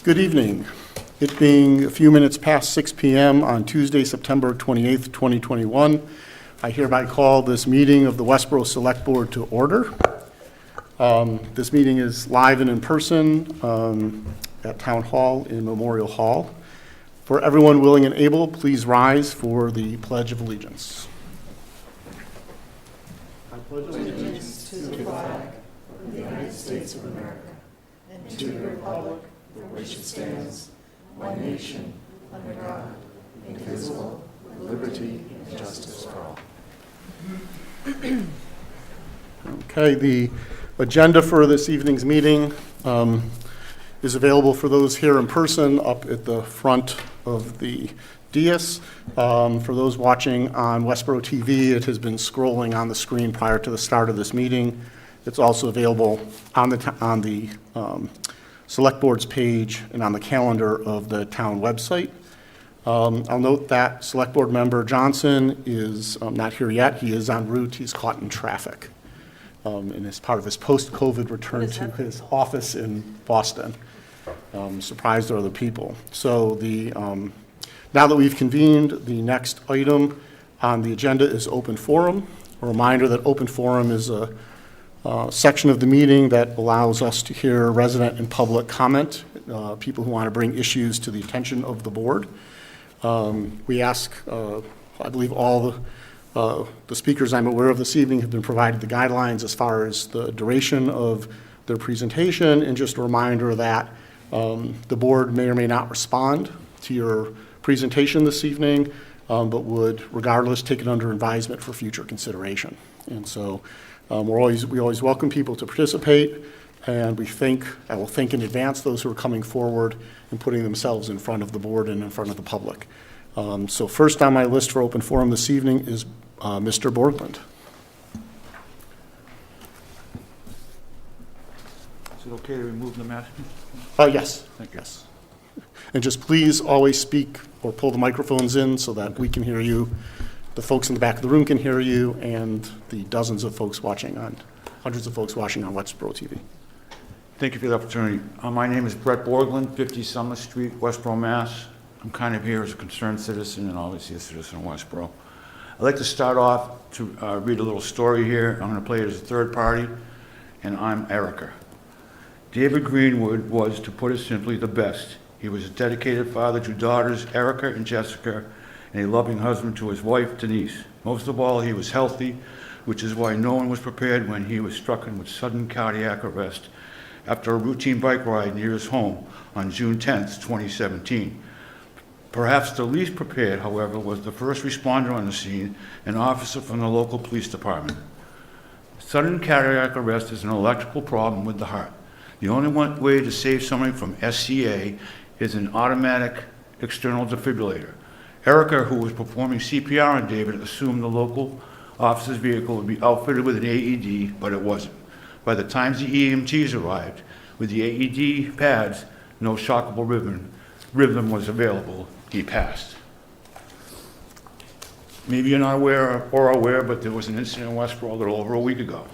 Good evening. It being a few minutes past 6 p.m. on Tuesday, September 28th, 2021, I hereby call this meeting of the Westborough Select Board to order. This meeting is live and in person at Town Hall in Memorial Hall. For everyone willing and able, please rise for the Pledge of Allegiance. I pledge allegiance to the flag of the United States of America and to the republic for which it stands, one nation, under God, indivisible, with liberty and justice for all. Okay, the agenda for this evening's meeting is available for those here in person up at the front of the dais. For those watching on Westborough TV, it has been scrolling on the screen prior to the start of this meeting. It's also available on the Select Board's page and on the calendar of the town website. I'll note that Select Board member Johnson is not here yet. He is en route. He's caught in traffic. And as part of his post-COVID return to his office in Boston. Surprised other people. So now that we've convened, the next item on the agenda is open forum. A reminder that open forum is a section of the meeting that allows us to hear resident and public comment, people who want to bring issues to the attention of the board. We ask, I believe all the speakers I'm aware of this evening have been provided the guidelines as far as the duration of their presentation, and just a reminder that the board may or may not respond to your presentation this evening, but would regardless take it under advisement for future consideration. And so we always welcome people to participate, and I will thank in advance those who are coming forward and putting themselves in front of the board and in front of the public. So first on my list for open forum this evening is Mr. Borgland. Is it okay to remove the mask? Yes. Thank you. Yes. And just please always speak or pull the microphones in so that we can hear you, the folks in the back of the room can hear you, and the hundreds of folks watching on Westborough TV. Thank you for the opportunity. My name is Brett Borgland, 50 Summer Street, Westborough, Mass. I'm kind of here as a concerned citizen and obviously a citizen of Westborough. I'd like to start off to read a little story here. I'm going to play it as a third party, and I'm Erica. David Greenwood was, to put it simply, the best. He was a dedicated father to daughters Erica and Jessica, and a loving husband to his wife Denise. Most of all, he was healthy, which is why no one was prepared when he was struck with sudden cardiac arrest after a routine bike ride near his home on June 10th, 2017. Perhaps the least prepared, however, was the first responder on the scene, an officer from the local police department. Sudden cardiac arrest is an electrical problem with the heart. The only way to save somebody from SCA is an automatic external defibrillator. Erica, who was performing CPR on David, assumed the local officer's vehicle would be outfitted with an AED, but it wasn't. By the time the EMTs arrived, with the AED pads, no shockable rhythm was available. He passed. Maybe you're not aware, but there was an incident in Westborough a little over a week ago.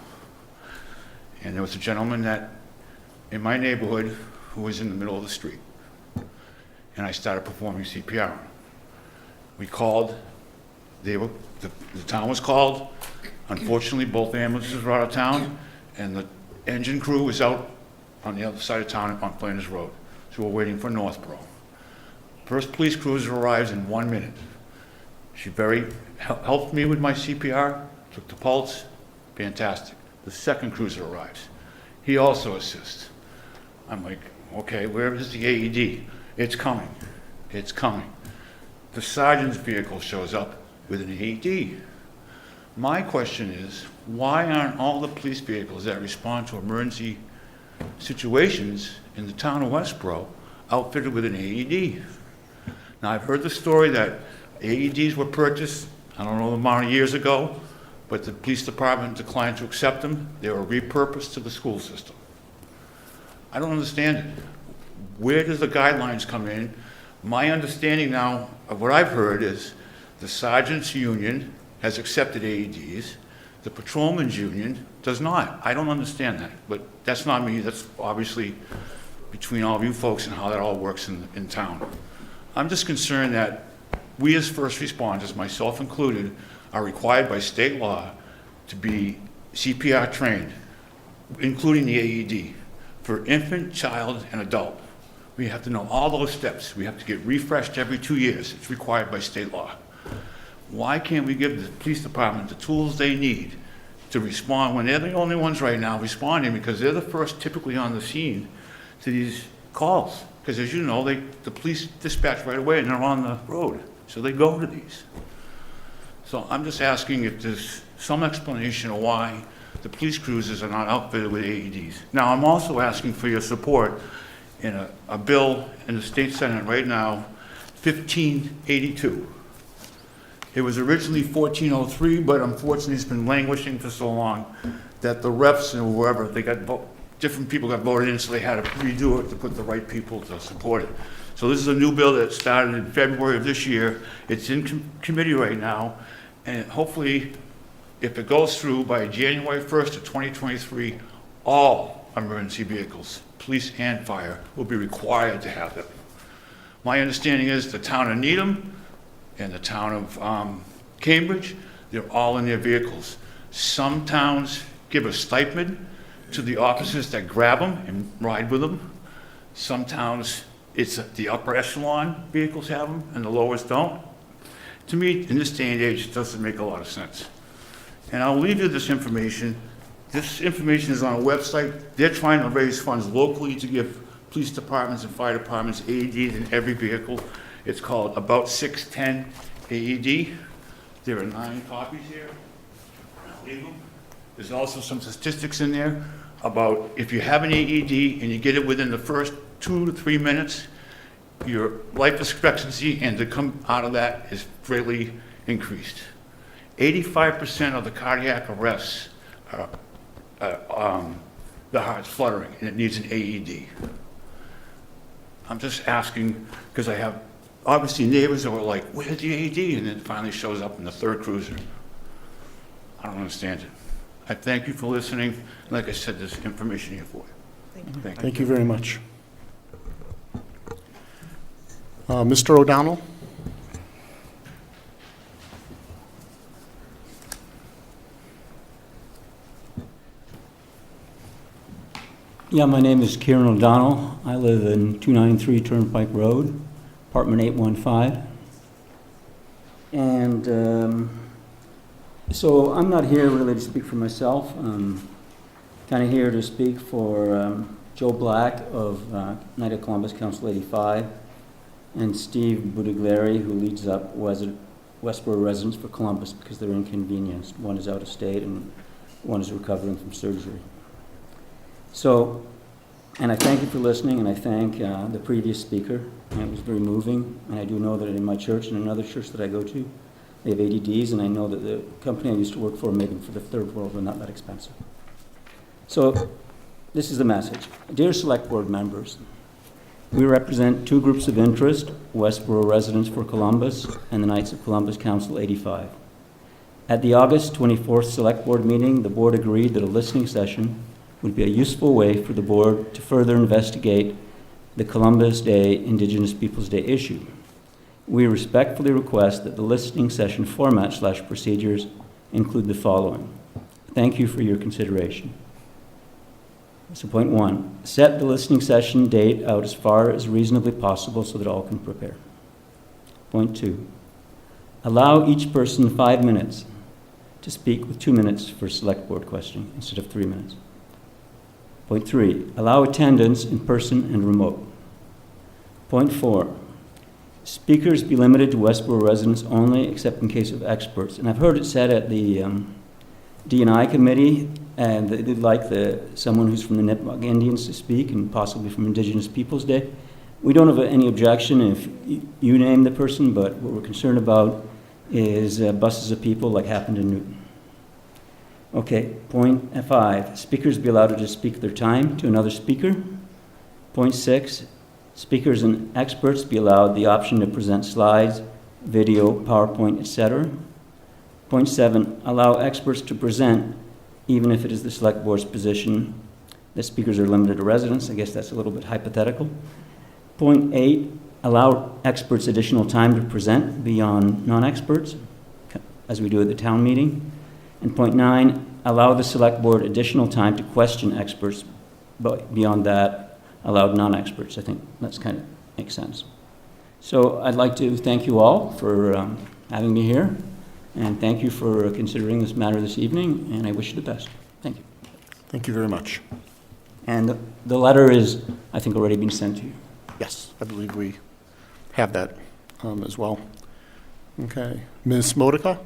And there was a gentleman in my neighborhood who was in the middle of the street. And I started performing CPR. We called, the town was called. Unfortunately, both ambulances were out of town, and the engine crew was out on the other side of town on Flanders Road. So we're waiting for Northborough. First police cruiser arrives in 1 minute. She helped me with my CPR, took the pulse, fantastic. The second cruiser arrives. He also assists. I'm like, okay, where is the AED? It's coming. It's coming. The sergeant's vehicle shows up with an AED. My question is, why aren't all the police vehicles that respond to emergency situations in the town of Westborough outfitted with an AED? Now, I've heard the story that AEDs were purchased, I don't know the amount of years ago, but the police department declined to accept them. They were repurposed to the school system. I don't understand it. Where does the guidelines come in? My understanding now of what I've heard is the sergeant's union has accepted AEDs. The patrolman's union does not. I don't understand that, but that's not me. That's obviously between all of you folks and how that all works in town. I'm just concerned that we as first responders, myself included, are required by state law to be CPR trained, including the AED, for infant, child, and adult. We have to know all those steps. We have to get refreshed every 2 years. It's required by state law. Why can't we give the police department the tools they need to respond when they're the only ones right now responding, because they're the first typically on the scene to these calls? Because as you know, the police dispatch right away and they're on the road, so they go to these. So I'm just asking if there's some explanation of why the police cruisers are not outfitted with AEDs. Now, I'm also asking for your support in a bill in the state senate right now, 1582. It was originally 1403, but unfortunately it's been languishing for so long that the reps and whoever, different people got voted in, so they had to redo it to put the right people to support it. So this is a new bill that started in February of this year. It's in committee right now, and hopefully, if it goes through by January 1st of 2023, all emergency vehicles, police and fire, will be required to have them. My understanding is the town of Needham and the town of Cambridge, they're all in their vehicles. Some towns give a stipend to the officers that grab them and ride with them. Some towns, it's the upper echelon vehicles have them and the lowest don't. To me, in this day and age, it doesn't make a lot of sense. And I'll leave you this information. This information is on a website. They're trying to raise funds locally to give police departments and fire departments AEDs in every vehicle. It's called About 610 AED. There are 9 copies here. I'll leave them. There's also some statistics in there about if you have an AED and you get it within the first 2 to 3 minutes, your life expectancy and to come out of that is greatly increased. 85% of the cardiac arrests are the heart's fluttering and it needs an AED. I'm just asking because I have obviously neighbors that were like, where's the AED? And it finally shows up in the 3rd cruiser. I don't understand it. I thank you for listening. Like I said, there's information here for you. Thank you. Thank you very much. Mr. O'Donnell? Yeah, my name is Kieran O'Donnell. I live in 293 Turnpike Road, apartment 815. And so I'm not here really to speak for myself. I'm kind of here to speak for Joe Black of Knight of Columbus Council 85 and Steve Budiglieri, who leads up Westborough Residents for Columbus because they're inconvenienced. One is out of state and one is recovering from surgery. So, and I thank you for listening, and I thank the previous speaker. And it was very moving, and I do know that in my church and another church that I go to, they have ADDs, and I know that the company I used to work for made them for the third world. They're not that expensive. So, this is the message. Dear Select Board members, we represent 2 groups of interest, Westborough Residents for Columbus and the Knights of Columbus Council 85. At the August 24th Select Board meeting, the board agreed that a listening session would be a useful way for the board to further investigate the Columbus Day Indigenous Peoples Day issue. We respectfully request that the listening session format/procedures include the following. Thank you for your consideration. So point 1, set the listening session date out as far as reasonably possible so that all can prepare. Point 2, allow each person 5 minutes to speak with 2 minutes for select board questioning instead of 3 minutes. Point 3, allow attendance in person and remote. Point 4, speakers be limited to Westborough residents only except in case of experts. And I've heard it said at the D&I committee, and they'd like someone who's from the Nipmuc Indians to speak and possibly from Indigenous Peoples Day. We don't have any objection if you name the person, but what we're concerned about is buses of people like happened in Newton. Okay, point 5, speakers be allowed to just speak their time to another speaker. Point 6, speakers and experts be allowed the option to present slides, video, PowerPoint, etc. Point 7, allow experts to present even if it is the select board's position that speakers are limited to residents. I guess that's a little bit hypothetical. Point 8, allow experts additional time to present beyond non-experts, as we do at the town meeting. And point 9, allow the select board additional time to question experts, but beyond that, allow non-experts. I think that's kind of makes sense. So I'd like to thank you all for having me here, and thank you for considering this matter this evening, and I wish you the best. Thank you. Thank you very much. And the letter is, I think, already been sent to you. Yes, I believe we have that as well. Okay. Ms. Modica?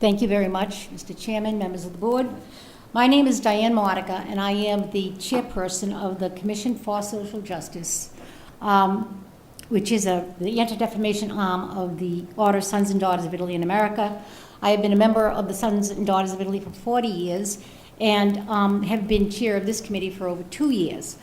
Thank you very much, Mr. Chairman, members of the board. My name is Diane Modica, and I am the chairperson of the Commission for Social Justice, which is the anti-defamation arm of the Order Sons and Daughters of Italy in America. I have been a member of the Sons and Daughters of Italy for 40 years and have been chair of this committee for over 2 years.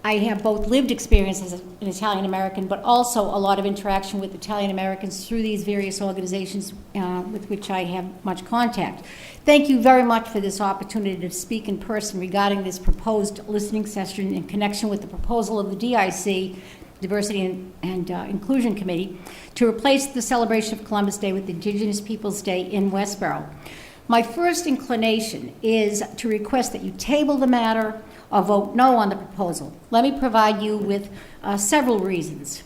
I have both lived experience as an Italian American, but also a lot of interaction with Italian Americans through these various organizations with which I have much contact. Thank you very much for this opportunity to speak in person regarding this proposed listening session in connection with the proposal of the DIC, Diversity and Inclusion Committee, to replace the celebration of Columbus Day with Indigenous Peoples Day in Westborough. My first inclination is to request that you table the matter or vote no on the proposal. Let me provide you with several reasons.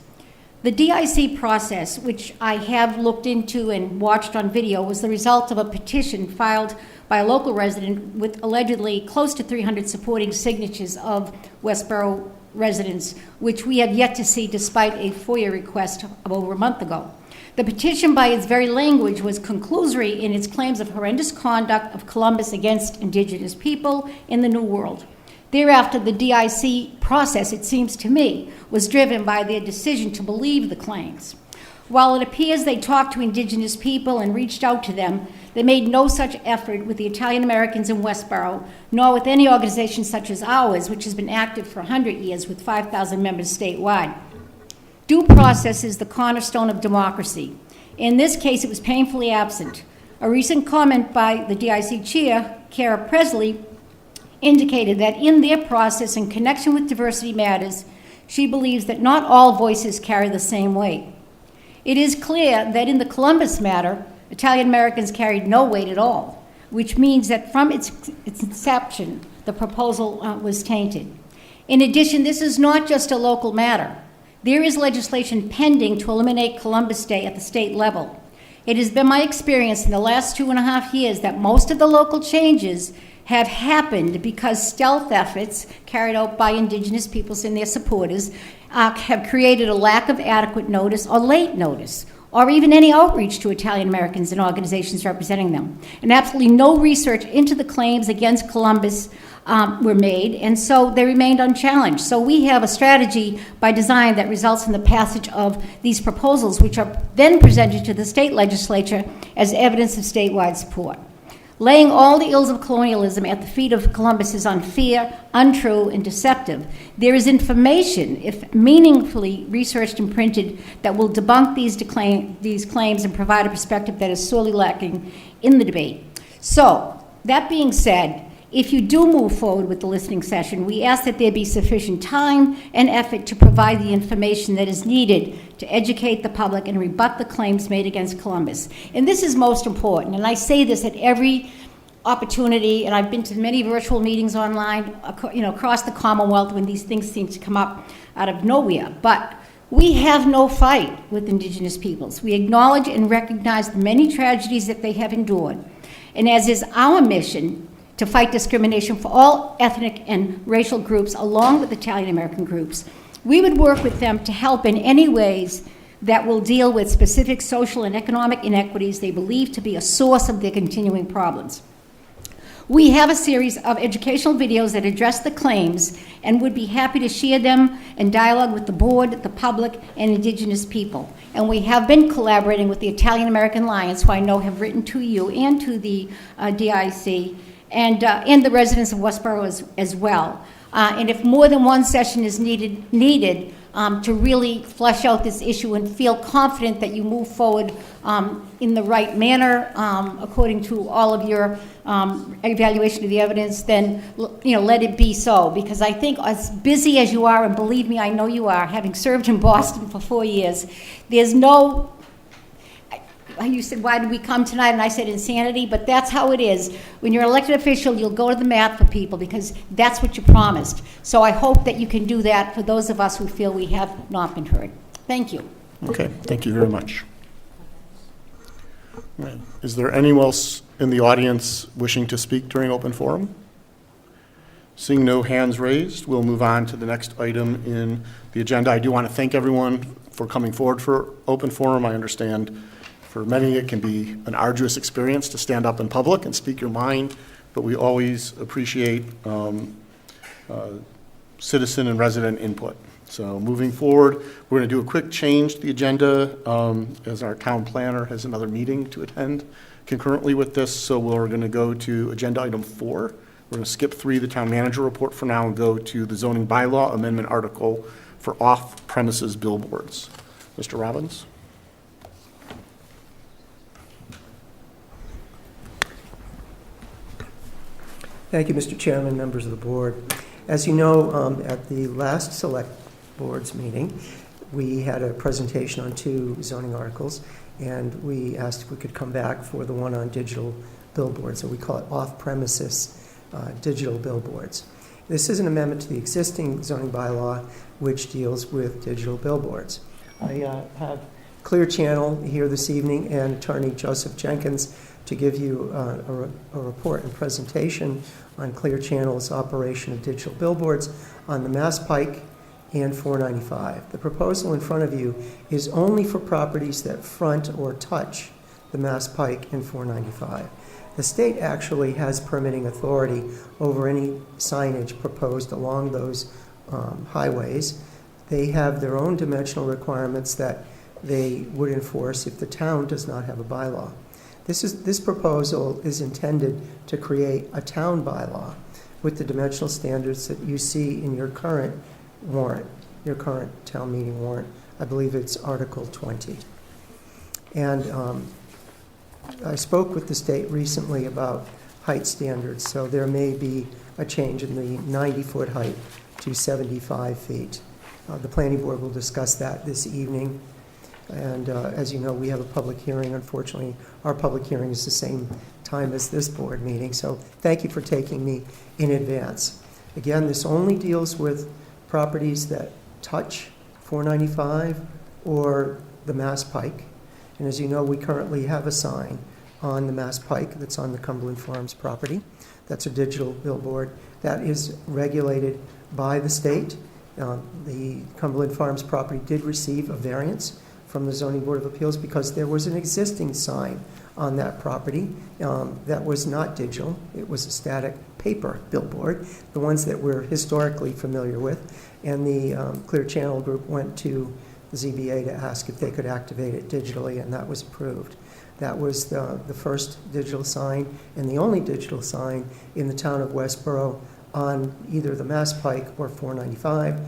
The DIC process, which I have looked into and watched on video, was the result of a petition filed by a local resident with allegedly close to 300 supporting signatures of Westborough residents, which we have yet to see despite a FOIA request of over a month ago. The petition, by its very language, was conclusory in its claims of horrendous conduct of Columbus against Indigenous people in the New World. Thereafter, the DIC process, it seems to me, was driven by their decision to believe the claims. While it appears they talked to Indigenous people and reached out to them, they made no such effort with the Italian Americans in Westborough, nor with any organization such as ours, which has been active for 100 years with 5,000 members statewide. Due process is the cornerstone of democracy. In this case, it was painfully absent. A recent comment by the DIC chair, Kara Presley, indicated that in their process in connection with diversity matters, she believes that not all voices carry the same weight. It is clear that in the Columbus matter, Italian Americans carried no weight at all, which means that from its inception, the proposal was tainted. In addition, this is not just a local matter. There is legislation pending to eliminate Columbus Day at the state level. It has been my experience in the last 2.5 years that most of the local changes have happened because stealth efforts carried out by Indigenous peoples and their supporters have created a lack of adequate notice or late notice, or even any outreach to Italian Americans and organizations representing them. And absolutely no research into the claims against Columbus were made, and so they remained unchallenged. So we have a strategy by design that results in the passage of these proposals, which are then presented to the state legislature as evidence of statewide support. Laying all the ills of colonialism at the feet of Columbus is unfair, untrue, and deceptive. There is information, if meaningfully researched and printed, that will debunk these claims and provide a perspective that is sorely lacking in the debate. So, that being said, if you do move forward with the listening session, we ask that there be sufficient time and effort to provide the information that is needed to educate the public and rebut the claims made against Columbus. And this is most important, and I say this at every opportunity, and I've been to many virtual meetings online, across the Commonwealth when these things seem to come up out of nowhere. But we have no fight with Indigenous peoples. We acknowledge and recognize the many tragedies that they have endured. And as is our mission, to fight discrimination for all ethnic and racial groups along with Italian American groups, we would work with them to help in any ways that will deal with specific social and economic inequities they believe to be a source of their continuing problems. We have a series of educational videos that address the claims and would be happy to share them and dialogue with the board, the public, and Indigenous people. And we have been collaborating with the Italian American Alliance, who I know have written to you and to the DIC, and the residents of Westborough as well. And if more than one session is needed, to really flesh out this issue and feel confident that you move forward in the right manner, according to all of your evaluation of the evidence, then, let it be so. Because I think as busy as you are, and believe me, I know you are, having served in Boston for 4 years, there's no, you said, why did we come tonight? And I said insanity, but that's how it is. When you're an elected official, you'll go to the mat for people because that's what you promised. So I hope that you can do that for those of us who feel we have not been heard. Thank you. Okay, thank you very much. Right. Is there anyone else in the audience wishing to speak during open forum? Seeing no hands raised, we'll move on to the next item in the agenda. I do want to thank everyone for coming forward for open forum. I understand for many it can be an arduous experience to stand up in public and speak your mind, but we always appreciate citizen and resident input. So moving forward, we're going to do a quick change to the agenda as our town planner has another meeting to attend concurrently with this. So we're going to go to agenda item 4. We're going to skip 3, the town manager report for now, and go to the zoning bylaw amendment article for off-premises billboards. Mr. Robbins? Thank you, Mr. Chairman, members of the board. As you know, at the last select board's meeting, we had a presentation on 2 zoning articles, and we asked if we could come back for the one on digital billboards, so we call it off-premises digital billboards. This is an amendment to the existing zoning bylaw, which deals with digital billboards. I have Clear Channel here this evening and Attorney Joseph Jenkins to give you a report and presentation on Clear Channel's operation of digital billboards on the Mass Pike and 495. The proposal in front of you is only for properties that front or touch the Mass Pike and 495. The state actually has permitting authority over any signage proposed along those highways. They have their own dimensional requirements that they would enforce if the town does not have a bylaw. This proposal is intended to create a town bylaw with the dimensional standards that you see in your current warrant, your current town meeting warrant. I believe it's Article 20. And I spoke with the state recently about height standards, so there may be a change in the 90-foot height to 75 feet. The planning board will discuss that this evening. And as you know, we have a public hearing. Unfortunately, our public hearing is the same time as this board meeting. So thank you for taking me in advance. Again, this only deals with properties that touch 495 or the Mass Pike. And as you know, we currently have a sign on the Mass Pike that's on the Cumberland Farms property. That's a digital billboard that is regulated by the state. The Cumberland Farms property did receive a variance from the Zoning Board of Appeals because there was an existing sign on that property that was not digital. It was a static paper billboard, the ones that we're historically familiar with. And the Clear Channel group went to the ZBA to ask if they could activate it digitally, and that was approved. That was the first digital sign and the only digital sign in the town of Westborough on either the Mass Pike or 495.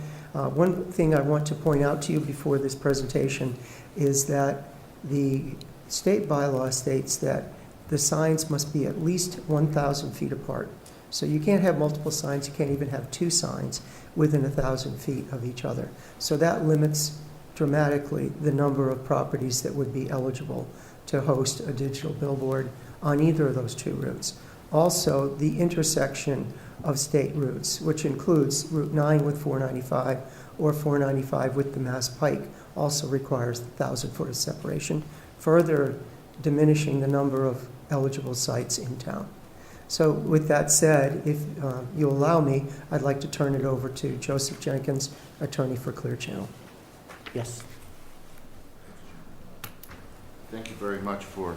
One thing I want to point out to you before this presentation is that the state bylaw states that the signs must be at least 1,000 feet apart. So you can't have multiple signs. You can't even have 2 signs within 1,000 feet of each other. So that limits dramatically the number of properties that would be eligible to host a digital billboard on either of those 2 routes. Also, the intersection of state routes, which includes Route 9 with 495 or 495 with the Mass Pike, also requires 1,000-foot of separation, further diminishing the number of eligible sites in town. So with that said, if you'll allow me, I'd like to turn it over to Joseph Jenkins, attorney for Clear Channel. Yes. Thank you very much for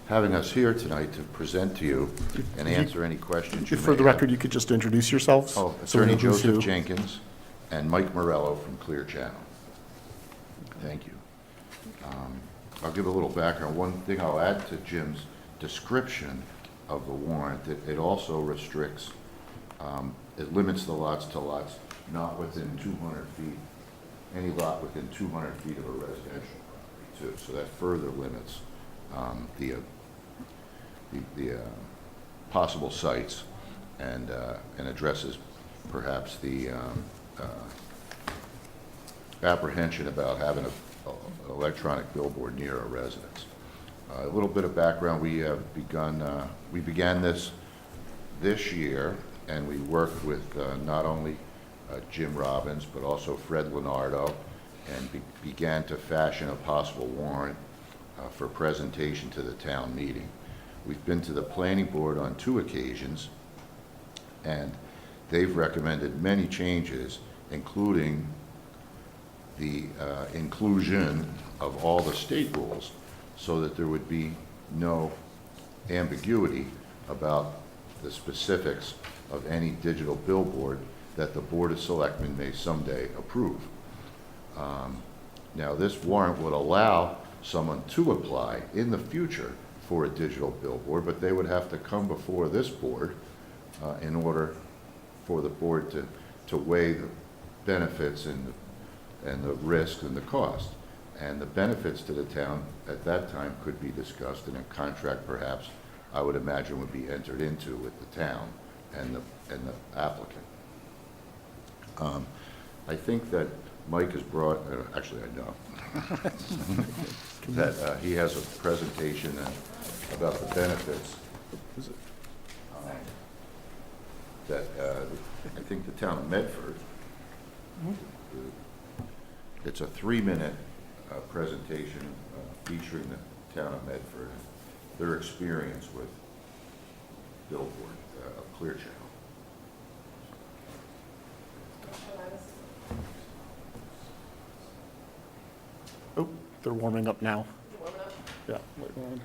having us here tonight to present to you and answer any questions you may have. For the record, you could just introduce yourselves. Oh, So we Attorney know who's Joseph who. Jenkins and Mike Morello from Clear Channel. Thank you. I'll give a little background. One thing I'll add to Jim's description of the warrant, that it also restricts, it limits the lots to lots not within 200 feet any lot within 200 feet of a residential property too. So that further limits the possible sites and addresses perhaps the apprehension about having an electronic billboard near a residence. A little bit of background, we began this year, and we worked with not only Jim Robbins, but also Fred Leonardo, and began to fashion a possible warrant for presentation to the town meeting. We've been to the planning board on 2 occasions, and they've recommended many changes, including the inclusion of all the state rules so that there would be no ambiguity about the specifics of any digital billboard that the Board of Selectmen may someday approve. Now, this warrant would allow someone to apply in the future for a digital billboard, but they would have to come before this board in order for the board to weigh the benefits and the risk and the cost. And the benefits to the town at that time could be discussed, and a contract perhaps, I would imagine, would be entered into with the town and the applicant. I think that Mike has brought, actually I know, that he has a presentation about the benefits that I think the town of Medford, it's a 3-minute presentation featuring the town of Medford and their experience with billboard of Clear Channel. Oh, they're warming up now. Yeah. wait on.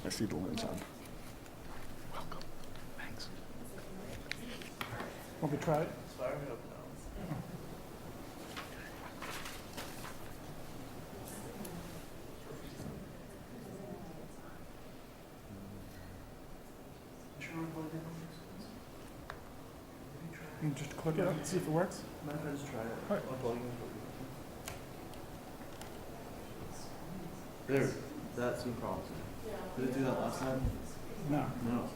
I see the lens on. Welcome. Thanks. Want me to try it? You can just click it and see if it works. Mind if I just try it? Alright. I'll plug in. There, that seemed promising. Did it do that last time? No. No.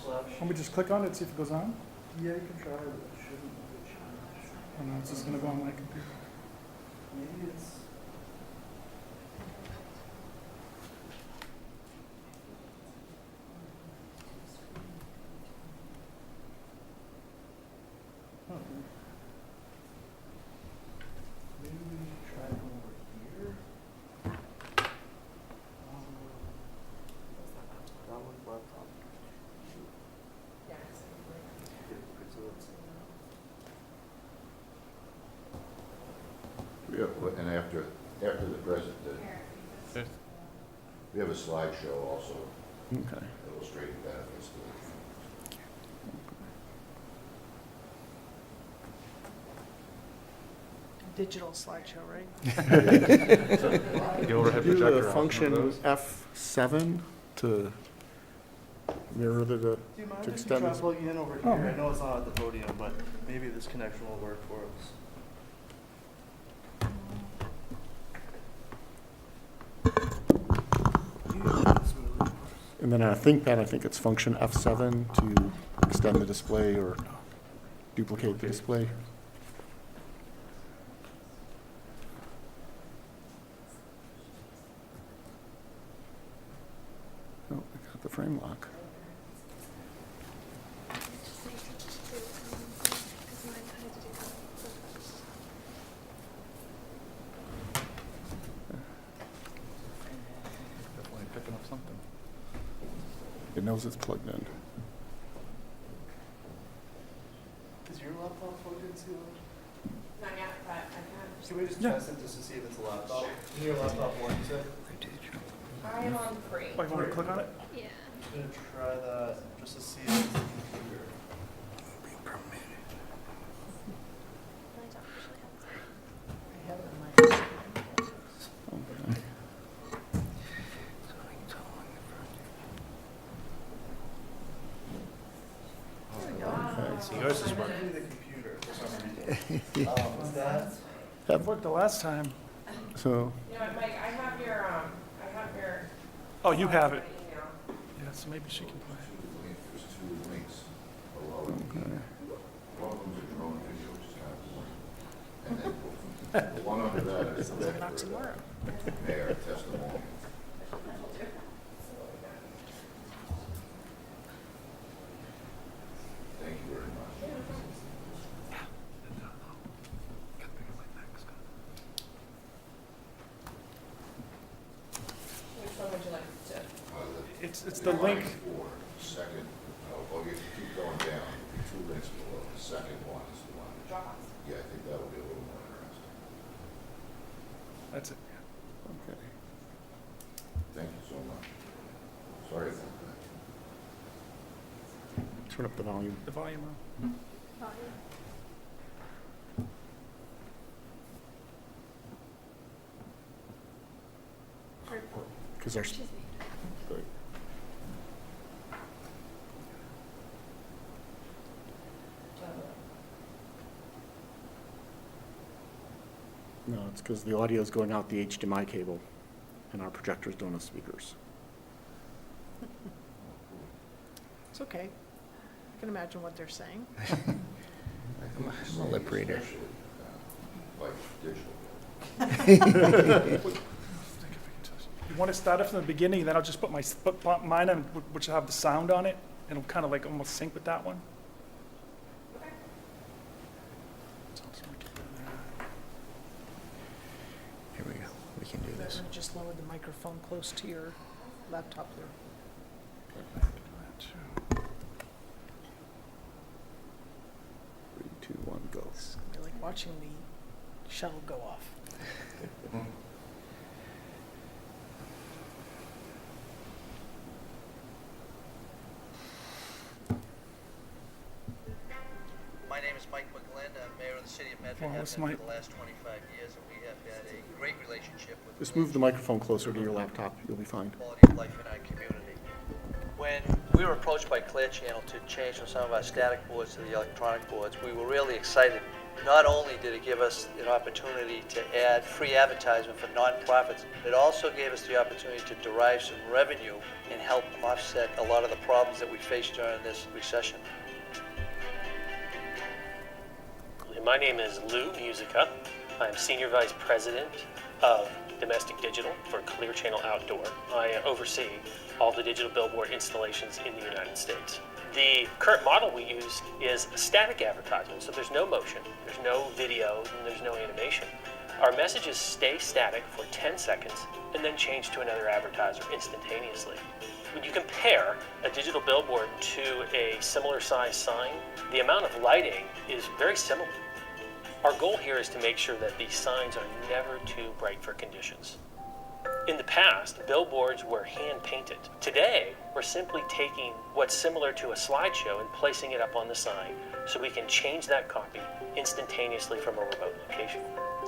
Flash? Want me to just click on it, see if it goes on? Yeah, you can try it, but it shouldn't. Oh no, it's just gonna go on my computer. Maybe it's. Oh. Maybe we try it over here. That one's laptop. Okay, so let's. And after the present, we have a slideshow also Okay. illustrating benefits. Digital slideshow, right? The overhead projector. Do the function F7 to mirror the, Do you mind to if you extend try this? plugging in over here? Oh, I know it's not at the podium, but maybe this connection will work for us. And then on a ThinkPad, I think it's function F7 to extend the display or duplicate the display. Oh, I got the frame lock. Definitely picking up something. It knows it's plugged in. Is your laptop plugged into? Not yet, but I can. Can we just Yeah. test it just to see if it's a laptop? Can your laptop work, you said? I am on free. Oh, you want me to click on it? Yeah. I'm gonna try that just to see if it's a computer. It worked the last time. So, You know what, Mike, I have your, Oh, you have it. email. Yeah, so maybe she can play. There's two links below. One of them's a drone video, which is kind of boring. And then the one under that is the mayor testimony. Thank you very much. Which one would you like to? It's the link. Four, second, well, you keep going down, two links below, the second one is the one. Dropbox. Yeah, I think that'll be a little more interesting. That's it. okay. Thank you so much. Sorry about that. Turn up the volume. The volume on. Because there's. No, it's because the audio is going out the HDMI cable, and our projectors don't have speakers. It's okay. I can imagine what they're saying. I'm a lip reader. Like digital. You want to start it from the beginning, then I'll just put mine on, which will have the sound on it. It'll kind of like almost sync with that one. Here we go. We can do this. Just lower the microphone close to your laptop there. 3, 2, 1, go. You're like watching the shuttle go off. My name is Mike McGlynn. I'm mayor of the city of Medford. Well, Have that's been my- for the last 25 years, and we have had a great relationship with Just move the microphone closer to your laptop. You'll be fine. quality of life in our community. When we were approached by Clear Channel to change from some of our static boards to the electronic boards, we were really excited. Not only did it give us an opportunity to add free advertisement for nonprofits, it also gave us the opportunity to derive some revenue and help offset a lot of the problems that we faced during this recession. My name is Lou Musica. I'm Senior Vice President of Domestic Digital for Clear Channel Outdoor. I oversee all the digital billboard installations in the United States. The current model we use is static advertisement, so there's no motion, there's no video, and there's no animation. Our messages stay static for 10 seconds and then change to another advertiser instantaneously. When you compare a digital billboard to a similar size sign, the amount of lighting is very similar. Our goal here is to make sure that these signs are never too bright for conditions. In the past, billboards were hand-painted. Today, we're simply taking what's similar to a slideshow and placing it up on the sign so we can change that copy instantaneously from a remote location.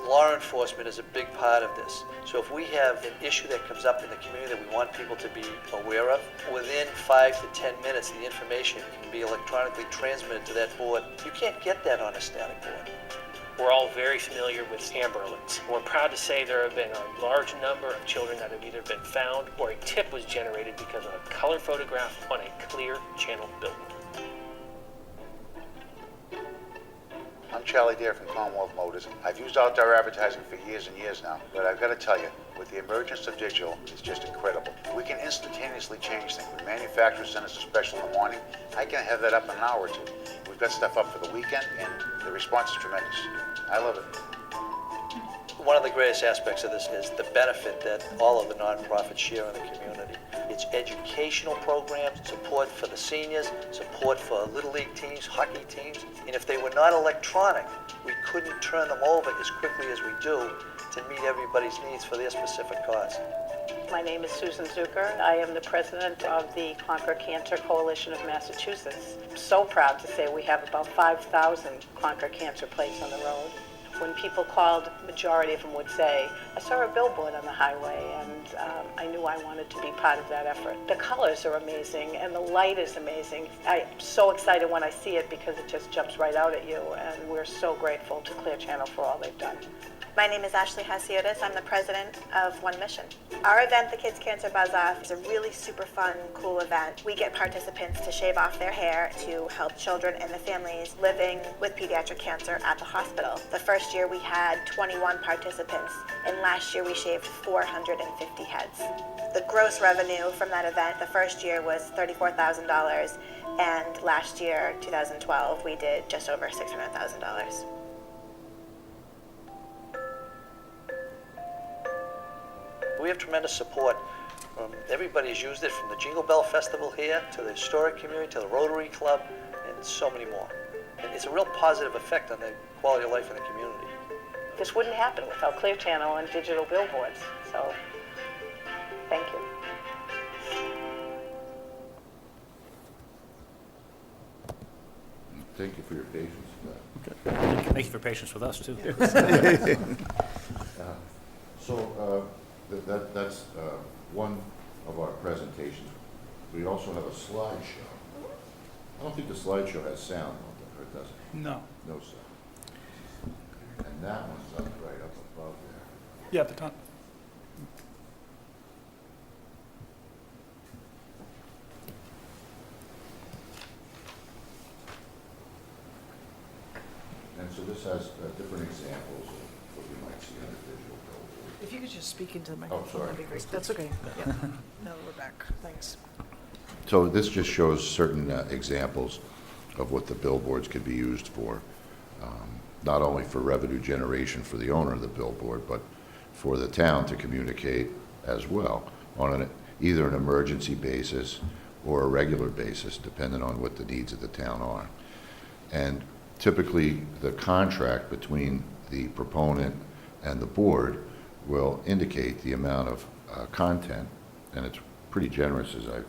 Law enforcement is a big part of this. So if we have an issue that comes up in the community that we want people to be aware of, within 5 to 10 minutes, the information can be electronically transmitted to that board. You can't get that on a static board. We're all very familiar with Amber Alerts. We're proud to say there have been a large number of children that have either been found or a tip was generated because of a color photograph on a Clear Channel billboard. I'm Charlie Dare from Commonwealth Motors. I've used outdoor advertising for years and years now, but I've got to tell you, with the emergence of digital, it's just incredible. We can instantaneously change things. When manufacturers send us a special in the morning, I can have that up in an hour or two. We've got stuff up for the weekend, and the response is tremendous. I love it. One of the greatest aspects of this is the benefit that all of the nonprofits share in the community. It's educational programs, support for the seniors, support for Little League teams, hockey teams, and if they were not electronic, we couldn't turn them over as quickly as we do to meet everybody's needs for their specific cause. My name is Susan Zucker. I am the president of the Conquer Cancer Coalition of Massachusetts. I'm so proud to say we have about 5,000 Conquer Cancer plates on the road. when people called, majority of them would say, I saw a billboard on the highway, and I knew I wanted to be part of that effort. The colors are amazing, and the light is amazing. I'm so excited when I see it because it just jumps right out at you, and we're so grateful to Clear Channel for all they've done. My name is Ashley Hasiotis. I'm the president of One Mission. Our event, the Kids Cancer Buzz Off, is a really super fun, cool event. We get participants to shave off their hair to help children and the families living with pediatric cancer at the hospital. The first year we had 21 participants, and last year we shaved 450 heads. The gross revenue from that event the first year was $34,000, and last year, 2012, we did just over $600,000. We have tremendous support from everybody who's used it, from the Jingle Bell Festival here, to the historic community, to the Rotary Club, and so many more. And it's a real positive effect on the quality of life in the community. This wouldn't happen without Clear Channel and digital billboards, so thank you. Thank you for your patience. Thank you for patience with us, too. That's one of our presentations. We also have a slideshow. I don't think the slideshow has sound on it, or does it? No. No sound. And that one's up right up above there. Yeah, at the top. And so this has different examples of what you might see on a digital billboard. If you could just speak into the microphone, sorry. that'd be great. That's okay. Yeah. Now that we're back, thanks. So this just shows certain examples of what the billboards could be used for, not only for revenue generation for the owner of the billboard, but for the town to communicate as well on either an emergency basis or a regular basis, depending on what the needs of the town are. And typically, the contract between the proponent and the board will indicate the amount of content, and it's pretty generous, as I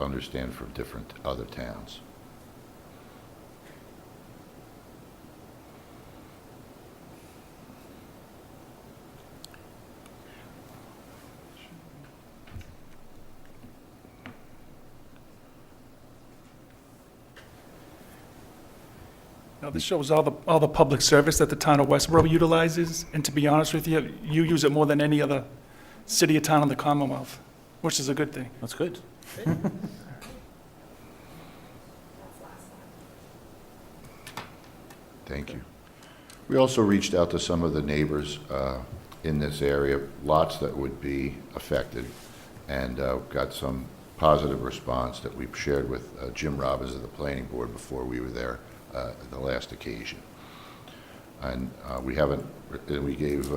understand, from different other towns. Now, this shows all the public service that the town of Westborough utilizes, and to be honest with you, you use it more than any other city or town in the Commonwealth, which is a good thing. That's good. Thank you. We also reached out to some of the neighbors in this area, lots that would be affected, and got some positive response that we've shared with Jim Robbins of the Planning Board before we were there the last occasion. And we gave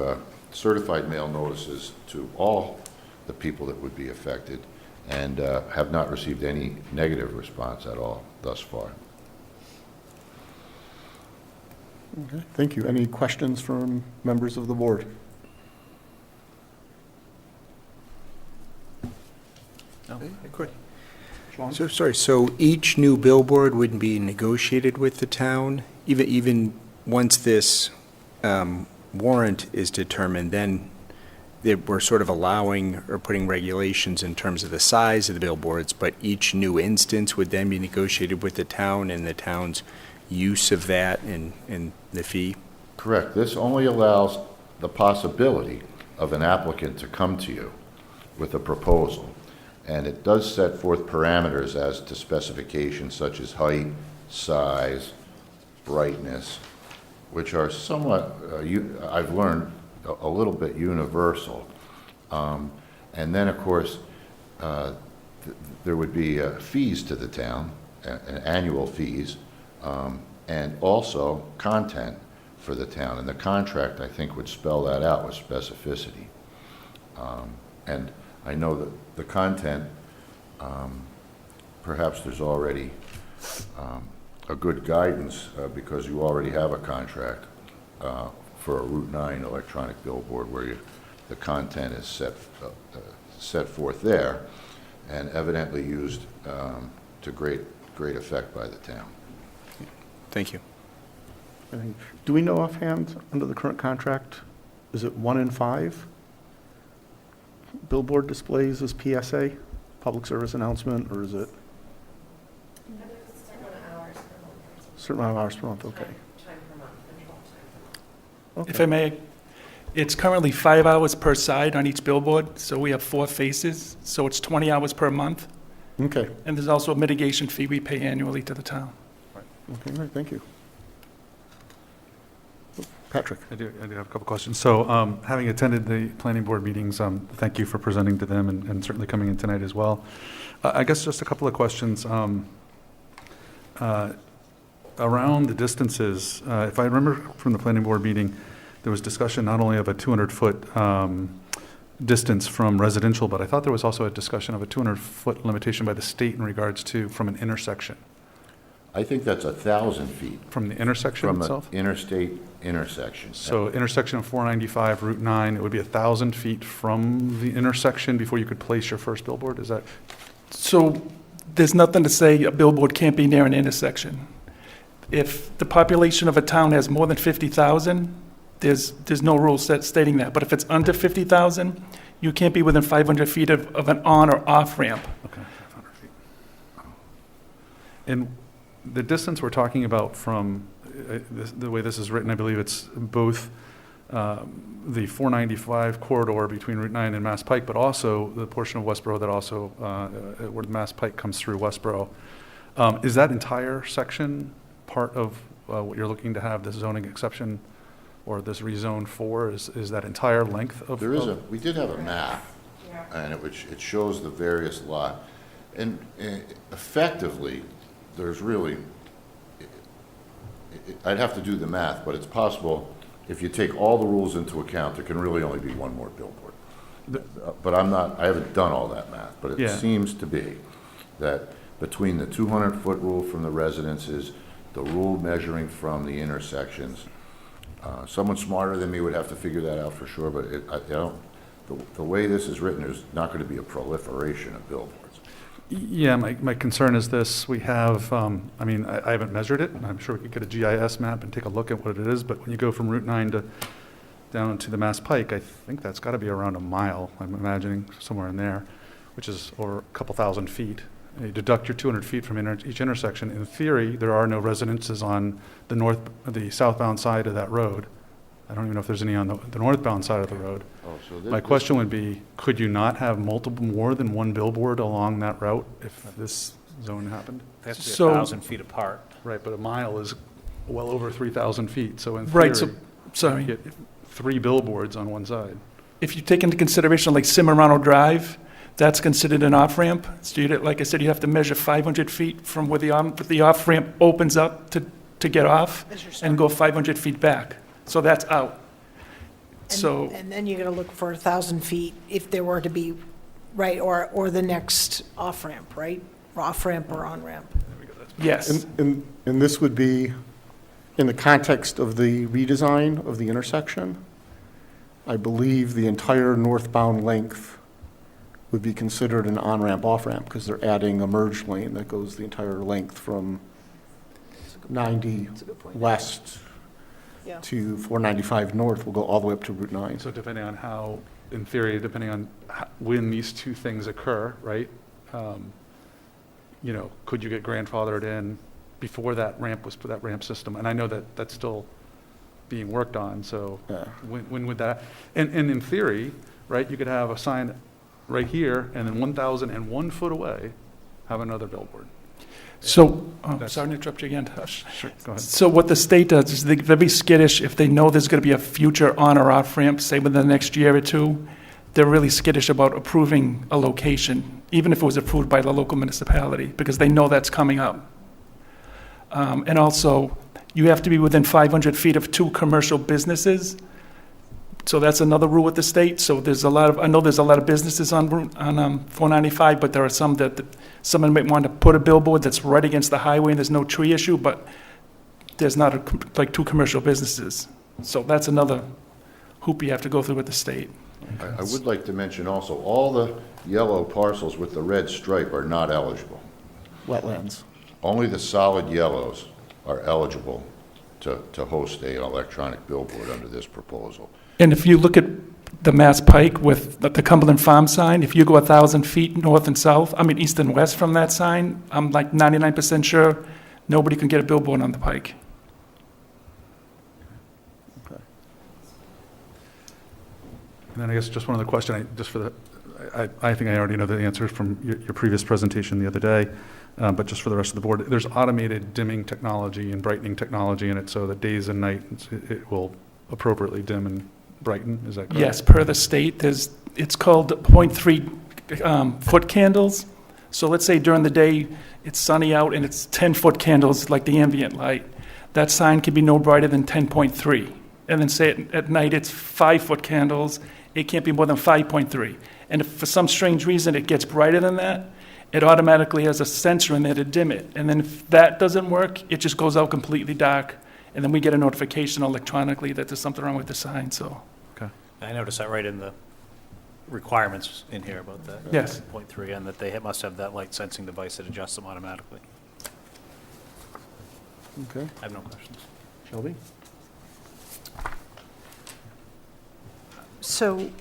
certified mail notices to all the people that would be affected, and have not received any negative response at all thus far. Okay, thank you. Any questions from members of the board? No? Quick. Sean? So, sorry, so each new billboard would be negotiated with the town? Even once this warrant is determined, then we're sort of allowing or putting regulations in terms of the size of the billboards, but each new instance would then be negotiated with the town and the town's use of that and the fee? Correct. This only allows the possibility of an applicant to come to you with a proposal. And it does set forth parameters as to specifications such as height, size, brightness, which are somewhat, I've learned, a little bit universal. And then, of course, there would be fees to the town, annual fees, and also content for the town. And the contract, I think, would spell that out with specificity. And I know that the content, perhaps there's already a good guidance because you already have a contract for a Route 9 electronic billboard where the content is set forth there and evidently used to great effect by the town. Thank you. Okay. Do we know offhand, under the current contract, is it 1 in 5 billboard displays as PSA, public service announcement, or is it? Certain amount of hours per month, okay. If I may, it's currently 5 hours per side on each billboard, so we have 4 faces, so it's 20 hours per month. Okay, And there's also a mitigation fee we pay annually to the town. okay, all right, thank you. Patrick? I do have a couple questions. So, having attended the planning board meetings, thank you for presenting to them and certainly coming in tonight as well. I guess just a couple of questions. Around the distances, if I remember from the planning board meeting, there was discussion not only of a 200-foot distance from residential, but I thought there was also a discussion of a 200-foot limitation by the state in regards to from an intersection. I think that's 1,000 feet. From the intersection From itself? an interstate intersection. So intersection of 495, Route 9, it would be 1,000 feet from the intersection before you could place your first billboard? Is that? So there's nothing to say a billboard can't be near an intersection. If the population of a town has more than 50,000, there's no rule stating that. But if it's under 50,000, you can't be within 500 feet of an on or off ramp. Okay, 500 feet. And the distance we're talking about from, the way this is written, I believe it's both the 495 corridor between Route 9 and Mass Pike, but also the portion of Westborough that also, where the Mass Pike comes through Westborough. Is that entire section part of what you're looking to have this zoning exception or this rezone for? Is that entire length of? There is we did have a map, and it shows the various lot. And effectively, there's really, I'd have to do the math, but it's possible, if you take all the rules into account, there can really only be one more billboard. But I haven't done all that math, but it seems to be that between the 200-foot rule from the residences, the rule measuring from the intersections, someone smarter than me would have to figure that out for sure, but the way this is written, there's not going to be a proliferation of billboards. Yeah, my concern is this. We have, I haven't measured it. I'm sure we could get a GIS map and take a look at what it is, but when you go from Route 9 down to the Mass Pike, I think that's got to be around a mile, I'm imagining, somewhere in there, which is, or a couple thousand feet. You deduct your 200 feet from each intersection. In theory, there are no residences on the southbound side of that road. I don't even know if there's any on the northbound side of the road. My question would be, could you not have more than one billboard along that route if this zone happened? They have to be 1,000 feet apart. Right, but a mile is well over 3,000 feet, so in Right, theory, sorry. you get 3 billboards on one side. If you take into consideration like Cimarano Drive, that's considered an off-ramp. So like I said, you have to measure 500 feet from where the off-ramp opens up to get off and go 500 feet back. So that's out. And then you're going to look for 1,000 feet if there were to be, right, or the next off-ramp, right? Off-ramp or on-ramp. Yes. And this would be in the context of the redesign of the intersection. I believe the entire northbound length would be considered an on-ramp, off-ramp, because they're adding a merge lane that goes the entire length from 90 west to 495 north, will go all the way up to Route 9. So depending on how, in theory, depending on when these two things occur, right? Could you get grandfathered in before that ramp system? And I know that that's still being worked on, so when would that, and in theory, right, you could have a sign right here, and then 1,001 foot away, have another billboard. So, sorry to interrupt you again. Sure, go ahead. So what the state does is they're very skittish if they know there's going to be a future on or off ramp, say within the next year or two. They're really skittish about approving a location, even if it was approved by the local municipality, because they know that's coming up. And also, you have to be within 500 feet of 2 commercial businesses. So that's another rule with the state. So I know there's a lot of businesses on 495, but there are some that someone might want to put a billboard that's right against the highway and there's no tree issue, but there's not like 2 commercial businesses. So that's another hoop you have to go through with the state. I would like to mention also, all the yellow parcels with the red stripe are not eligible. Wetlands. Only the solid yellows are eligible to host an electronic billboard under this proposal. And if you look at the Mass Pike with the Cumberland Farm sign, if you go 1,000 feet north and south, east and west from that sign, I'm like 99% sure nobody can get a billboard on the Pike. And then I guess just one other question, I think I already know the answer from your previous presentation the other day, but just for the rest of the board, there's automated dimming technology and brightening technology in it, so that days and nights it will appropriately dim and brighten, is that correct? Yes, per the state, it's called 0.3 foot candles. So let's say during the day it's sunny out and it's 10-foot candles like the ambient light. That sign can be no brighter than 10.3. And then say at night it's 5-foot candles, it can't be more than 5.3. And if for some strange reason it gets brighter than that, it automatically has a sensor in there to dim it. And then if that doesn't work, it just goes out completely dark. And then we get a notification electronically that there's something wrong with the sign, so. Okay. I noticed that right in the requirements in here about that. Yes. 0.3, and that they must have that light sensing device that adjusts them automatically. Okay. I have no questions. Shelby? So,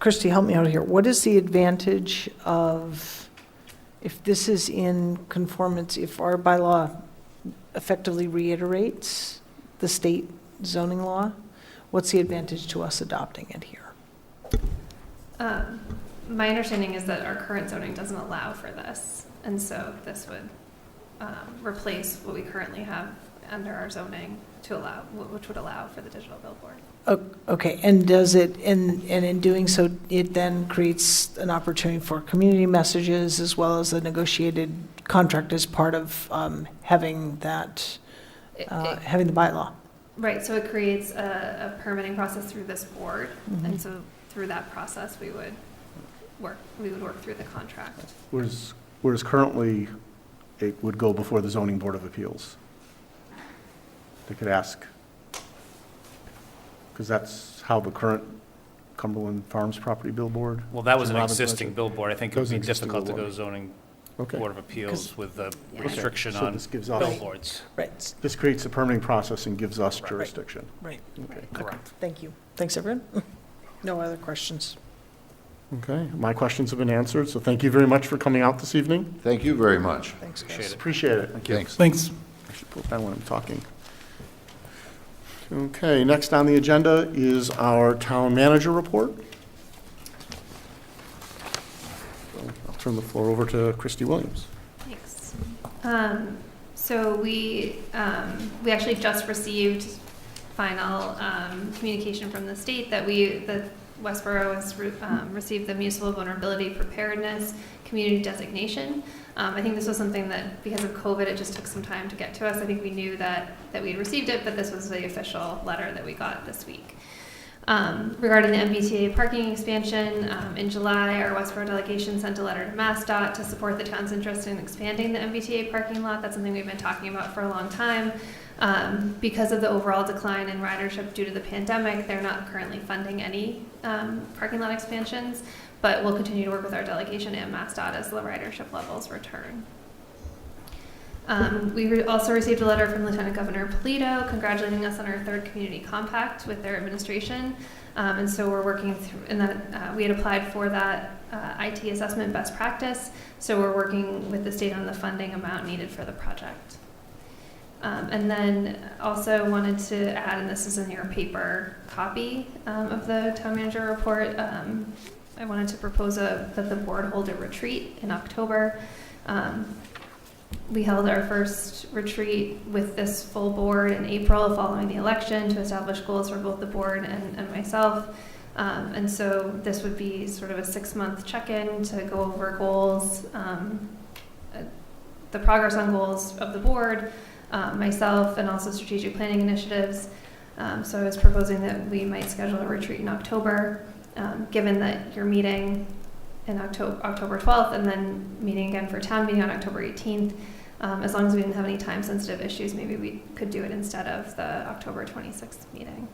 Christy, help me out here. What is the advantage of, if this is in conformance, if our bylaw effectively reiterates the state zoning law, what's the advantage to us adopting it here? My understanding is that our current zoning doesn't allow for this, and so this would replace what we currently have under our zoning to allow, which would allow for the digital billboard. Okay, and does it, and in doing so, it then creates an opportunity for community messages as well as a negotiated contract as part of having that, having the bylaw? Right, so it creates a permitting process through this board, and so through that process, we would work through the contract. Whereas currently, it would go before the zoning board of appeals. They could ask, because that's how the current Cumberland Farms property billboard. Well, that was an Jim Robbins existing mentioned. billboard. I think it That would was be an existing difficult to go billboard. zoning Okay. Board of Appeals with the Yeah. restriction So on this gives us- billboards. Right, This creates a permitting process and gives us Right. jurisdiction. right. Okay. Correct. Thank you. Thanks, everyone. No other questions? Okay, my questions have been answered, so thank you very much for coming out this evening. Thank you very much. Thanks, Appreciate guys. it. Appreciate it. Thanks. Thanks. I should put down when I'm talking. Okay, next on the agenda is our town manager report. So I'll turn the floor over to Christy Williams. Thanks. So we actually just received final communication from the state that Westborough has received the Municipal Vulnerability Preparedness Community Designation. I think this was something that, because of COVID, it just took some time to get to us. I think we knew that we had received it, but this was the official letter that we got this week. Regarding the MBTA parking expansion, in July, our Westborough delegation sent a letter to MassDOT to support the town's interest in expanding the MBTA parking lot. That's something we've been talking about for a long time. Because of the overall decline in ridership due to the pandemic, they're not currently funding any parking lot expansions, but we'll continue to work with our delegation and MassDOT as the ridership levels return. We also received a letter from Lieutenant Governor Polito congratulating us on our third community compact with their administration. And so we're working through, and that we had applied for that IT assessment best practice. So we're working with the state on the funding amount needed for the project. And then also wanted to add, and this is in your paper copy of the town manager report, I wanted to propose that the board hold a retreat in October. We held our first retreat with this full board in April following the election to establish goals for both the board and myself. And so this would be sort of a 6-month check-in to go over goals, the progress on goals of the board, myself, and also strategic planning initiatives. So I was proposing that we might schedule a retreat in October, given that you're meeting in October 12th and then meeting again for town meeting on October 18th. As long as we didn't have any time-sensitive issues, maybe we could do it instead of the October 26th meeting.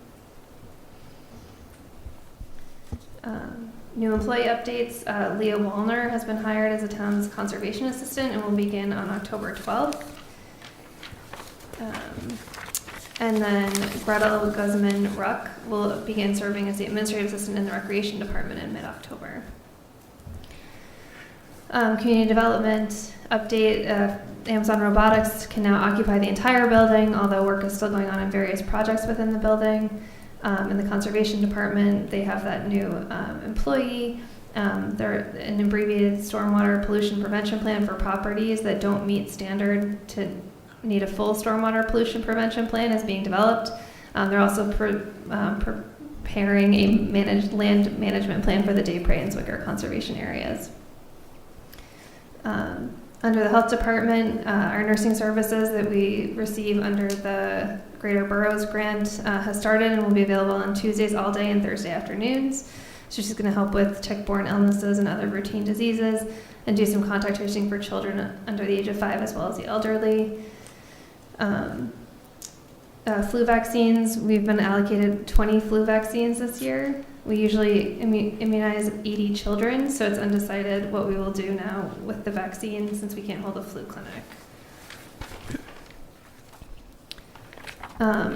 New employee updates. Leah Wallner has been hired as a town's conservation assistant and will begin on October 12th. And then Gretel Guzman-Ruck will begin serving as the administrative assistant in the Recreation Department in mid-October. Community development update, Amazon Robotics can now occupy the entire building, although work is still going on in various projects within the building. In the Conservation Department, they have that new employee. They're an abbreviated stormwater pollution prevention plan for properties that don't meet standard to need a full stormwater pollution prevention plan is being developed. They're also preparing a land management plan for the Day Prairie and Zwicker conservation areas. Under the health department, our nursing services that we receive under the Greater Boroughs grant has started and will be available on Tuesdays all day and Thursday afternoons. So she's going to help with tick-borne illnesses and other routine diseases and do some contact tracing for children under the age of 5 as well as the elderly. Flu vaccines, we've been allocated 20 flu vaccines this year. We usually immunize 80 children, so it's undecided what we will do now with the vaccine since we can't hold a flu clinic.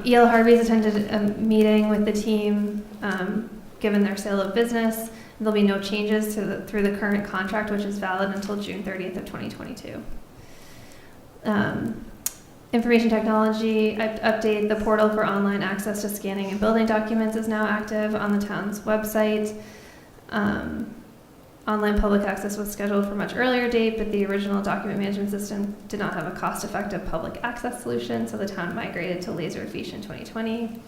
E.L. Harvey's attended a meeting with the team given their sale of business. There'll be no changes through the current contract, which is valid until June 30th of 2022. Information technology update, the portal for online access to scanning and building documents is now active on the town's website. Online public access was scheduled for a much earlier date, but the original document management system did not have a cost-effective public access solution, so the town migrated to Laserfiche in 2020.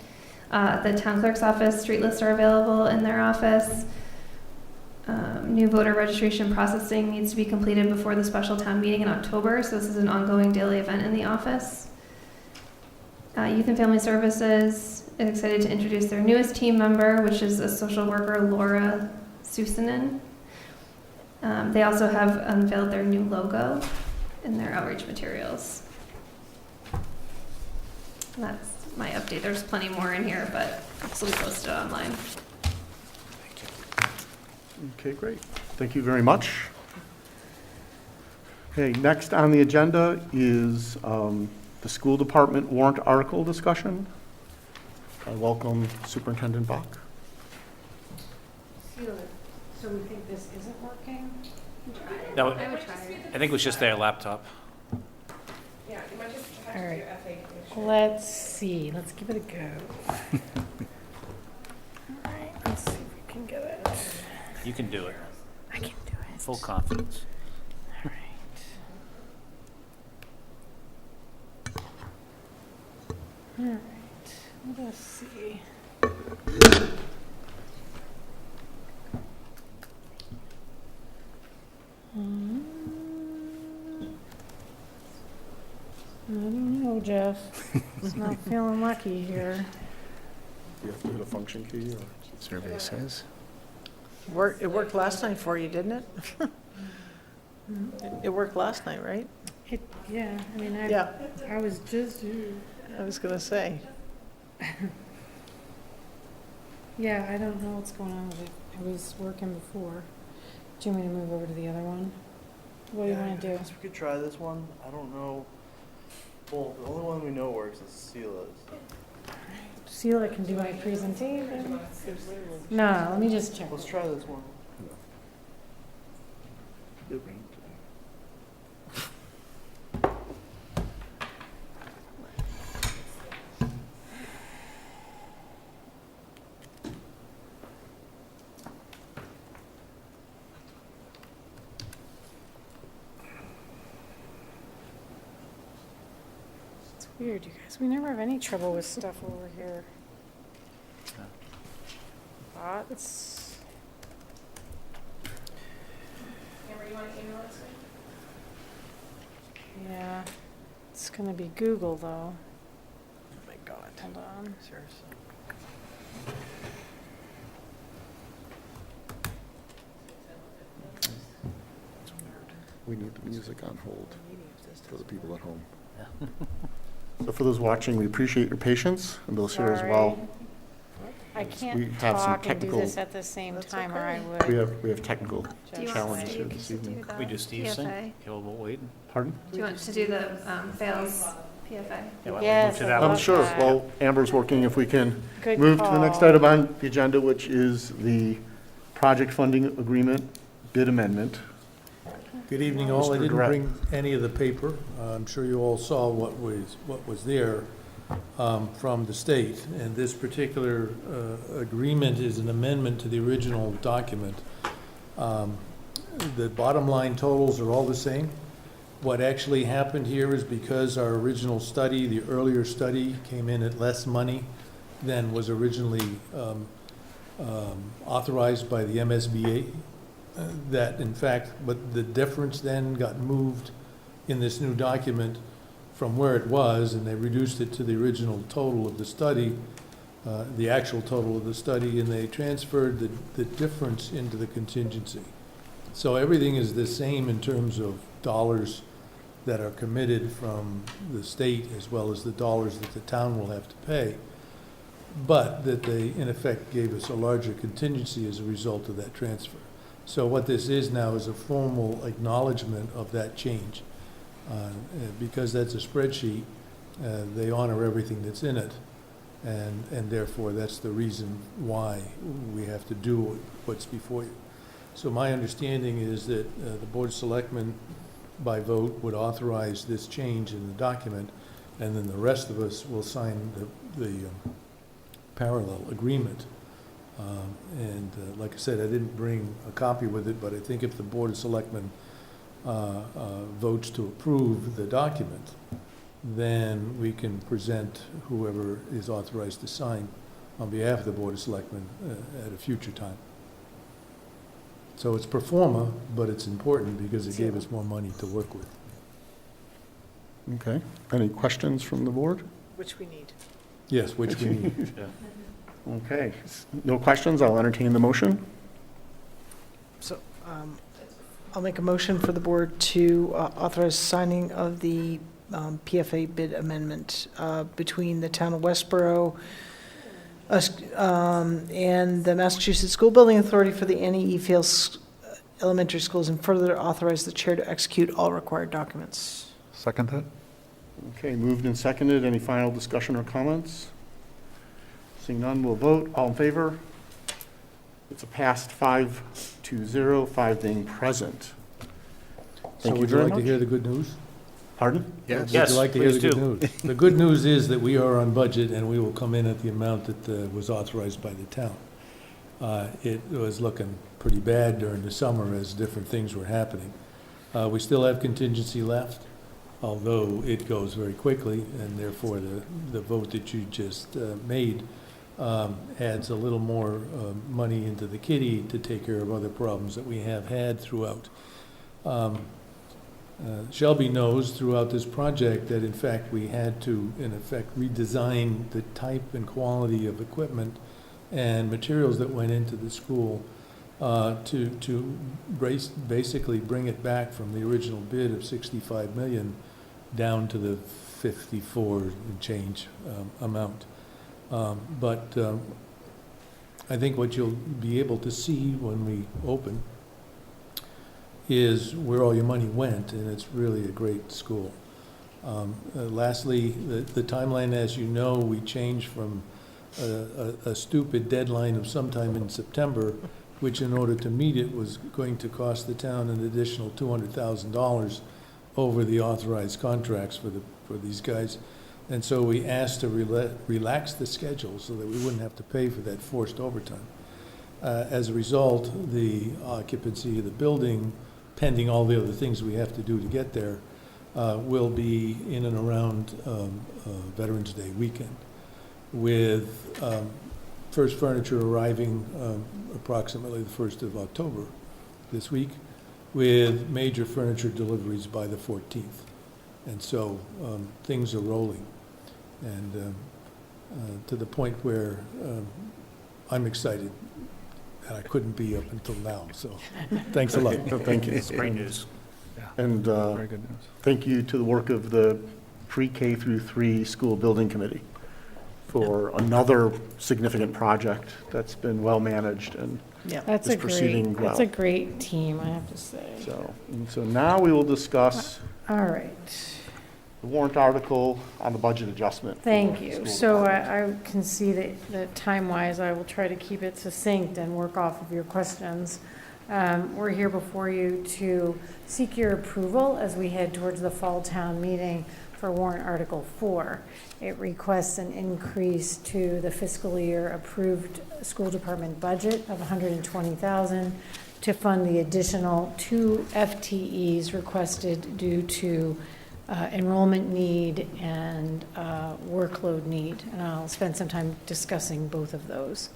The town clerk's office street lists are available in their office. New voter registration processing needs to be completed before the special town meeting in October, so this is an ongoing daily event in the office. Youth and Family Services is excited to introduce their newest team member, which is a social worker, Laura Susanen. They also have unveiled their new logo in their outreach materials. That's my update. There's plenty more in here, but this will be posted online. Okay, great. Thank you very much. Okay, next on the agenda is the school department warrant article discussion. I welcome Superintendent Bach. So we think this isn't working? No, I would try it. I think it was just their laptop. All right, let's see, let's give it a go. All right, let's see if we can get it. You can do it. I can do it. Full confidence. All right. All right, let's see. I don't know, Jeff. It's not feeling lucky here. You have to hit a function key or? Survey says. It worked last night for you, didn't it? It worked last night, right? Yeah, I mean, Yeah. I was just, I was gonna say. yeah, I don't know what's going on with it. It was working before. Do you want me to move over to the other one? What do you want to do? We could try this one. I don't know. Well, the only one we know works is Sela's. Sheila can do my presentation. No, let me just check. Let's try this one. It's weird, you guys. We never have any trouble with stuff over here. Bots. Amber, you want to email us? Yeah. It's going to be Google, though. Oh my God. Hold on. Seriously. We need the music on hold for the people at home. So for those watching, we appreciate your patience, and those here as well. I We can't have some talk and do technical- this at the same time, or I would. We have technical Do you want challenges Steve here this to evening. do the We do Steve's thing. TFA? Okay, we'll wait. Pardon? Do you want to do the fails PFA. Yeah, why don't we Yes, move to I that love one? I'm sure, that. well, Amber's working, if we can Good move to the next call. item on the agenda, which is the project funding agreement bid amendment. Good evening, all. I Mr. didn't Durrett. bring any of the paper. I'm sure you all saw what was there from the state. And this particular agreement is an amendment to the original document. The bottom line totals are all the same. What actually happened here is because our original study, the earlier study, came in at less money than was originally authorized by the MSBA, that in fact, but the difference then got moved in this new document from where it was, and they reduced it to the original total of the study, the actual total of the study, and they transferred the difference into the contingency. So everything is the same in terms of dollars that are committed from the state as well as the dollars that the town will have to pay, but that they in effect gave us a larger contingency as a result of that transfer. So what this is now is a formal acknowledgement of that change. Because that's a spreadsheet, they honor everything that's in it, and therefore that's the reason why we have to do what's before you. So my understanding is that the Board of Selectmen, by vote, would authorize this change in the document, and then the rest of us will sign the parallel agreement. Like I said, I didn't bring a copy with it, but I think if the Board of Selectmen votes to approve the document, then we can present whoever is authorized to sign on behalf of the Board of Selectmen at a future time. So it's pro forma, but it's important because it gave us more money to work with. Okay. Any questions from the board? Which we need. Yes, which we need. Okay. No questions? I'll entertain the motion. So I'll make a motion for the board to authorize signing of the PFA bid amendment between the town of Westborough and the Massachusetts School Building Authority for the Annie E. Fields Elementary Schools, and further authorize the chair to execute all required documents. Second that? Okay, moved and seconded. Any final discussion or comments? Seeing none, we'll vote. All in favor? It's a passed 5-0, 5 being present. Thank you would you very like to much. hear the good news? Pardon? Would you like to hear the good news? The good news is that we are on budget and we will come in at the amount that was authorized by the town. It was looking pretty bad during the summer as different things were happening. We still have contingency left, although it goes very quickly, and therefore the vote that you just made adds a little more money into the kitty to take care of other problems that we have had throughout. Shelby knows throughout this project that in fact we had to, in effect, redesign the type and quality of equipment and materials that went into the school to basically bring it back from the original bid of 65 million down to the 54 and change amount. But I think what you'll be able to see when we open is where all your money went, and it's really a great school. Lastly, the timeline, as you know, we changed from a stupid deadline of sometime in September, which in order to meet it was going to cost the town an additional $200,000 over the authorized contracts for these guys. And so we asked to relax the schedule so that we wouldn't have to pay for that forced overtime. As a result, the occupancy of the building, pending all the other things we have to do to get there, will be in and around Veterans Day weekend, with first furniture arriving approximately the 1st of October this week, with major furniture deliveries by the 14th. And so things are rolling, and to the point where I'm excited, and I couldn't be up until now, so thanks a lot. Thank you. It's great news. And Very good news. thank you to the work of the pre-K through 3 school building committee for another significant project that's been well managed and That's is proceeding well. That's a great team, I have to say. So now we will discuss All right. the warrant article on the budget adjustment. for Thank the you. school So department. I can see that time-wise, I will try to keep it succinct and work off of your questions. We're here before you to seek your approval as we head towards the fall town meeting for warrant Article 4. It requests an increase to the fiscal year approved school department budget of $120,000 to fund the additional 2 FTEs requested due to enrollment need and workload need, and I'll spend some time discussing both of those.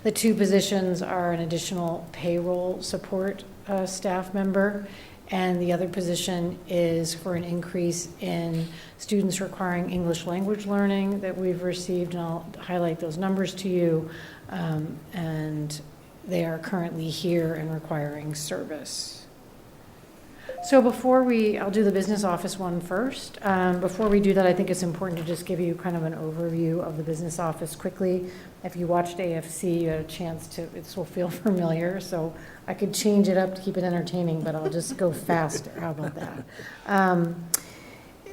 The 2 positions are an additional payroll support staff member, and the other position is for an increase in students requiring English language learning that we've received, and I'll highlight those numbers to you, and they are currently here and requiring service. So I'll do the business office one first. Before we do that, I think it's important to just give you kind of an overview of the business office quickly. If you watched AFC, you had a chance to, this will feel familiar, so I could change it up to keep it entertaining, but I'll just go faster. How about that?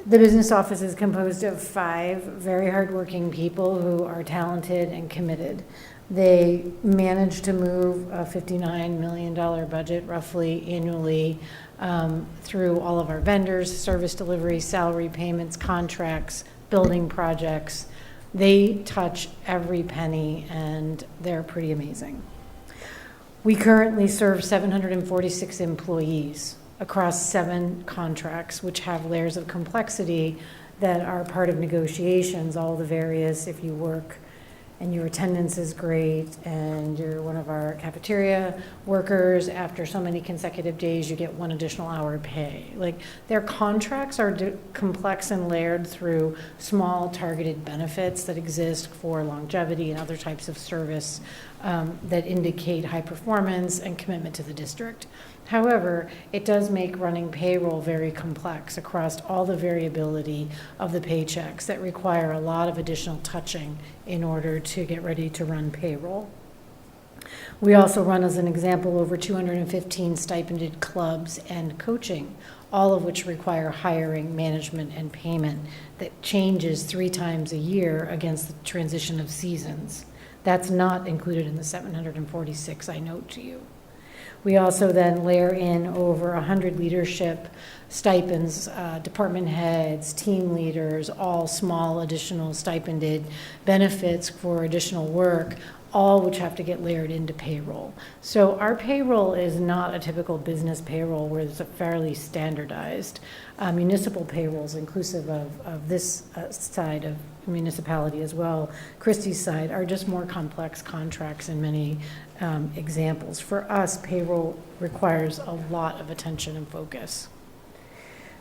The business office is composed of 5 very hardworking people who are talented and committed. They managed to move a $59 million budget roughly annually through all of our vendors, service delivery, salary payments, contracts, building projects. They touch every penny, and they're pretty amazing. We currently serve 746 employees across 7 contracts, which have layers of complexity that are part of negotiations, all the various, if you work and your attendance is great, and you're one of our cafeteria workers, after so many consecutive days, you get 1 additional hour pay. Like, their contracts are complex and layered through small targeted benefits that exist for longevity and other types of service that indicate high performance and commitment to the district. However, it does make running payroll very complex across all the variability of the paychecks that require a lot of additional touching in order to get ready to run payroll. We also run, as an example, over 215 stipended clubs and coaching, all of which require hiring, management, and payment that changes 3 times a year against the transition of seasons. That's not included in the 746 I note to you. We also then layer in over 100 leadership stipends, department heads, team leaders, all small additional stipended benefits for additional work, all which have to get layered into payroll. So our payroll is not a typical business payroll where it's a fairly standardized. Municipal payrolls, inclusive of this side of municipality as well, Christie's side, are just more complex contracts in many examples. For us, payroll requires a lot of attention and focus.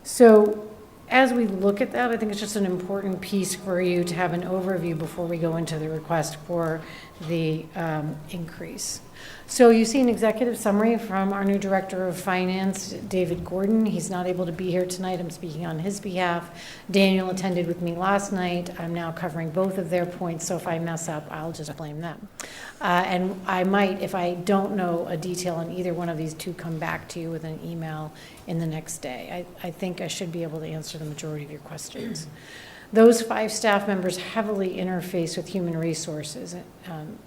So as we look at that, I think it's just an important piece for you to have an overview before we go into the request for the increase. So you see an executive summary from our new Director of Finance, David Gordon. He's not able to be here tonight. I'm speaking on his behalf. Daniel attended with me last night. I'm now covering both of their points, so if I mess up, I'll just blame them. And I might, if I don't know a detail on either one of these 2, come back to you with an email in the next day. I think I should be able to answer the majority of your questions. Those 5 staff members heavily interface with human resources.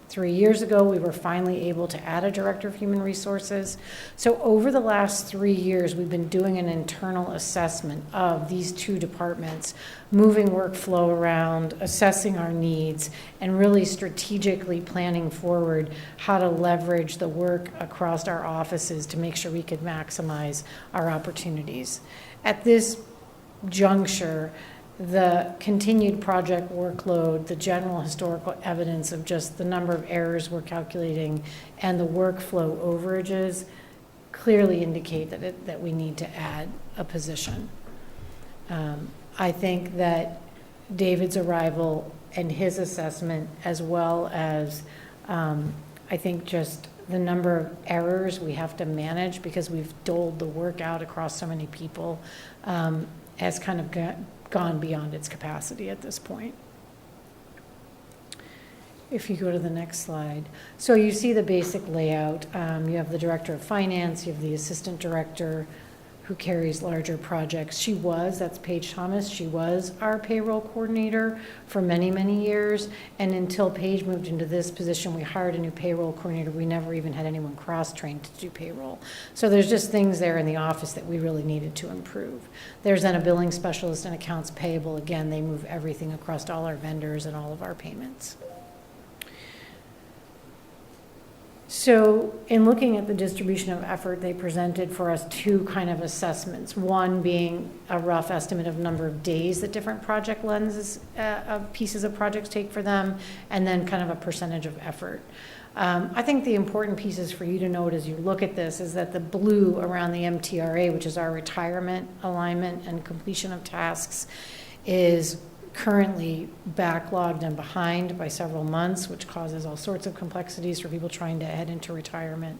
3 years ago, we were finally able to add a director of human resources. So over the last 3 years, we've been doing an internal assessment of these 2 departments, moving workflow around, assessing our needs, and really strategically planning forward how to leverage the work across our offices to make sure we could maximize our opportunities. At this juncture, the continued project workload, the general historical evidence of just the number of errors we're calculating, and the workflow overages clearly indicate that we need to add a position. I think that David's arrival and his assessment, as well as I think just the number of errors we have to manage because we've doled the work out across so many people, has kind of gone beyond its capacity at this point. If you go to the next slide. So you see the basic layout. You have the Director of Finance, you have the Assistant Director, who carries larger projects. That's Paige Thomas, she was our payroll coordinator for many, many years. And until Paige moved into this position, we hired a new payroll coordinator. We never even had anyone cross-trained to do payroll. So there's just things there in the office that we really needed to improve. There's then a billing specialist and accounts payable. Again, they move everything across all our vendors and all of our payments. So in looking at the distribution of effort, they presented for us two kind of assessments. One being a rough estimate of number of days that different project lenses, pieces of projects take for them, and then kind of a percentage of effort. I think the important pieces for you to note as you look at this is that the blue around the MTRA, which is our retirement, alignment, and completion of tasks, is currently backlogged and behind by several months, which causes all sorts of complexities for people trying to head into retirement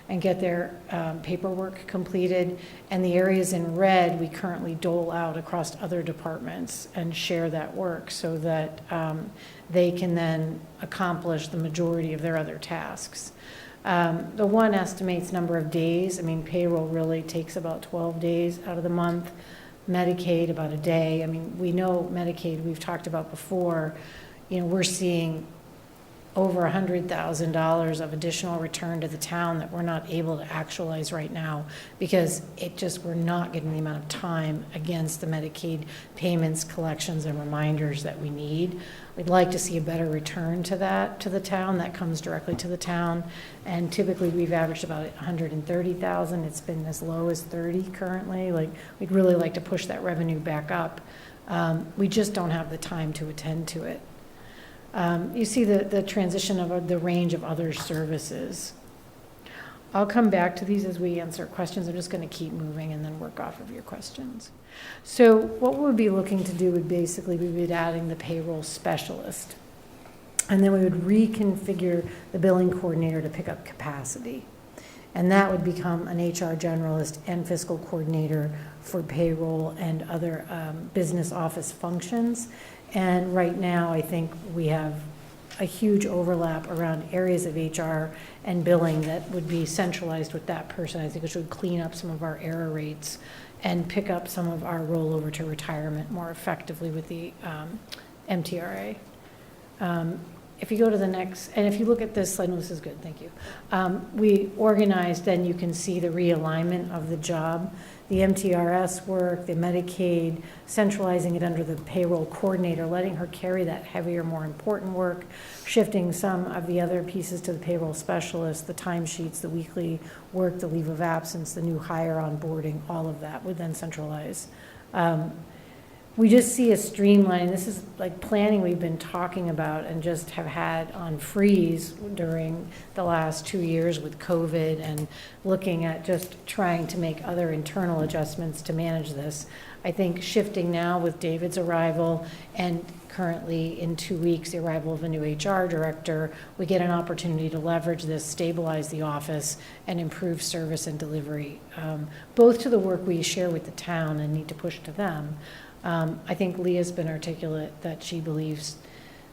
and get their paperwork completed. And the areas in red, we currently dole out across other departments and share that work so that they can then accomplish the majority of their other tasks. The one estimates number of days. I mean, payroll really takes about 12 days out of the month. Medicaid, about a day. I mean, we know Medicaid, we've talked about before, we're seeing over $100,000 of additional return to the town that we're not able to actualize right now because we're not getting the amount of time against the Medicaid payments, collections, and reminders that we need. We'd like to see a better return to that, to the town. That comes directly to the town. And typically we've averaged about 130,000. It's been as low as 30 currently. We'd really like to push that revenue back up. We just don't have the time to attend to it. You see the transition of the range of other services. I'll come back to these as we answer questions. I'm just going to keep moving and then work off of your questions. So what we would be looking to do would basically be adding the payroll specialist. And then we would reconfigure the billing coordinator to pick up capacity. And that would become an HR generalist and fiscal coordinator for payroll and other business office functions. And right now, I think we have a huge overlap around areas of HR and billing that would be centralized with that person. I think it should clean up some of our error rates and pick up some of our rollover to retirement more effectively with the MTRA. If you go to the next, and if you look at this slide, no, this is good, thank you. We organized, then you can see the realignment of the job, the MTRS work, the Medicaid, centralizing it under the payroll coordinator, letting her carry that heavier, more important work, shifting some of the other pieces to the payroll specialist, the timesheets, the weekly work, the leave of absence, the new hire onboarding, all of that would then centralize. We just see a streamline. This is like planning we've been talking about and just have had on freeze during the last 2 years with COVID and looking at just trying to make other internal adjustments to manage this. I think shifting now with David's arrival and currently in 2 weeks, the arrival of a new HR director, we get an opportunity to leverage this, stabilize the office, and improve service and delivery, both to the work we share with the town and need to push to them. I think Leah's been articulate that she believes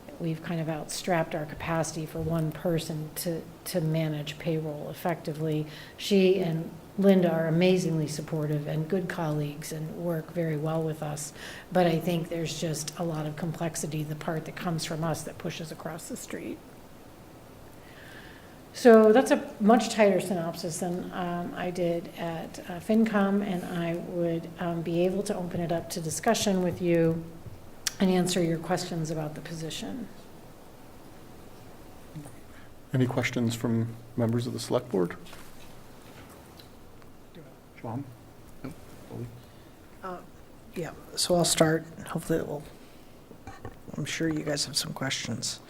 that we've kind of outstrapped our capacity for one person to manage payroll effectively. She and Linda are amazingly supportive and good colleagues and work very well with us. But I think there's just a lot of complexity, the part that comes from us that pushes across the street. So that's a much tighter synopsis than I did at FinCom, and I would be able to open it up to discussion with you and answer your questions about the position. Any questions from members of the select board? John? Yeah, so I'll start. Hopefully it will, I'm sure you guys have some questions.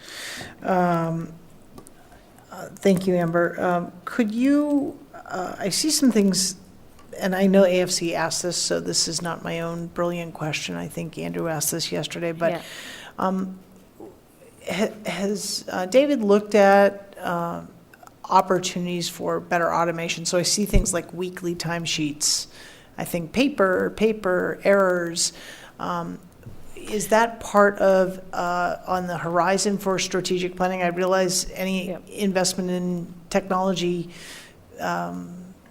Thank you, Amber. Could you, I see some things, and I know AFC asked this, so this is not my own brilliant question. I think Andrew asked this yesterday, but has David looked at opportunities for better automation? So I see things like weekly timesheets. I think paper errors. Is that part of on the horizon for strategic planning? I realize any investment in technology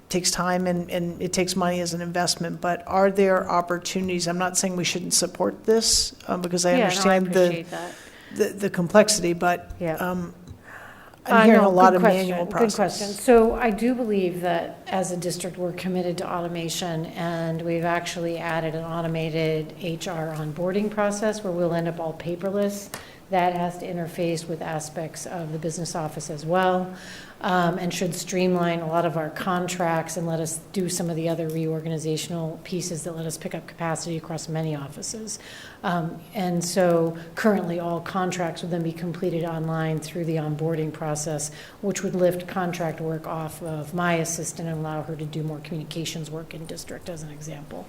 takes time and it takes money as an investment, but are there opportunities? I'm not saying we shouldn't support this, because I understand the complexity, but I'm hearing a lot of manual process. Good question. So I do believe that as a district, we're committed to automation, and we've actually added an automated HR onboarding process where we'll end up all paperless. That has to interface with aspects of the business office as well, and should streamline a lot of our contracts and let us do some of the other reorganizational pieces that let us pick up capacity across many offices. And so currently all contracts would then be completed online through the onboarding process, which would lift contract work off of my assistant and allow her to do more communications work in district, as an example.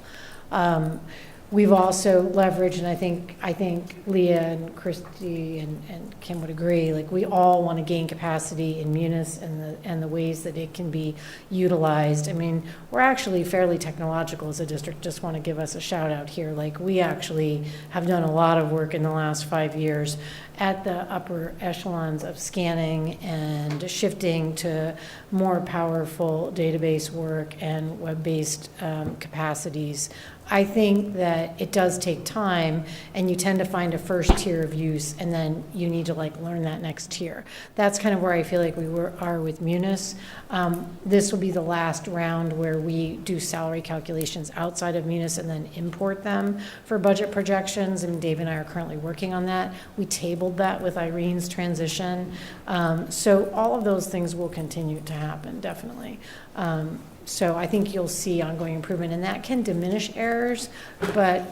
We've also leveraged, and I think Leah and Christy and Kim would agree, like we all want to gain capacity in Munis and the ways that it can be utilized. I mean, we're actually fairly technological as a district. Just want to give us a shout out here. Like we actually have done a lot of work in the last 5 years at the upper echelons of scanning and shifting to more powerful database work and web-based capacities. I think that it does take time, and you tend to find a first tier of use, and then you need to like learn that next tier. That's kind of where I feel like are with Munis. This will be the last round where we do salary calculations outside of Munis and then import them for budget projections, and Dave and I are currently working on that. We tabled that with Irene's transition. So all of those things will continue to happen, definitely. So I think you'll see ongoing improvement, and that can diminish errors, but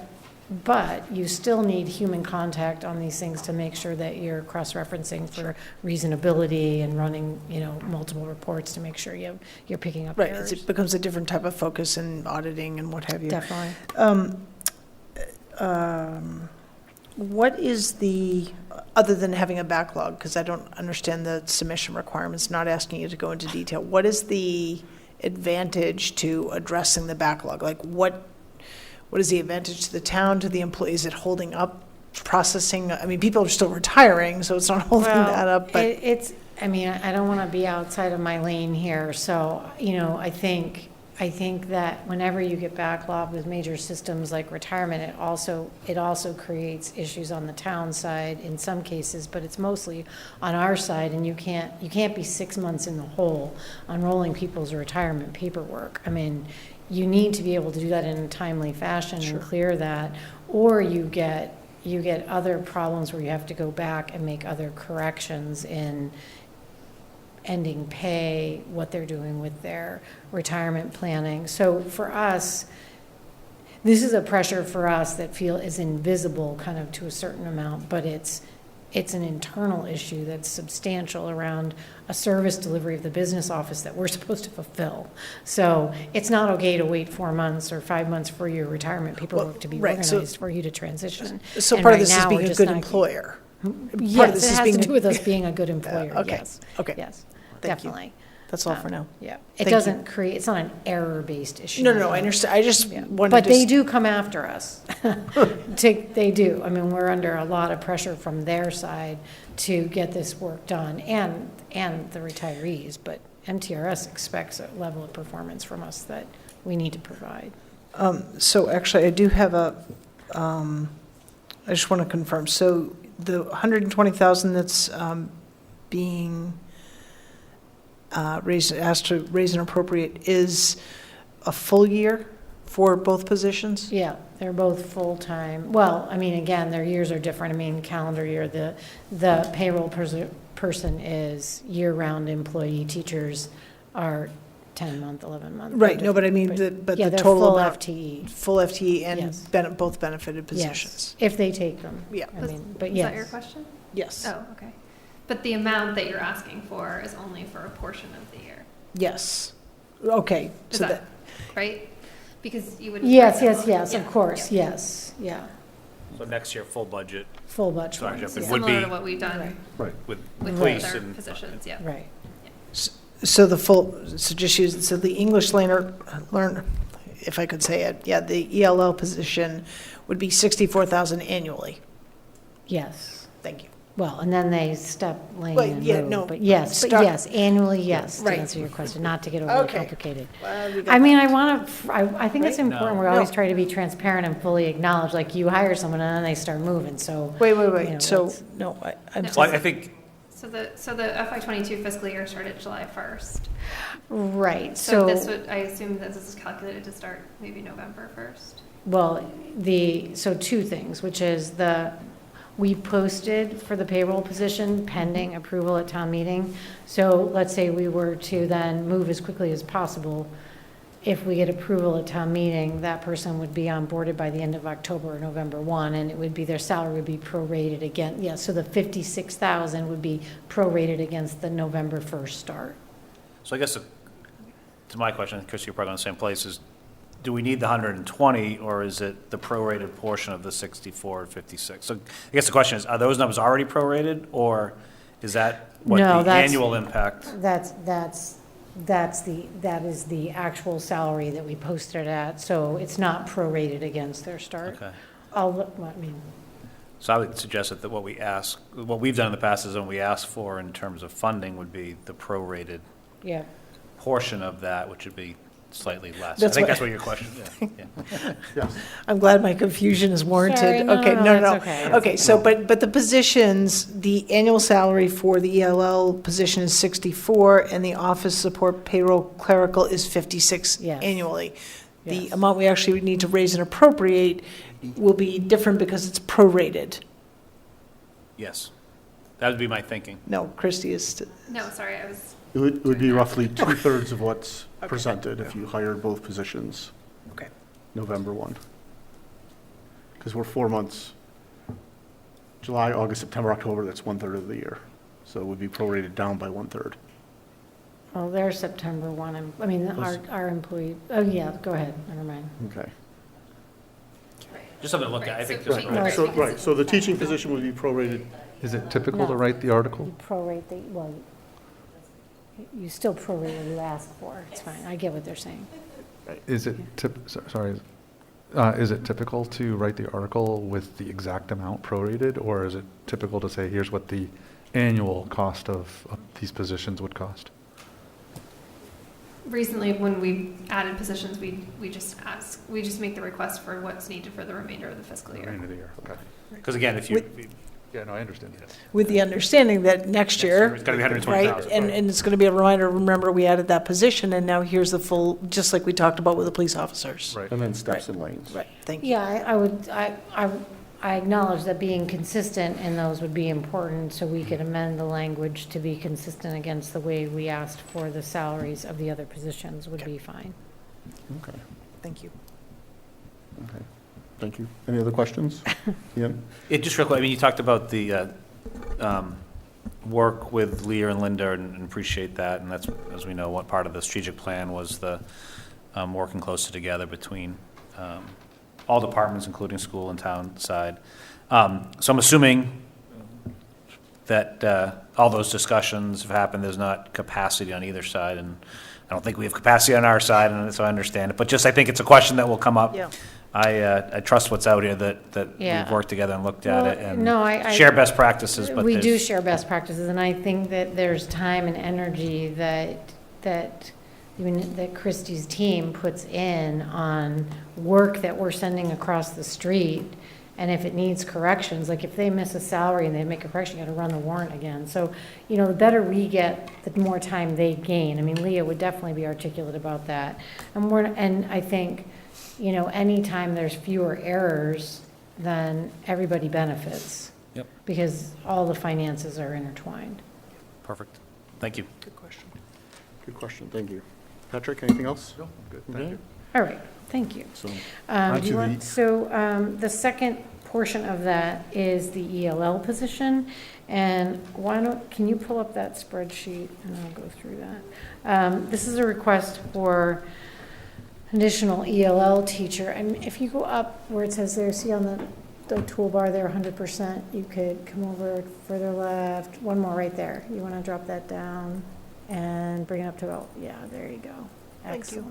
you still need human contact on these things to make sure that you're cross-referencing for reasonability and running, multiple reports to make sure you're picking up errors. It becomes a different type of focus in auditing and what have you. Definitely. What is other than having a backlog, because I don't understand the submission requirements, not asking you to go into detail, what is the advantage to addressing the backlog? Like what is the advantage to the town, to the employees? Is it holding up processing? I mean, people are still retiring, so it's not holding that up. But I don't want to be outside of my lane here. So, I think that whenever you get backlogged with major systems like retirement, it also creates issues on the town side in some cases, but it's mostly on our side, and you can't be 6 months in the hole on rolling people's retirement paperwork. I mean, you need to be able to do that in a timely fashion and clear that, or you get other problems where you have to go back and make other corrections in ending pay, what they're doing with their retirement planning. So for us, this is a pressure for us that is invisible kind of to a certain amount, but it's an internal issue that's substantial around a service delivery of the business office that we're supposed to fulfill. So it's not okay to wait 4 months or 5 months for your retirement paperwork to be organized for you to transition. So part of this is being a good employer. Yes, it has to do with us being a good employer, okay. yes. Okay. Yes, Thank definitely. You. That's all for now. Yeah. Thank It doesn't create, it's not an error-based issue. No, I understand. I just wanted But to... they do come after us. They do. I mean, we're under a lot of pressure from their side to get this work done, and the retirees, but MTRS expects a level of performance from us that we need to provide. So actually, I do have I just want to confirm. So the $120,000 that's being asked to raise and appropriate is a full year for both positions? Yeah, they're both full-time. Well, I mean, again, their years are different. I mean, calendar year, the payroll person is year-round employee. Teachers are 10-month, 11-month. Right, no, but I mean, the total full amount. FTE. Full FTE and Yes. both benefited positions. Yes, if they take them. Yeah. I mean, but Is yes. that your question? Yes. Oh, okay. But the amount that you're asking for is only for a portion of the year. Yes. Okay. Is So that right? Because you would. Yes, Yeah. of course, Yeah. yes, yeah. So next year, full budget. Full budget. Sorry, Jeff, it would Similar be to what we've done with with police other and positions, yeah. Right. So the English learner, if I could say it, the ELL position would be $64,000 annually. Yes. Thank you. Well, and then they step lane Well, and yeah, move. no, But yes, start- annually, yes, to Right. answer your question, not to get overly Okay. complicated. Well, we got I mean, that. I think it's Right? important, we No. always try to be transparent and fully acknowledge, like, you hire someone and then they start moving, so. Wait, you know, so, it's- no, I'm No. sorry. Well, I think, So the FY '22 fiscal year started July 1st. Right, So so. this would, I assume that this is calculated to start maybe November 1st. Well, so two things, which is we posted for the payroll position pending approval at town meeting. So let's say we were to then move as quickly as possible. If we get approval at town meeting, that person would be onboarded by the end of October or November 1, and it would be, their salary would be prorated again. Yeah, so the 56,000 would be prorated against the November 1st start. so I guess to my question, Chris, you're probably in the same place, is do we need the 120, or is it the prorated portion of the 64 and 56? So I guess the question is, are those numbers already prorated, or is that what No, the that's- annual impact? That is the actual salary that we posted at, so it's not prorated against their start. Okay. I mean, So I would suggest that what we've done in the past is when we ask for in terms of funding would be the prorated yeah. portion of that, which would be slightly less. I That's think what- that's what your question, yeah. Yes. I'm glad my confusion is warranted. Sorry, no, Okay, no, no, that's no. okay. Okay, so, but the positions, the annual salary for the ELL position is 64, and the office support payroll clerical is 56 Yes. annually. The Yes. amount we actually would need to raise and appropriate will be different because it's prorated. Yes. That would be my thinking. No, Christie is, No, sorry, I was, It would be roughly 2/3 of what's presented if you hired both positions. Okay. November 1. Because we're 4 months, July, August, September, October, that's 1/3 of the year. So it would be prorated down by 1/3. Well, they're September 1, I mean, our employee, oh, yeah, go ahead, never mind. Okay. Just something to look at, I think. Right, just- so- Right, so, right, so the teaching position would be prorated. Is it typical to No. write the article? You prorate you still prorate what you ask for, it's fine, I get what they're saying. Is it is it typical to write the article with the exact amount prorated, or is it typical to say, here's what the annual cost of these positions would cost? recently, when we added positions, we just make the request for what's needed for the remainder of the fiscal year. End of the year, okay. Because again, if you, Yeah, no, I understand. with the understanding that next year. it's gotta be 120,000. Right, and it's going to be a reminder, remember, we added that position, and now here's the full, just like we talked about with the police officers. Right. And then steps and lanes. Right, thank you. Yeah, I acknowledge that being consistent in those would be important, so we could amend the language to be consistent against the way we asked for the salaries of the other positions would be fine. Okay, Thank you. okay. Thank you. Any other questions? Ian? Just real quick, I mean, you talked about the work with Leah and Linda, and appreciate that, and that's, as we know, what part of the strategic plan was the working closer together between all departments, including school and town side. So I'm assuming that all those discussions have happened, there's not capacity on either side, and I don't think we have capacity on our side, and so I understand it, but just, I think it's a question that will come up. Yeah. I trust what's out here, that Yeah. we've worked together and looked at it, and No, I share best practices, but we do there's- share best practices, and I think that there's time and energy that Christie's team puts in on work that we're sending across the street. And if it needs corrections, like if they miss a salary and they make a correction, you got to run the warrant again. So, the better we get, the more time they gain. I mean, Leah would definitely be articulate about that. And I think, anytime there's fewer errors, then everybody benefits. Yep. Because all the finances are intertwined. Perfect. Thank you. Good question. Good question, thank you. Patrick, anything else? No, good, thank you. All right, thank you. So, Do onto you want, the- so the second portion of that is the ELL position. And can you pull up that spreadsheet and I'll go through that. This is a request for additional ELL teacher. And if you go up where it says there, see on the toolbar there, 100%, you could come over further left, one more right there. You want to drop that down and bring it up to about, yeah, there you go. Thank you.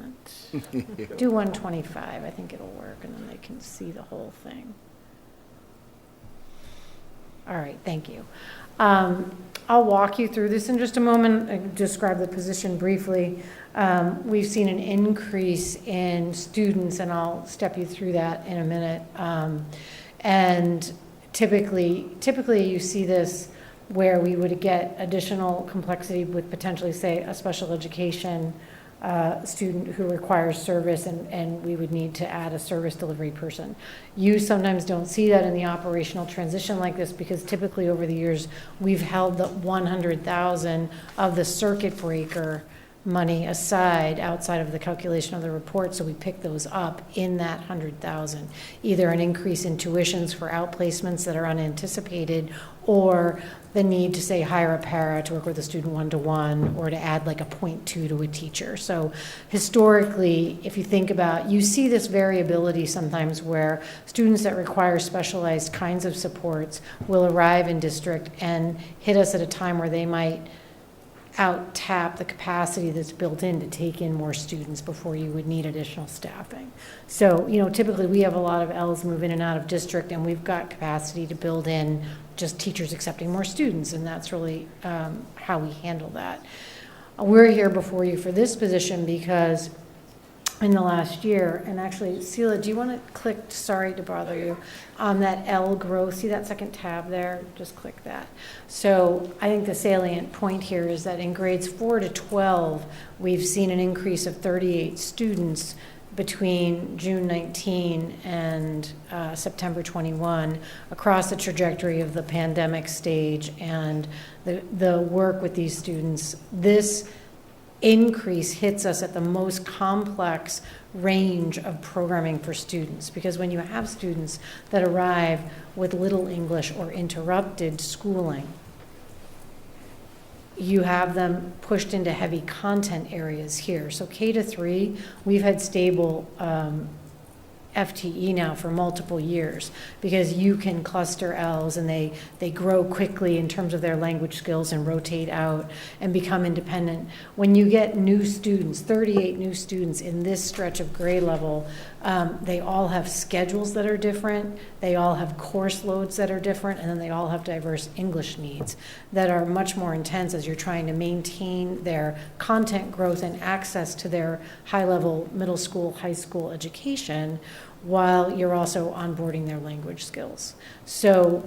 Excellent. Do 125, I think it'll work, and then they can see the whole thing. All right, thank you. I'll walk you through this in just a moment and describe the position briefly. We've seen an increase in students, and I'll step you through that in a minute. And typically you see this where we would get additional complexity with potentially, say, a special education student who requires service, and we would need to add a service delivery person. You sometimes don't see that in the operational transition like this, because typically over the years we've held the 100,000 of the circuit breaker money aside outside of the calculation of the report, so we pick those up in that 100,000, either an increase in tuitions for outplacements that are unanticipated, or the need to, say, hire a para to work with a student one-to-one, or to add like a 0.2 to a teacher. So historically, if you think about, you see this variability sometimes where students that require specialized kinds of supports will arrive in district and hit us at a time where they might out-tap the capacity that's built in to take in more students before you would need additional staffing. So, typically we have a lot of Ls move in and out of district, and we've got capacity to build in just teachers accepting more students, and that's really how we handle that. We're here before you for this position because in the last year, and actually, Celia, do you want to click, sorry to bother you, on that L growth? See that second tab there? Just click that. So I think the salient point here is that in grades 4 to 12, we've seen an increase of 38 students between June 19 and September 21 across the trajectory of the pandemic stage and the work with these students. This increase hits us at the most complex range of programming for students, because when you have students that arrive with little English or interrupted schooling, you have them pushed into heavy content areas here. So K to 3, we've had stable FTE now for multiple years, because you can cluster Ls and they grow quickly in terms of their language skills and rotate out and become independent. When you get new students, 38 new students in this stretch of grade level, they all have schedules that are different, they all have course loads that are different, and then they all have diverse English needs that are much more intense as you're trying to maintain their content growth and access to their high-level middle school, high school education, while you're also onboarding their language skills. So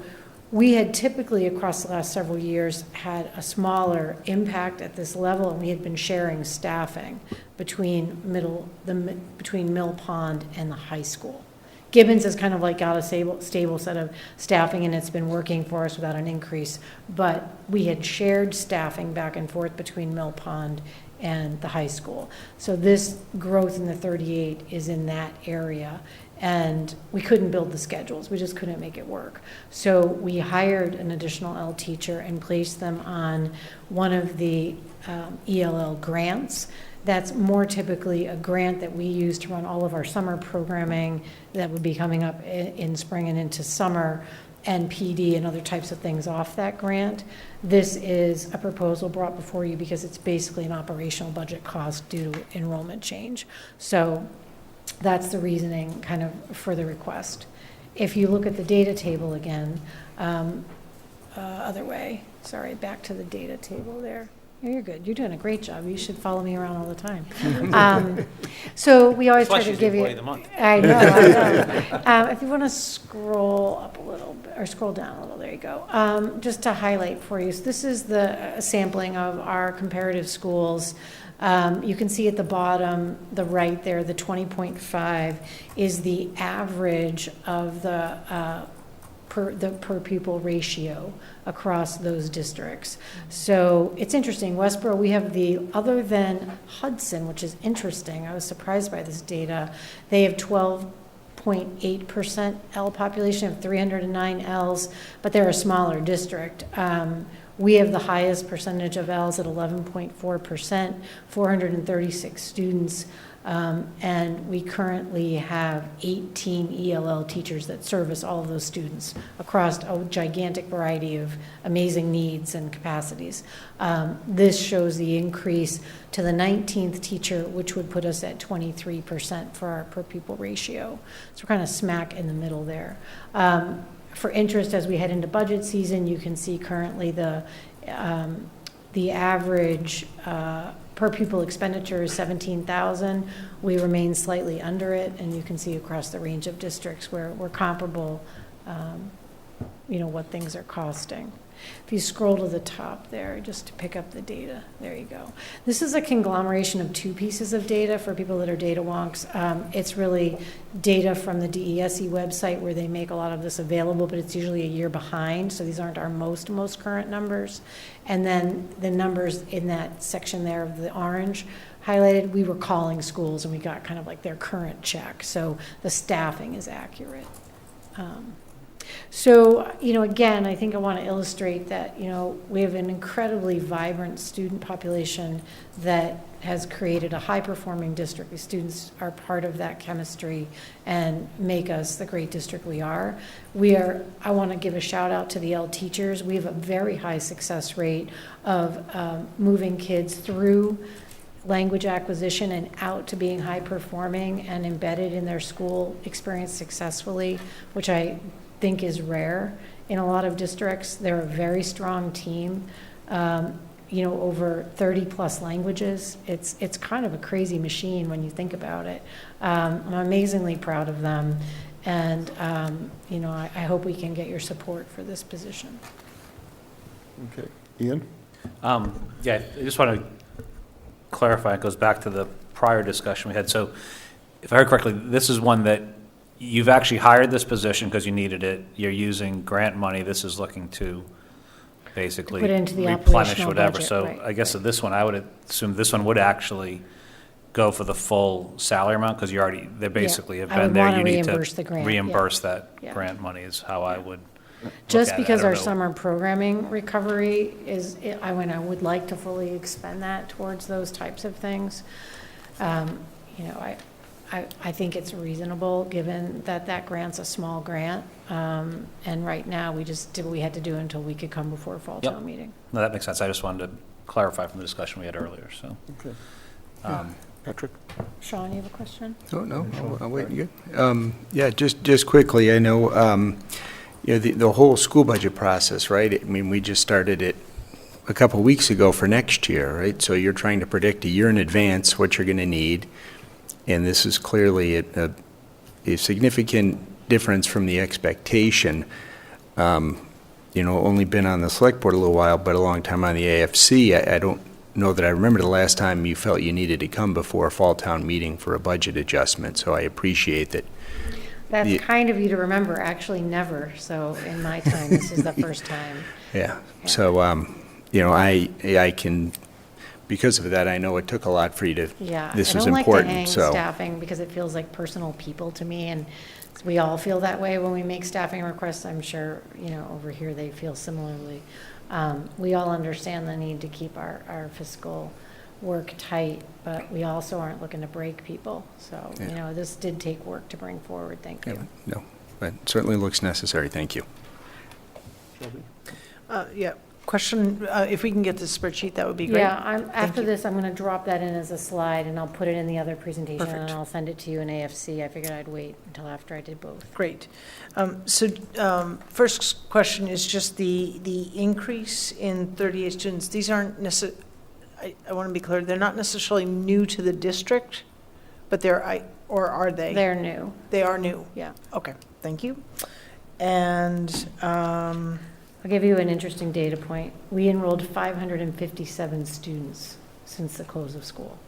we had typically, across the last several years, had a smaller impact at this level, and we had been sharing staffing between Mill Pond and the high school. Gibbons has kind of like got a stable set of staffing, and it's been working for us without an increase, but we had shared staffing back and forth between Mill Pond and the high school. So this growth in the 38 is in that area, and we couldn't build the schedules. We just couldn't make it work. So we hired an additional L teacher and placed them on one of the ELL grants. That's more typically a grant that we use to run all of our summer programming that would be coming up in spring and into summer, and PD and other types of things off that grant. This is a proposal brought before you because it's basically an operational budget cost due to enrollment change. So that's the reasoning kind of for the request. If you look at the data table again, other way, sorry, back to the data table there. You're good. You're doing a great job. You should follow me around all the time. So we always try to give you. I know. If you want to scroll up a little bit, or scroll down a little, there you go. Just to highlight for you, so this is the sampling of our comparative schools. You can see at the bottom, the right there, the 20.5 is the average of the per pupil ratio across those districts. So it's interesting. Westborough, we have other than Hudson, which is interesting. I was surprised by this data. They have 12.8% L population of 309 Ls, but they're a smaller district. We have the highest percentage of Ls at 11.4%, 436 students. And we currently have 18 ELL teachers that service all of those students across a gigantic variety of amazing needs and capacities. This shows the increase to the 19th teacher, which would put us at 23% for our per pupil ratio. So we're kind of smack in the middle there. For interest, as we head into budget season, you can see currently the average per pupil expenditure is 17,000. We remain slightly under it, and you can see across the range of districts where we're comparable, what things are costing. If you scroll to the top there, just to pick up the data, there you go. This is a conglomeration of two pieces of data for people that are data wonks. It's really data from the DESE website where they make a lot of this available, but it's usually a year behind, so these aren't our most current numbers. And then the numbers in that section there of the orange highlighted, we were calling schools and we got kind of like their current check, so the staffing is accurate. So, again, I think I want to illustrate that, we have an incredibly vibrant student population that has created a high-performing district. The students are part of that chemistry and make us the great district we are. I want to give a shout out to the L teachers. We have a very high success rate of moving kids through language acquisition and out to being high-performing and embedded in their school experience successfully, which I think is rare in a lot of districts. They're a very strong team, over 30 plus languages. It's kind of a crazy machine when you think about it. I'm amazingly proud of them, and I hope we can get your support for this position. Okay, Ian? Yeah, I just want to clarify, it goes back to the prior discussion we had. So if I heard correctly, this is one that you've actually hired this position because you needed it. You're using grant money. This is looking to basically Put into the replenish operational whatever. budget, So right. I guess of this one, I would assume this one would actually go for the full salary amount because they basically have I been would there. wanna You need reimburse to the grant, reimburse yeah. that Yeah. grant money is how I would look Just at it. I because don't our know. summer programming recovery I would like to fully expend that towards those types of things. I think it's reasonable, given that grant's a small grant. And right now, we just did what we had to do until we could come before fall Yep. town meeting. No, that makes sense. I just wanted to clarify from the discussion we had earlier, so. Okay. Patrick? Sean, you have a question? Oh, no, I'll wait. You good? Yeah, just quickly, I know, the whole school budget process, right? I mean, we just started it a couple weeks ago for next year, right? So you're trying to predict a year in advance what you're going to need, and this is clearly a significant difference from the expectation. Only been on the select board a little while, but a long time on the AFC. I don't know that I remember the last time you felt you needed to come before a fall town meeting for a budget adjustment, so I appreciate that. That's kind of you to remember, actually never. So in my time, this is the first time. Yeah, so, I can, because of that, I know it took a lot for you to, Yeah, this I was don't like to important, hang so. staffing because it feels like personal people to me, and we all feel that way when we make staffing requests. I'm sure, over here they feel similarly. We all understand the need to keep our fiscal work tight, but we also aren't looking to break people. So, Yeah. this did take work to bring forward. Thank you. No, but certainly looks necessary, thank you. Yeah, question, if we can get this spreadsheet, that would be great. Yeah, Thank after you. this, I'm going to drop that in as a slide, and I'll put it in the other presentation, Perfect. and I'll send it to you in AFC. I figured I'd wait until after I did both. Great. First question is just the increase in 38 students. These aren't necessarily, I want to be clear, they're not necessarily new to the district, but or are they? They're new. They are new? Yeah. Okay, thank you. And I'll give you an interesting data point. We enrolled 557 students since the close of school.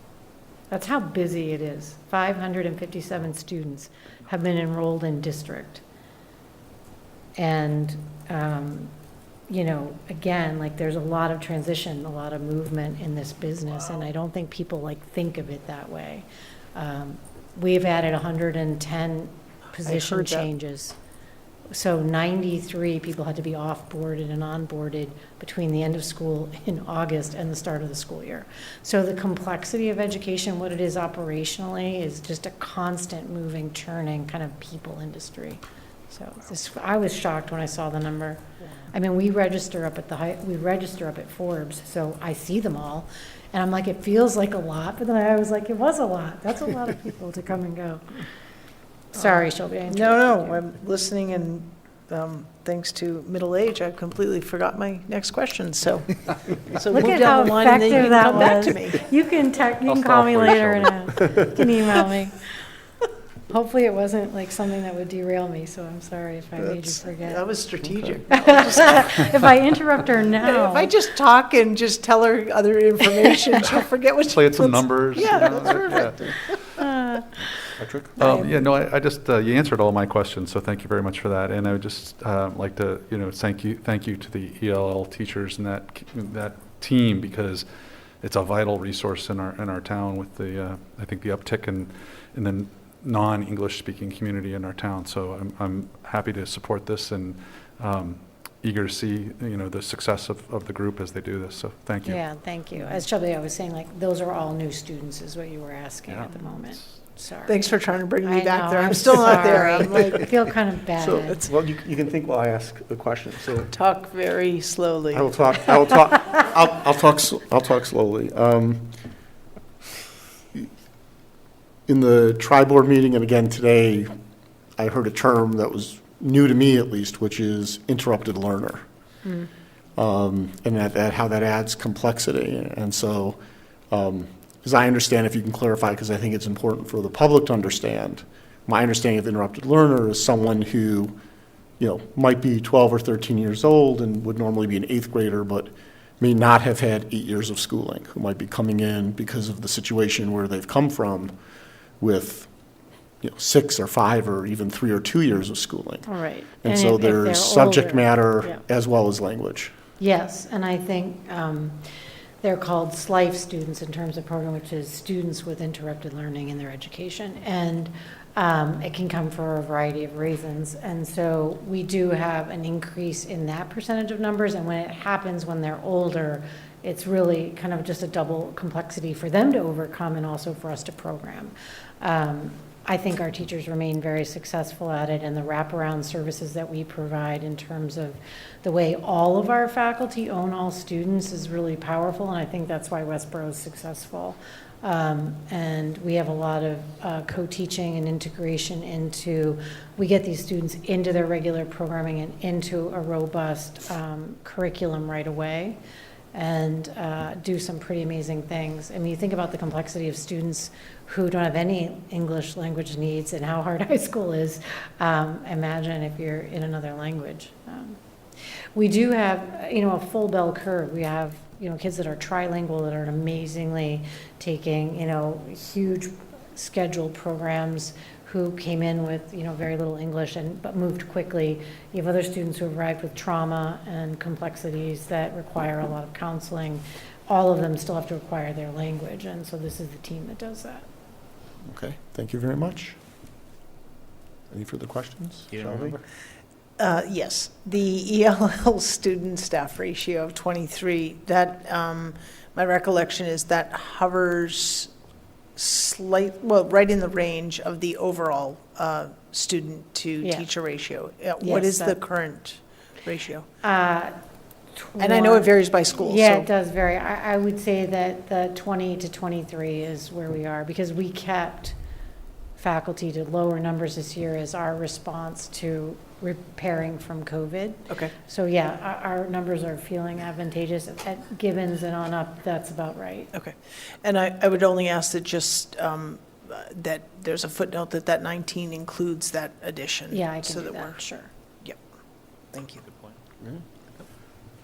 That's how busy it is. 557 students have been enrolled in district. And, again, there's a lot of transition, a lot of movement in this business, and I don't think people think of it that way. We've added 110 position heard that. changes. So 93 people had to be off-boarded and on-boarded between the end of school in August and the start of the school year. So the complexity of education, what it is operationally, is just a constant moving, churning kind of people industry. So I was shocked when I saw the number. I mean, we register up at Forbes, so I see them all. And I'm like, it feels like a lot, but then I was like, it was a lot. That's a lot of people to come and go. Sorry, Shelby. I interrupted no, you. I'm listening and thanks to middle age, I completely forgot my next question, so Look move at down how the line and then you effective can that come back was. to me. You can I'll call me stall for you, later Shelby. and you can email me. Hopefully it wasn't like something that would derail me, so I'm sorry if I made you forget. That was strategic. If I interrupt her now. If I just talk and just tell her other information, she'll forget what she Play with some numbers. Yeah, you know, that's perfect. Patrick? Yeah, no, I just, you answered all my questions, so thank you very much for that. And I would just like to, thank you to the ELL teachers and that team, because it's a vital resource in our town with the, I think the uptick in the non-English speaking community in our town. So I'm happy to support this and eager to see, the success of the group as they do this. So thank you. Yeah, thank you. As Shelby, I was saying, like, those are all new students is what you were asking at the moment. Sorry. Thanks for trying to bring me I back know, there. I'm still not there. sorry. I'm like, I feel kind of bad. So, well, you can think while I ask the question. So talk very slowly. I'll talk slowly. In the tri-board meeting, and again today, I heard a term that was new to me at least, which is interrupted learner. And that how that adds complexity. And so, as I understand, if you can clarify, because I think it's important for the public to understand, my understanding of interrupted learner is someone who, might be 12 or 13 years old and would normally be an 8th grader, but may not have had 8 years of schooling, who might be coming in because of the situation where they've come from with 6 or 5 or even 3 or 2 years of schooling. All right. And so if they're there's subject older, matter yeah. as well as language. Yes, and I think they're called SLIFE students in terms of program, which is students with interrupted learning in their education. And it can come for a variety of reasons. And so we do have an increase in that percentage of numbers. And when it happens when they're older, it's really kind of just a double complexity for them to overcome and also for us to program. I think our teachers remain very successful at it, and the wraparound services that we provide in terms of the way all of our faculty own all students is really powerful, and I think that's why Westborough is successful. And we have a lot of co-teaching and integration into, we get these students into their regular programming and into a robust curriculum right away, and do some pretty amazing things. I mean, you think about the complexity of students who don't have any English language needs and how hard high school is. Imagine if you're in another language. We do have, a full bell curve. We have, kids that are trilingual that are amazingly taking, huge scheduled programs, who came in with, very little English but moved quickly. You have other students who arrived with trauma and complexities that require a lot of counseling. All of them still have to acquire their language, and so this is the team that does that. Okay, thank you very much. Any further questions? Shelby? Yes, the ELL student staff ratio of 23, that, my recollection is that hovers right in the range of the overall student to teacher ratio. What is the current ratio? And I know it varies by school. Yeah, so. it does vary. I would say that the 20 to 23 is where we are, because we kept faculty to lower numbers this year as our response to repairing from COVID. Okay. So yeah, our numbers are feeling advantageous. At Gibbons and on up, that's about right. Okay. And I would only ask that just that there's a footnote that 19 includes that addition. Yeah, I can so do that that, we're, sure. Yep. Thank you. Good point.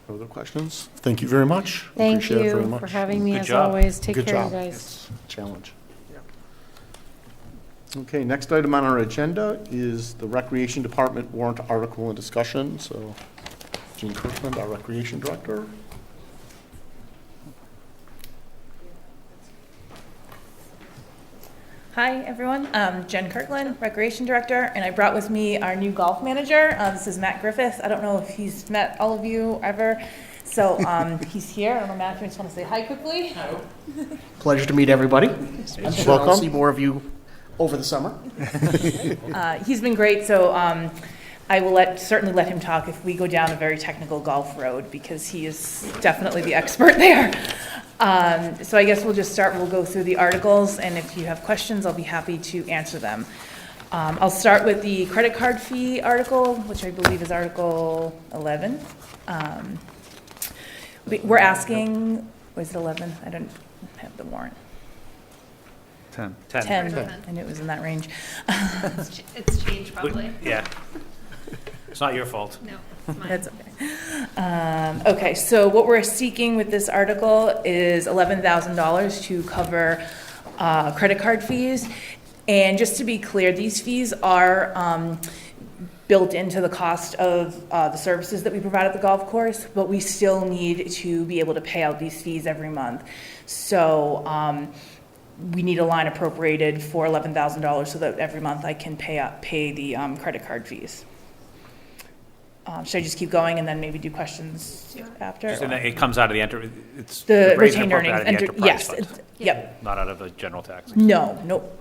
Other questions? Thank you very much. Thank Appreciate it very you much. for having me, Good as job. always. Take Good care, job. you guys. It's a challenge. Okay, next item on our agenda is the Recreation Department warrant article and discussion. So Jean Kirkland, our Recreation Director. Hi, everyone. Jen Kirkland, Recreation Director, and I brought with me our new golf manager. This is Matt Griffith. I don't know if he's met all of you ever. So he's here. I don't know, Matt, if you just want to say hi quickly. Hello. Pleasure to meet everybody. I'm sure I'll see more of you over the summer. He's been great, so I will certainly let him talk if we go down a very technical golf road, because he is definitely the expert there. So I guess we'll just start. We'll go through the articles, and if you have questions, I'll be happy to answer them. I'll start with the credit card fee article, which I believe is Article 11. We're asking, was it 11? I don't have the warrant. 10. 10. I knew it was in that range. It's changed probably. Yeah. It's not your fault. No, it's mine. That's okay. Okay, so what we're seeking with this article is $11,000 to cover credit card fees. And just to be clear, these fees are built into the cost of the services that we provide at the golf course, but we still need to be able to pay out these fees every month. So we need a line appropriated for $11,000 so that every month I can pay the credit card fees. Should I just keep going and then maybe do questions after? Just, and it comes out of the it's The raised retained and appropriated earnings. out of the Yes, enterprise fund. yep. Not out of the general tax. No, nope.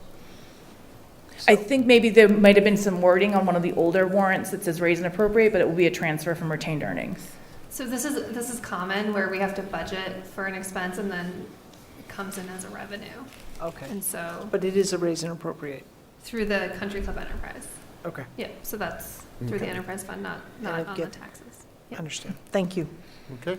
I think maybe there might have been some wording on one of the older warrants that says raise and appropriate, but it will be a transfer from retained earnings. So this is common where we have to budget for an expense and then it comes in as a revenue. Okay. And so But it is a raise and appropriate. through the Country Club Enterprise. Okay. Yeah, so that's through the enterprise fund, not on the taxes. Yeah. Understand. Thank you. Okay.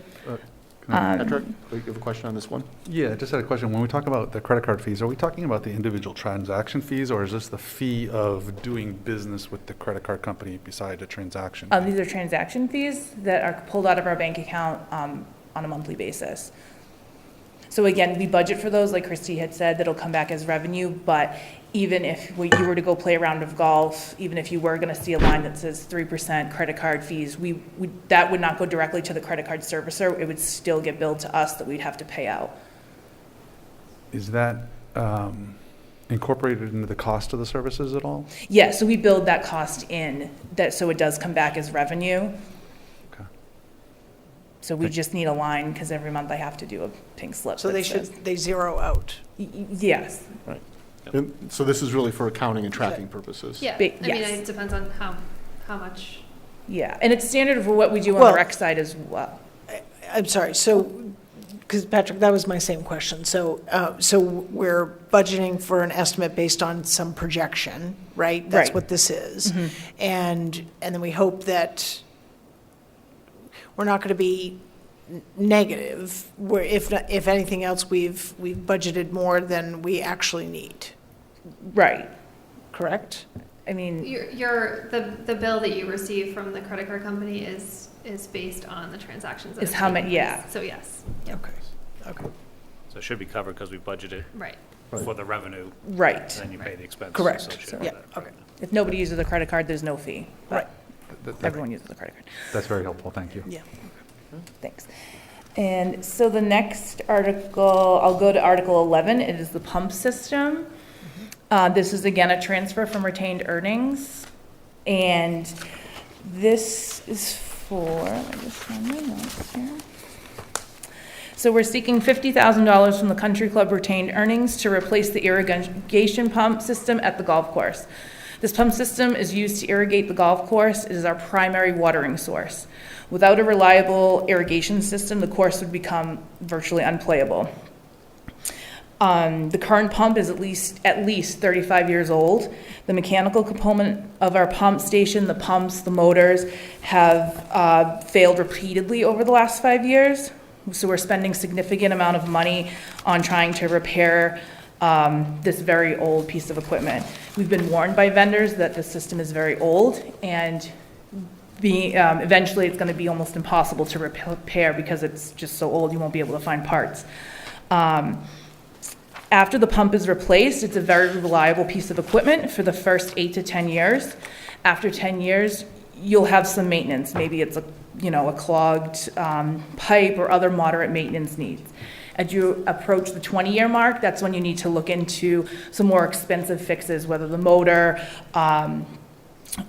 Patrick, you have a question on this one? Yeah, I just had a question. When we talk about the credit card fees, are we talking about the individual transaction fees, or is this the fee of doing business with the credit card company beside a transaction? These are transaction fees that are pulled out of our bank account on a monthly basis. So again, we budget for those, like Christy had said, that'll come back as revenue, but even if you were to go play a round of golf, even if you were going to see a line that says 3% credit card fees, that would not go directly to the credit card servicer. It would still get billed to us that we'd have to pay out. Is that incorporated into the cost of the services at all? Yeah, so we build that cost in, so it does come back as revenue. Okay. So we just need a line, because every month I have to do a pink slip. So that says- they zero out. Yes. Right. And so this is really for accounting and tracking purposes? Yeah, I mean, Yes. it depends on how much. Yeah, and it's standard for what we do on Well- the rec side as well. I'm sorry, so, because Patrick, that was my same question. So we're budgeting for an estimate based on some projection, right? That's Right. what this is. Mhm. And then we hope that we're not going to be negative, where if anything else, we've budgeted more than we actually need. Right. Correct? I mean, The bill that you receive from the credit card company is based on the transactions. that Is have how taken many- yeah. place. So yes. Okay. Okay. So it should be covered because we budgeted Right. for the revenue. Right. And then you pay the expense. Correct. associated Yeah, with that. okay. If nobody uses a credit card, there's no fee. But everyone uses a credit card. That's very helpful, thank you. Yeah. Thanks. And so the next article, I'll go to Article 11. It is the pump system. This is again a transfer from retained earnings. And this is for, let me just find my notes here. So we're seeking $50,000 from the Country Club retained earnings to replace the irrigation pump system at the golf course. This pump system is used to irrigate the golf course. It is our primary watering source. Without a reliable irrigation system, the course would become virtually unplayable. The current pump is at least 35 years old. The mechanical component of our pump station, the pumps, the motors, have failed repeatedly over the last 5 years. So we're spending significant amount of money on trying to repair this very old piece of equipment. We've been warned by vendors that the system is very old, and eventually it's going to be almost impossible to repair because it's just so old you won't be able to find parts. After the pump is replaced, it's a very reliable piece of equipment for the first 8 to 10 years. After 10 years, you'll have some maintenance. Maybe it's a clogged pipe or other moderate maintenance needs. As you approach the 20-year mark, that's when you need to look into some more expensive fixes, whether the motor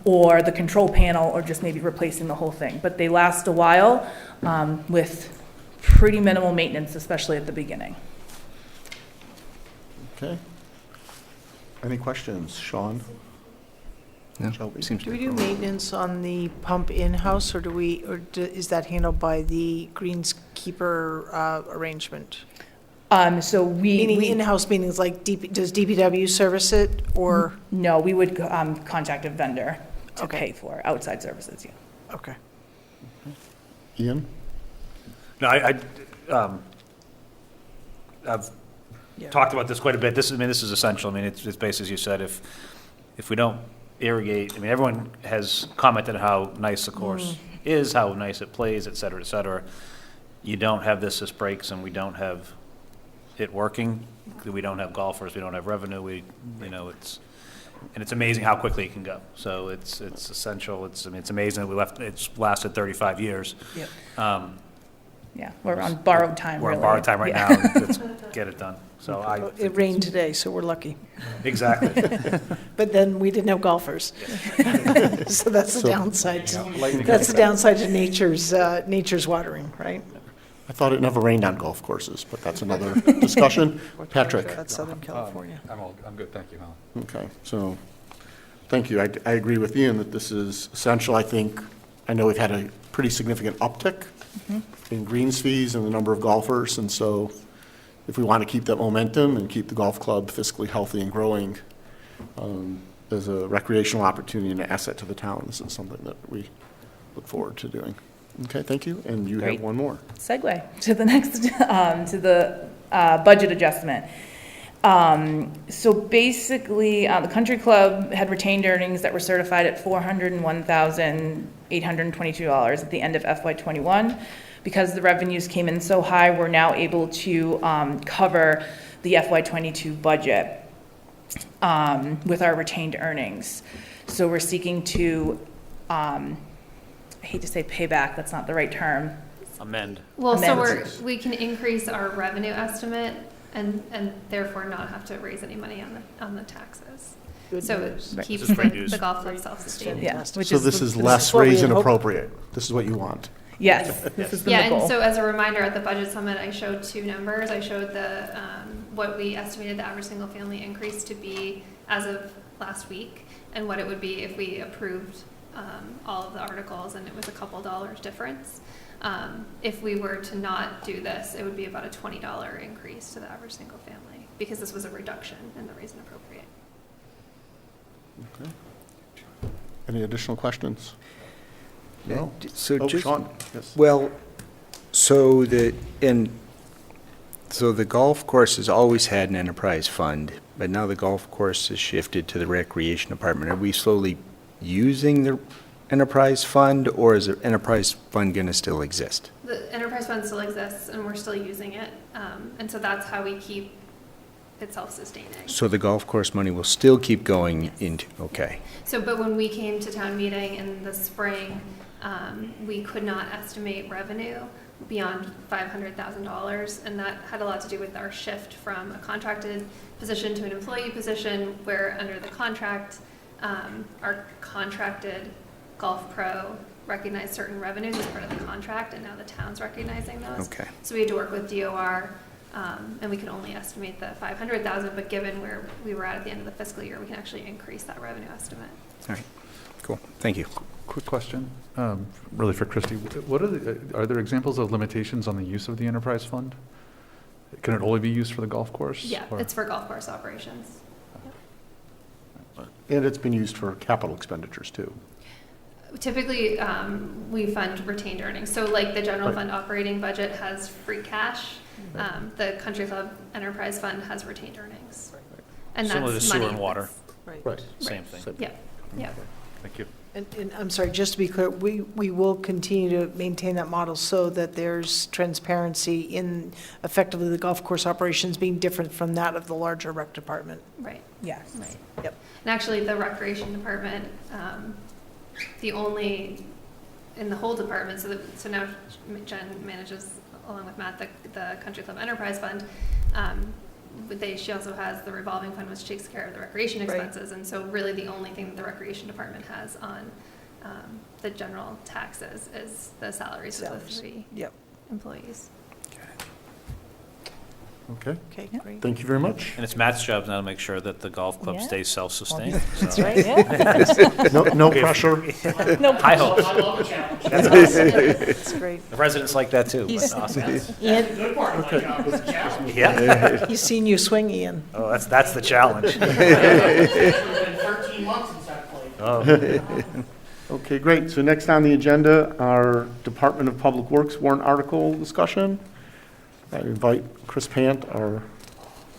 or the control panel, or just maybe replacing the whole thing. But they last a while with pretty minimal maintenance, especially at the beginning. Okay. Any questions? Sean? No, Shelby? seems Do we do maintenance on the pump in-house, or is that handled by the greenskeeper arrangement? So Meaning we in-house meetings like does DPW service it, or? No, we would contact a vendor to Okay. pay for outside services, yeah. Okay. Ian? No, I've Yeah. talked about this quite a bit. This is essential. I mean, it's basically, as you said, if we don't irrigate, I mean, everyone has commented on how nice the course is, how nice it plays, et cetera, et cetera. You don't have this breaks, and we don't have it working. We don't have golfers, we don't have revenue, it's amazing how quickly it can go. So it's essential. It's amazing that it's lasted 35 years. Yep. Yeah, we're on borrowed time, We're really. on borrowed time right Yeah. now. Let's get it done. So It rained today, so we're lucky. Exactly. But then we didn't have golfers. So that's the downside. lightning That's the downside to nature's watering, right? I thought it never rained on golf courses, but that's another discussion. Patrick? That's Southern California. I'm good, thank you, Alan. Okay, so, thank you. I agree with Ian that this is essential. I know we've had a pretty significant uptick in greens fees and the number of golfers, and so if we want to keep that momentum and keep the golf club fiscally healthy and growing, as a recreational opportunity and an asset to the town, this is something that we look forward to doing. Okay, thank you, and you Great. have one more. Segue to the next, to the budget adjustment. So basically, the country club had retained earnings that were certified at $401,822 at the end of FY '21. Because the revenues came in so high, we're now able to cover the FY '22 budget with our retained earnings. So we're seeking to, I hate to say payback, that's not the right term. Amend. Well, so Amend. we can increase our revenue estimate and therefore not have to raise any money on the taxes. Good So news. it keeps This is great news. the golf club self-sustaining. Yeah, which So this is this less is what we raise had and hoped. appropriate. This is what you want. Yes, this has been Yeah, the and goal. so as a reminder, at the budget summit, I showed two numbers. I showed the, what we estimated the average single-family increase to be as of last week, and what it would be if we approved all of the articles, and it was a couple dollars difference. If we were to not do this, it would be about a $20 increase to the average single-family, because this was a reduction in the raise and appropriate. Okay. Any additional questions? No? So Oh, just, Sean, yes. well, so the golf course has always had an enterprise fund, but now the golf course has shifted to the recreation department. Are we slowly using the enterprise fund, or is the enterprise fund going to still exist? The enterprise fund still exists, and we're still using it, and so that's how we keep it self-sustaining. So the golf course money will still keep going into, okay. So, but when we came to town meeting in the spring, we could not estimate revenue beyond $500,000, and that had a lot to do with our shift from a contracted position to an employee position, where under the contract, our contracted golf pro recognized certain revenues as part of the contract, and now the town's recognizing those. Okay. So we had to work with DOR, and we could only estimate the $500,000, but given where we were at the end of the fiscal year, we can actually increase that revenue estimate. All right, cool, thank you. Quick question, really for Christie. What are there examples of limitations on the use of the enterprise fund? Can it only be used for the golf course? Yeah, or- it's for golf course operations. And it's been used for capital expenditures, too. Typically, we fund retained earnings. So like the general Right. fund operating budget has free cash. The country club enterprise fund has retained earnings. And Similar to that's sewer money and water. Right. Same thing. Yeah, yeah. Thank you. And I'm sorry, just to be clear, we will continue to maintain that model so that there's transparency in effectively the golf course operations being different from that of the larger rec department. Right. Yes. Right. Yep. And actually, the recreation department, the only, in the whole department, so now Jen manages, along with Matt, the Country Club Enterprise Fund. She also has the revolving fund, which takes care of the recreation Right. expenses. And so really the only thing that the recreation department has on the general taxes is the salaries of the Salaries. 3 Yep. employees. Okay, Okay, great. thank you very much. And it's Matt's job now to make sure that the golf club Yeah. stays self-sustained. That's so- right, yeah. No pressure. No High hopes. I love the challenge. That's awesome. That's great. The residents like that too. but He's- awesome. Ian, Good part of my job is the challenge. Yeah. he's seen you swing, Ian. Oh, that's the challenge. It's been 13 months since I played. Oh. Okay, great. So next on the agenda, our Department of Public Works warrant article discussion. I invite Chris Pant, our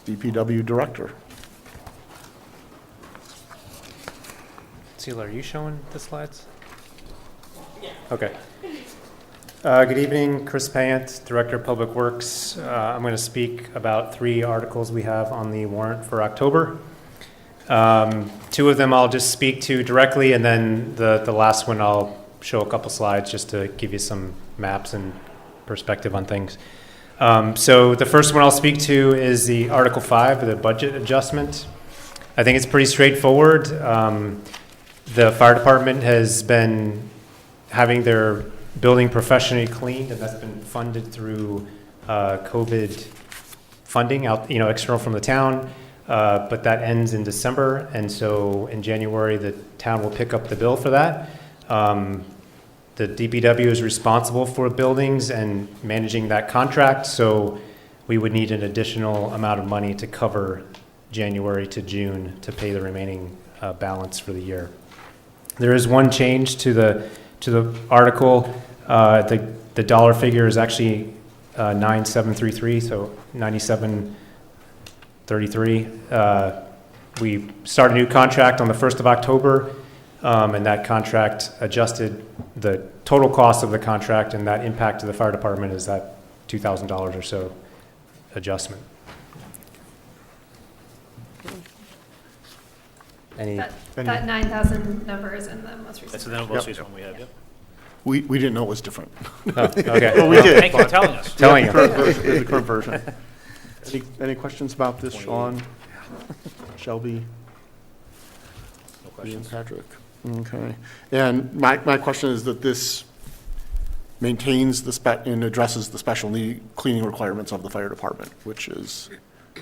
DPW Director. Celia, are you showing the slides? Yeah. Okay. Good evening, Chris Pant, Director of Public Works. I'm going to speak about 3 articles we have on the warrant for October. 2 of them I'll just speak to directly, and then the last one I'll show a couple slides just to give you some maps and perspective on things. So the first one I'll speak to is the Article 5, the budget adjustment. I think it's pretty straightforward. The fire department has been having their building professionally cleaned, and that's been funded through COVID funding out, external from the town. But that ends in December, and so in January the town will pick up the bill for that. The DPW is responsible for buildings and managing that contract, so we would need an additional amount of money to cover January to June to pay the remaining balance for the year. There is one change to the article. The dollar figure is actually 9733, so 9733. We start a new contract on the 1st of October, and that contract adjusted the total cost of the contract, and that impact to the fire department is that $2,000 or so adjustment. That 9,000 number is in the most recent. That's the most recent one we have, yep. We didn't know it was different. Oh, okay. Well, we did. Thank you for telling us. Telling you. The current version. Any questions about this, Sean? Shelby? No questions. Ian, Patrick? Okay. And my question is that this maintains and addresses the special need cleaning requirements of the fire department, which is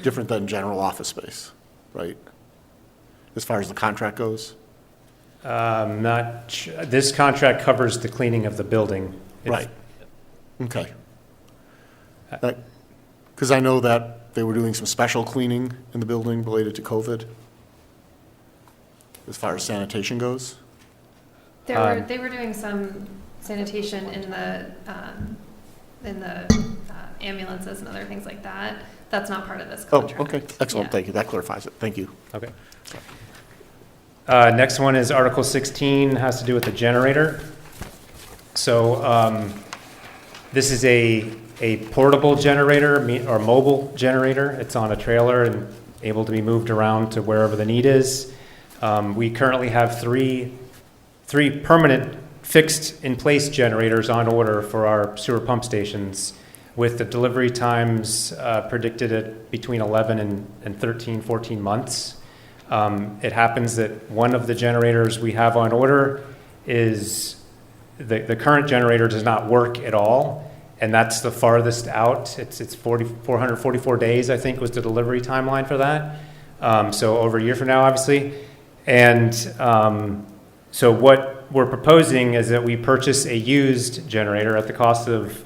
different than general office space, right? As far as the contract goes? This contract covers the cleaning of the building. Right. Okay. Because I know that they were doing some special cleaning in the building related to COVID, as far as sanitation goes. They were doing some sanitation in the ambulances and other things like that. That's not part of this Oh, contract. okay. Excellent. Yeah. Thank you. That clarifies it. Thank you. Okay. Next one is Article 16, has to do with the generator. So this is a portable generator or mobile generator. It's on a trailer and able to be moved around to wherever the need is. We currently have three permanent fixed in place generators on order for our sewer pump stations, with the delivery times predicted at between 11 and 13, 14 months. It happens that one of the generators we have on order is, the current generator does not work at all, and that's the farthest out. It's 444 days, I think, was the delivery timeline for that. So over a year from now, obviously. And so what we're proposing is that we purchase a used generator at the cost of,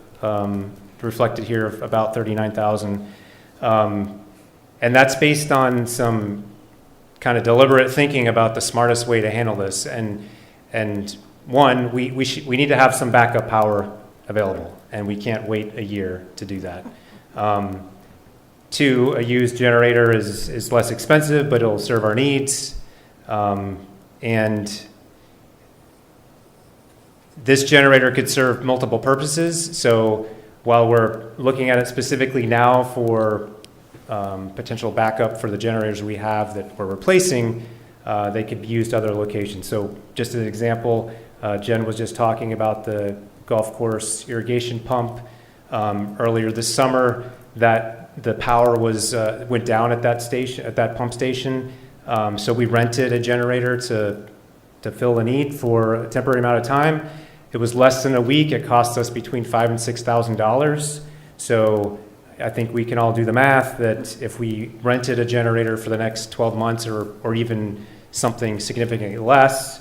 reflected here, of about $39,000. And that's based on some kind of deliberate thinking about the smartest way to handle this. And one, we need to have some backup power available, and we can't wait a year to do that. Two, a used generator is less expensive, but it'll serve our needs. And this generator could serve multiple purposes. So while we're looking at it specifically now for potential backup for the generators we have that we're replacing, they could be used other locations. So just as an example, Jen was just talking about the golf course irrigation pump. Earlier this summer, that the power went down at that station, at that pump station. So we rented a generator to fill the need for a temporary amount of time. It was less than a week. It cost us between $5,000 and $6,000. So I think we can all do the math that if we rented a generator for the next 12 months or even something significantly less,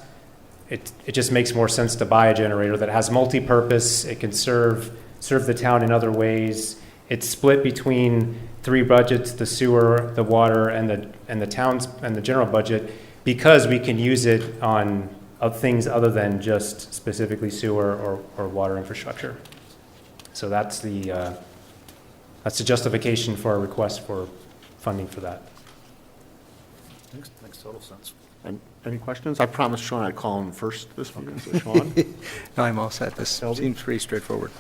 it just makes more sense to buy a generator that has multi-purpose. It can serve the town in other ways. It's split between 3 budgets: the sewer, the water, and the town's and the general budget, because we can use it on things other than just specifically sewer or water infrastructure. So that's the justification for our request for funding for that. Makes total sense. And any questions? I promised Sean I'd call him first this week. So Sean? No, I'm all set. This seems pretty straightforward.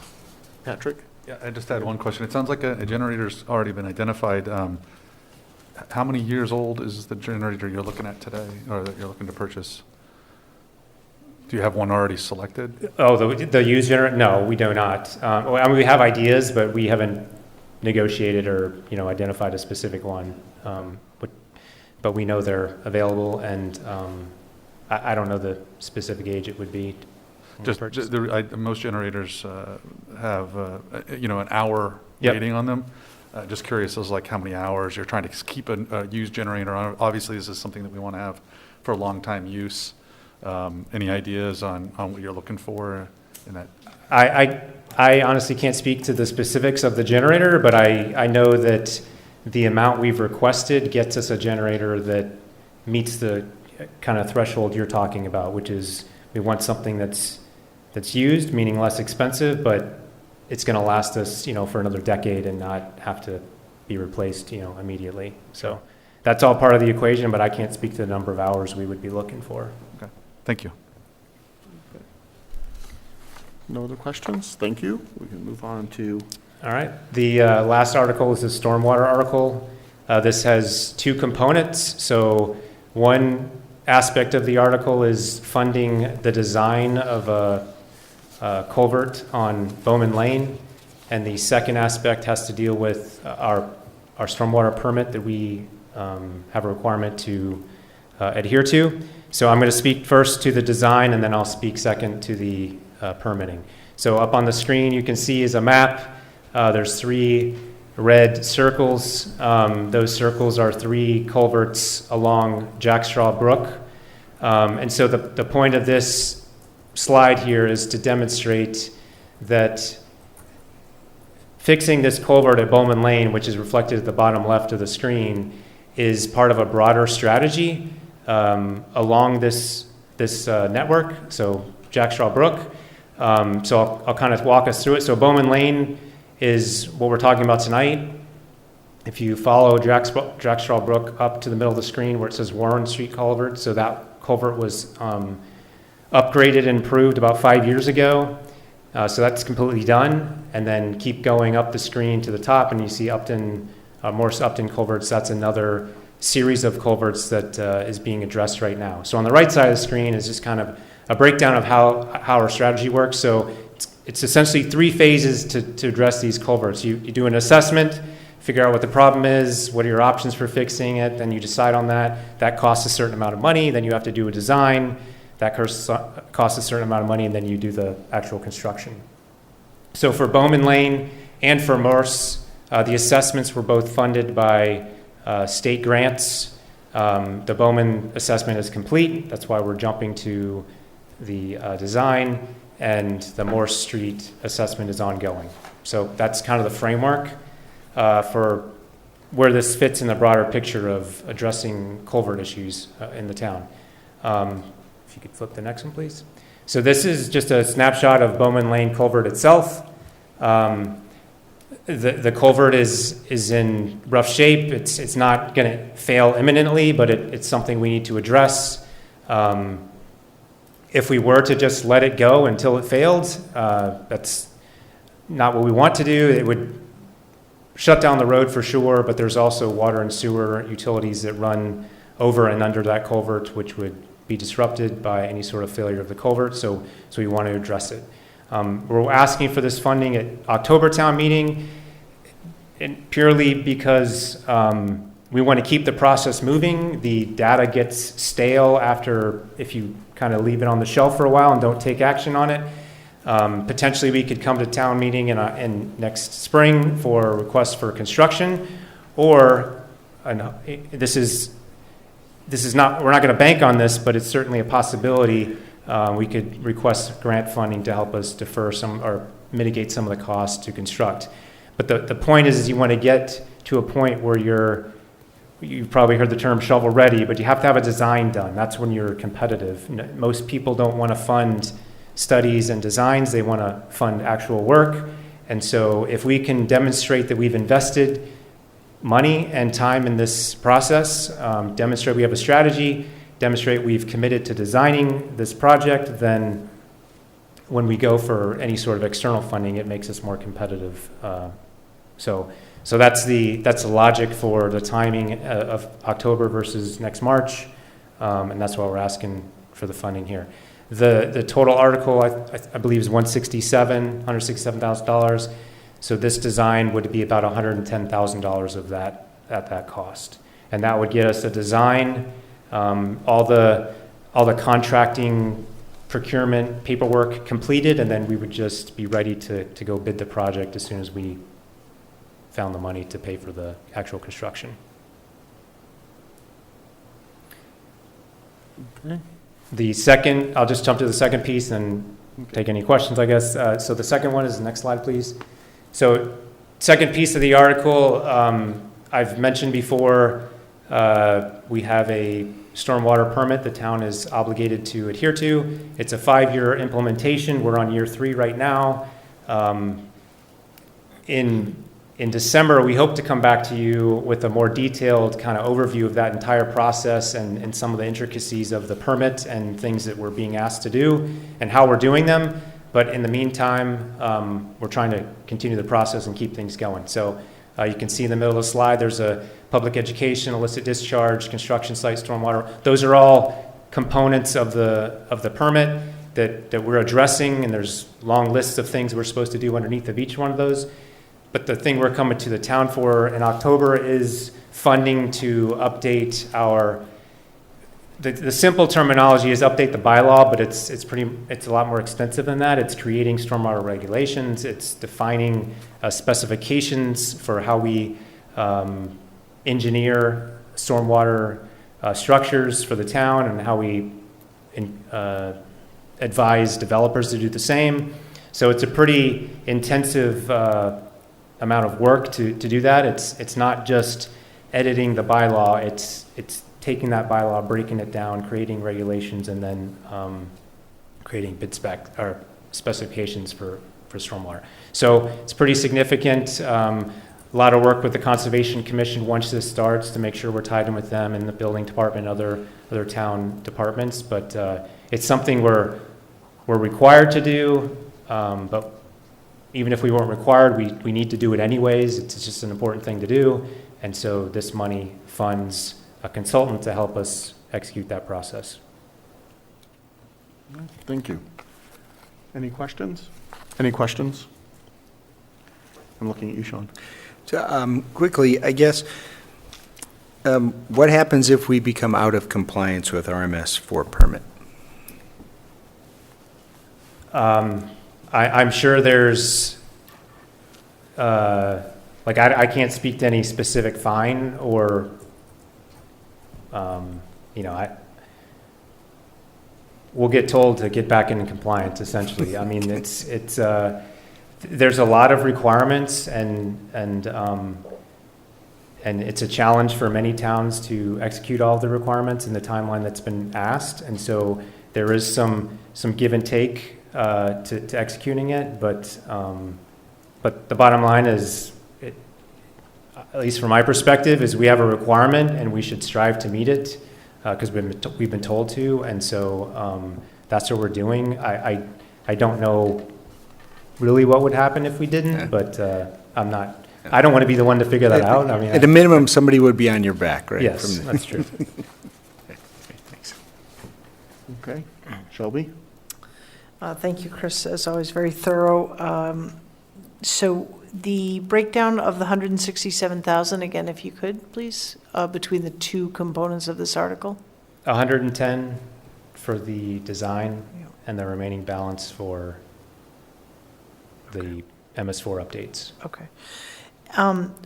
Patrick? Yeah, I just had one question. It sounds like a generator's already been identified. How many years old is the generator you're looking at today, or that you're looking to purchase? Do you have one already selected? Oh, the used generator? No, we do not. I mean, we have ideas, but we haven't negotiated or identified a specific one. But we know they're available, and I don't know the specific age it would be. Most generators have an hour Yep. rating on them. Just curious as like how many hours you're trying to keep a used generator on. Obviously, this is something that we want to have for long time use. Any ideas on what you're looking for in that? I honestly can't speak to the specifics of the generator, but I know that the amount we've requested gets us a generator that meets the kind of threshold you're talking about, which is we want something that's used, meaning less expensive, but it's going to last us, for another decade and not have to be replaced, immediately. So that's all part of the equation, but I can't speak to the number of hours we would be looking for. Okay, thank you. No other questions? Thank you. We can move on to... All right. The last article is the stormwater article. This has 2 components. So one aspect of the article is funding the design of a culvert on Bowman Lane, and the second aspect has to deal with our stormwater permit that we have a requirement to adhere to. So I'm going to speak first to the design, and then I'll speak second to the permitting. So up on the screen you can see is a map. There's 3 red circles. Those circles are 3 culverts along Jackstraw Brook. And so the point of this slide here is to demonstrate that fixing this culvert at Bowman Lane, which is reflected at the bottom left of the screen, is part of a broader strategy along this network, so Jackstraw Brook. So I'll kind of walk us through it. So Bowman Lane is what we're talking about tonight. If you follow Jackstraw Brook up to the middle of the screen where it says Warren Street Culvert, so that culvert was upgraded and improved about 5 years ago. So that's completely done. And then keep going up the screen to the top and you see Morse Upton culverts. That's another series of culverts that is being addressed right now. So on the right side of the screen is just kind of a breakdown of how our strategy works. So it's essentially 3 phases to address these culverts. You do an assessment, figure out what the problem is, what are your options for fixing it, then you decide on that. That costs a certain amount of money, then you have to do a design. That costs a certain amount of money, and then you do the actual construction. So for Bowman Lane and for Morse, the assessments were both funded by state grants. The Bowman assessment is complete. That's why we're jumping to the design, and the Morse Street assessment is ongoing. So that's kind of the framework for where this fits in the broader picture of addressing culvert issues in the town. If you could flip the next one, please. So this is just a snapshot of Bowman Lane culvert itself. The culvert is in rough shape. It's not going to fail imminently, but it's something we need to address. If we were to just let it go until it failed, that's not what we want to do. It would shut down the road for sure, but there's also water and sewer utilities that run over and under that culvert, which would be disrupted by any sort of failure of the culvert, so we want to address it. We're asking for this funding at October town meeting, and purely because we want to keep the process moving. The data gets stale if you kind of leave it on the shelf for a while and don't take action on it. Potentially, we could come to town meeting in next spring for a request for construction, or this is not, we're not going to bank on this, but it's certainly a possibility. We could request grant funding to help us defer some or mitigate some of the costs to construct. But the point is you want to get to a point where you've probably heard the term shovel ready, but you have to have a design done. That's when you're competitive. Most people don't want to fund studies and designs. They want to fund actual work. And so if we can demonstrate that we've invested money and time in this process, demonstrate we have a strategy, demonstrate we've committed to designing this project, then when we go for any sort of external funding, it makes us more competitive. So that's the logic for the timing of October versus next March, and that's why we're asking for the funding here. The total article, I believe, is $167,000. So this design would be about $110,000 of that at that cost, and that would get us a design, all the contracting, procurement, paperwork completed, and then we would just be ready to go bid the project as soon as we found the money to pay for the actual construction. Okay. The second, I'll just jump to the second piece and take any questions, I guess. So the second one is the next slide, please. So second piece of the article, I've mentioned before, we have a stormwater permit the town is obligated to adhere to. It's a 5-year implementation. We're on year 3 right now. In December, we hope to come back to you with a more detailed kind of overview of that entire process and some of the intricacies of the permit and things that we're being asked to do and how we're doing them. But in the meantime, we're trying to continue the process and keep things going. So you can see in the middle of the slide, there's a public education, illicit discharge, construction site, stormwater. Those are all components of the permit that we're addressing, and there's long lists of things we're supposed to do underneath of each one of those. But the thing we're coming to the town for in October is funding to update the simple terminology is update the bylaw, but it's a lot more extensive than that. It's creating stormwater regulations. It's defining specifications for how we engineer stormwater structures for the town and how we advise developers to do the same. So it's a pretty intensive amount of work to do that. It's not just editing the bylaw. It's taking that bylaw, breaking it down, creating regulations, and then creating bid spec or specifications for stormwater. So it's pretty significant. A lot of work with the Conservation Commission once this starts to make sure we're tied in with them and the building department, other town departments. But it's something we're required to do. But even if we weren't required, we need to do it anyways. It's just an important thing to do. And so this money funds a consultant to help us execute that process. Thank you. Any questions? Any questions? I'm looking at you, Sean. So, quickly, I guess, what happens if we become out of compliance with RMS 4 permit? I'm sure there's, I can't speak to any specific fine or, we'll get told to get back into compliance, essentially. I mean, there's a lot of requirements and it's a challenge for many towns to execute all of the requirements in the timeline that's been asked. And so there is some give and take to executing it, but the bottom line is, at least from my perspective, is we have a requirement and we should strive to meet it because we've been told to, and so that's what we're doing. I don't know really what would happen if we didn't, but I don't want to be the one to figure that out. I mean, at a minimum, somebody would be on your back, right? Yes, that's true. Thanks. Okay, Shelby? Thank you, Chris, as always, very thorough. So the breakdown of the 167,000, again, if you could, please, between the two components of this article? 110 for the design and the remaining balance for the MS4 updates. Okay.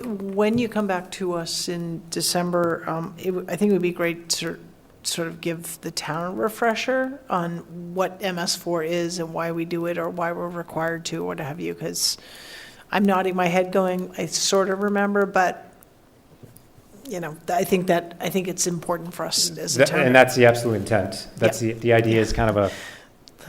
When you come back to us in December, I think it would be great to sort of give the town a refresher on what MS4 is and why we do it or why we're required to, or what have you, because I'm nodding my head going, I sort of remember, but, you know, I think it's important for us as a town. And that's the absolute intent. That's the idea is kind of a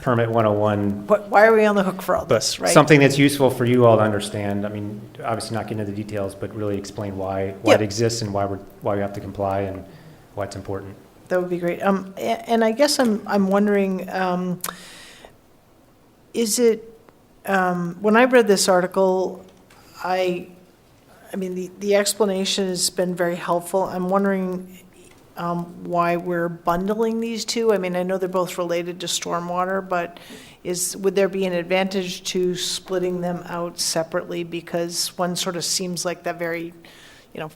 permit 101. Why are we on the hook for all this, right? Something that's useful for you all to understand. I mean, obviously not getting into the details, but really explain why it exists and why we have to comply and why it's important. That would be great. And I guess I'm wondering, is it, when I read this article, I mean, the explanation has been very helpful. I'm wondering why we're bundling these two. I mean, I know they're both related to stormwater, but would there be an advantage to splitting them out separately? Because one sort of seems like that very,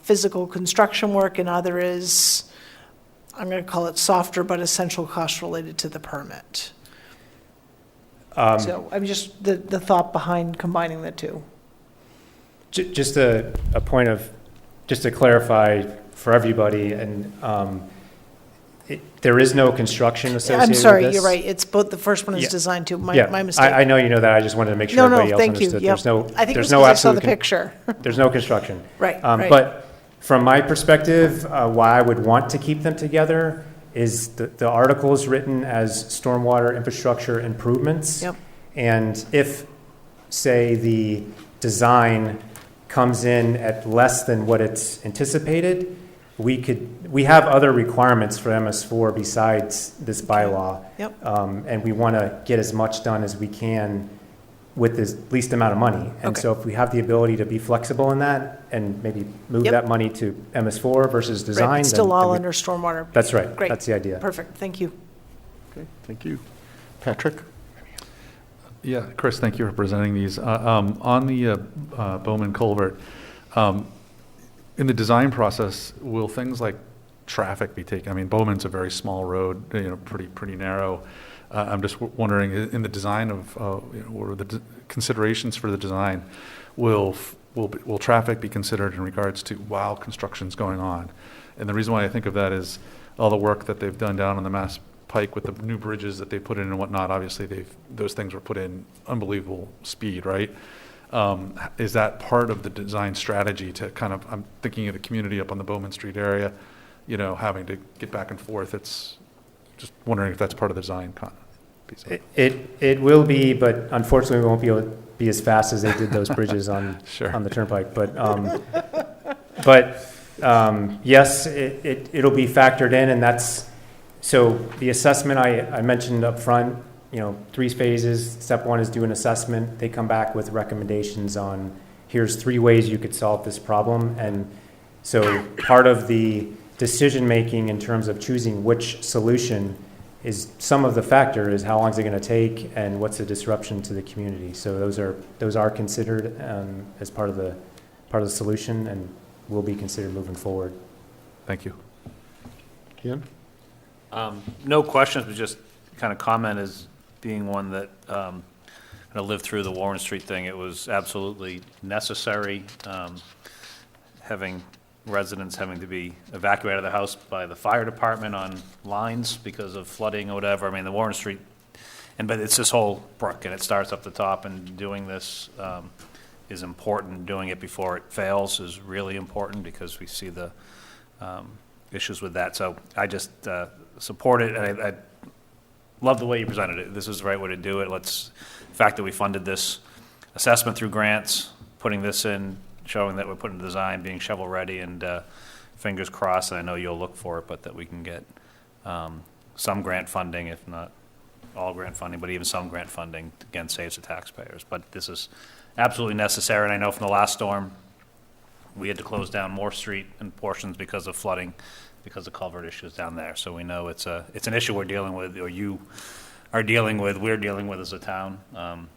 physical construction work, and other is, I'm going to call it softer but essential costs related to the permit. So I'm just the thought behind combining the two. Just a point of, just to clarify for everybody, and there is no construction associated with this. I'm sorry, you're right. It's both, the first one is designed to, my mistake. I know you know that. I just wanted to make sure everybody else understood. Thank you. There's I think there's it was no 'cause I saw the absolute picture. There's no construction. Right. But from my perspective, why I would want to keep them together is the article is written as stormwater infrastructure improvements. Yep. And if, say, the design comes in at less than what it's anticipated, we have other requirements for MS4 besides this bylaw. Yep. And we want to get as much done as we can with the least amount of money. And so if we have the ability to be flexible in that and maybe move that money to MS4 versus design. Right, still all under stormwater. That's right. Great. That's the idea. Perfect. Thank you. Okay, thank you. Patrick? Yeah, Chris, thank you for presenting these. On the Bowman Culvert, in the design process, will things like traffic be taken? I mean, Bowman's a very small road, pretty narrow. I'm just wondering, in the design of, what are the considerations for the design? Will traffic be considered in regards to while construction's going on? And the reason why I think of that is all the work that they've done down on the Mass Pike with the new bridges that they put in and whatnot. Obviously, those things were put in unbelievable speed, right? Is that part of the design strategy to kind of, I'm thinking of the community up on the Bowman Street area, having to get back and forth. It's just wondering if that's part of the design piece of it. It will be, but unfortunately, we won't be able to be as fast as they did those bridges on on the turnpike. But yes, it'll be factored in, and that's. So the assessment I mentioned up front, 3 phases. Step 1 is do an assessment. They come back with recommendations on, here's 3 ways you could solve this problem. And so part of the decision-making in terms of choosing which solution is, some of the factor is how long is it going to take and what's the disruption to the community. So those are considered as part of the solution and will be considered moving forward. Thank you. Ian? No questions, but just kind of comment as being one that kind of lived through the Warren Street thing. It was absolutely necessary, having residents having to be evacuated out of the house by the fire department on lines because of flooding or whatever. I mean, the Warren Street, but it's this whole brook, and it starts up the top, and doing this is important. Doing it before it fails is really important because we see the issues with that. So I just support it, and I love the way you presented it. This is the right way to do it. The fact that we funded this assessment through grants, putting this in, showing that we're putting the design, being shovel-ready, and fingers crossed, and I know you'll look for it, but that we can get some grant funding, if not all grant funding, but even some grant funding, again, saves the taxpayers. But this is absolutely necessary, and I know from the last storm, we had to close down Moore Street and portions because of flooding, because of culvert issues down there. So we know it's an issue we're dealing with, or you are dealing with, we're dealing with as a town,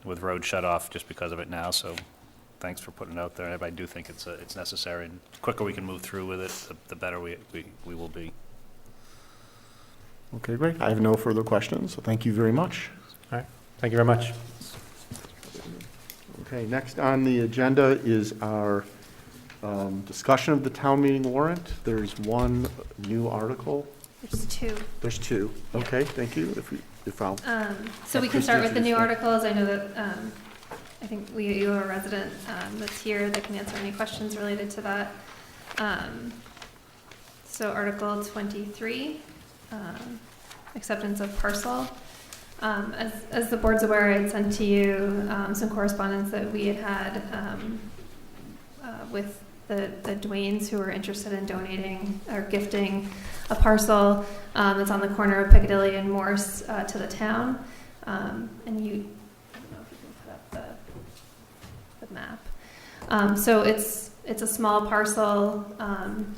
with roads shut off just because of it now. So thanks for putting it out there. I do think it's necessary, and the quicker we can move through with it, the better we will be. Okay, great. I have no further questions, so thank you very much. All right. Thank you very much. Okay, next on the agenda is our discussion of the town meeting warrant. There's one new article. There's two. There's two. Okay, thank you. If I'll. So we can start with the new articles. I know that, I think you have a resident that's here that can answer any questions related to that. So Article 23, acceptance of parcel. As the board's aware, I had sent to you some correspondence that we had with the Dwaynes who were interested in donating or gifting a parcel that's on the corner of Piccadilly and Morse to the town. And you, I don't know if you can put up the map. So it's a small parcel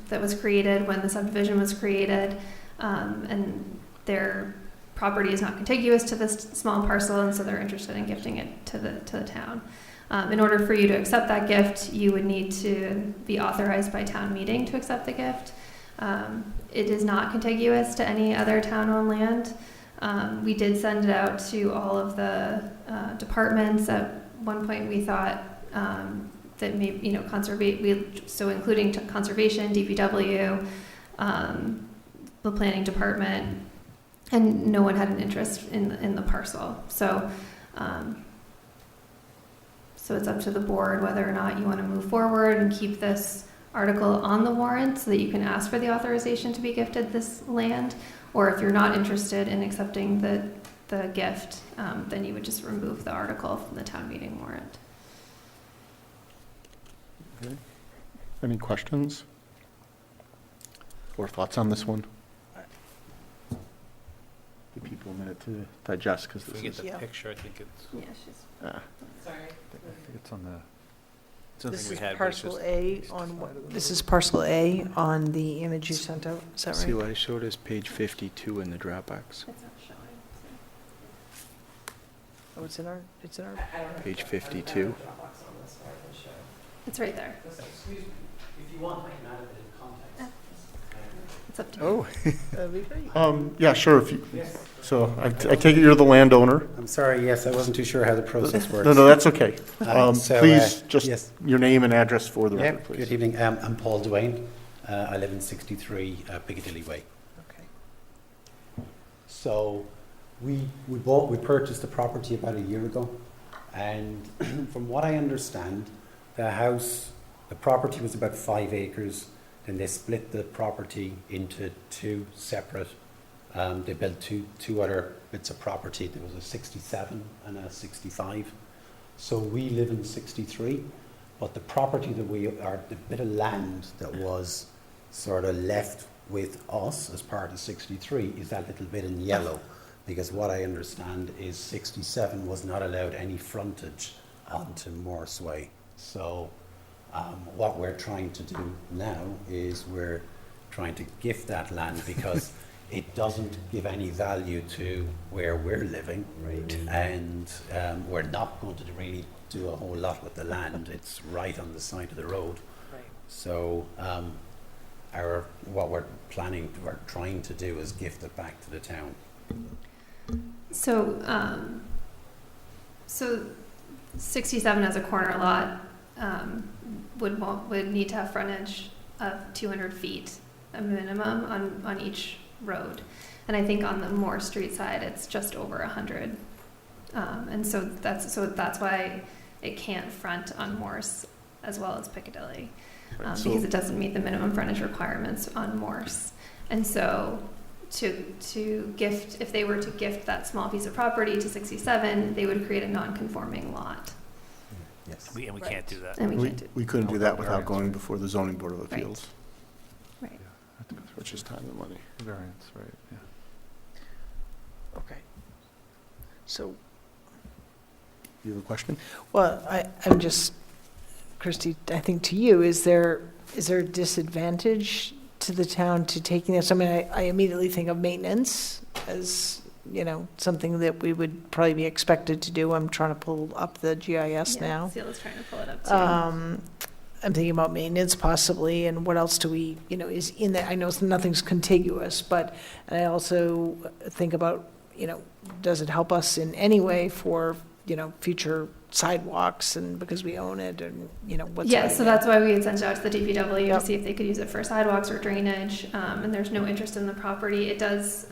that was created when the subdivision was created, and their property is not contiguous to this small parcel, and so they're interested in gifting it to the town. In order for you to accept that gift, you would need to be authorized by town meeting to accept the gift. It is not contiguous to any other town-owned land. We did send it out to all of the departments. At one point, we thought that maybe, so including conservation, DPW, the planning department, and no one had an interest in the parcel. So it's up to the board whether or not you want to move forward and keep this article on the warrant so that you can ask for the authorization to be gifted this land, or if you're not interested in accepting the gift, then you would just remove the article from the town meeting warrant. Okay. Any questions or thoughts on this one? Give people a minute to digest, because If we get the picture, I think it's. Yeah, she's. I Sorry. think it's on the. This is parcel A this is parcel A on the image you sent out, is that See right? what I showed us, page 52 in the Dropbox. It's not showing. Oh, it's in our. Page 52. It's right there. Excuse me, if you want, I can add it in context. It's up to you. Oh. That'd be great. Yeah, sure. So I take it you're the landowner. I'm sorry, yes, I wasn't too sure how the process works. No, that's okay. So, Please, just yes. your name and address for the Yeah, record, please. good evening. I'm Paul Duane. I live in 63 Piccadilly Way. Okay. So we purchased the property about a year ago, and from what I understand, the property was about 5 acres. Then they split the property into two separate. They built two other bits of property. There was a 67 and a 65. So we live in 63, but the property the bit of land that was sort of left with us as part of 63 is that little bit in yellow, because what I understand is 67 was not allowed any frontage onto Morse Way. So what we're trying to do now is we're trying to gift that land because it doesn't give any value to where we're living, right? And we're not going to really do a whole lot with the land. It's right on the side of the road. Right. So what we're trying to do is gift it back to the town. So, so 67 as a corner lot would need to have frontage of 200 feet, a minimum on each road. And I think on the Moore Street side, it's just over 100. And so that's why it can't front on Morse as well as Piccadilly, because it doesn't meet the minimum frontage requirements on Morse. And so to gift, if they were to gift that small piece of property to 67, they would create a non-conforming lot. Yes. We can't do that. And we can't do. We couldn't do that without going before the zoning board of Right. appeals, Right. which is time and money. Variance, right, yeah. Okay. So, You have a question? well, I'm just, Christy, I think to you, is there a disadvantage to the town to taking this? I mean, I immediately think of maintenance as, something that we would probably be expected to do. I'm trying to pull up the GIS now. Seala's trying to pull it up too. I'm thinking about maintenance possibly, and what else do we, is in there. I know nothing's contiguous, but, and I also think about, does it help us in any way for future sidewalks and because we own it and, what's. Yeah, so that's why we had sent it out to the DPW Yep. to see if they could use it for sidewalks or drainage, and there's no interest in the property. It does,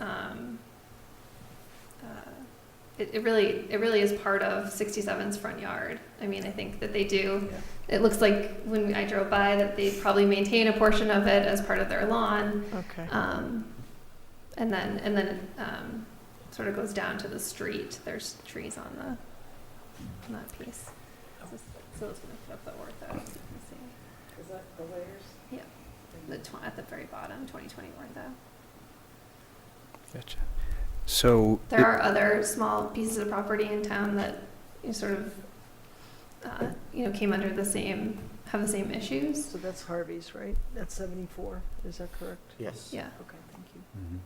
it really is part of 67's front yard. I mean, I think that they do. Yeah. It looks like when I drove by that they probably maintain a portion of it as part of their lawn. Okay. And then it sort of goes down to the street. There's trees on that piece. So it's going to put up the ortho. Is that the layers? Yeah. At the very bottom, 2020 ortho. Gotcha. So. There are other small pieces of property in town that sort of, came under have the same issues. So that's Harvey's, right? That's 74, is that correct? Yes. Yeah. Okay, thank you. Mhm.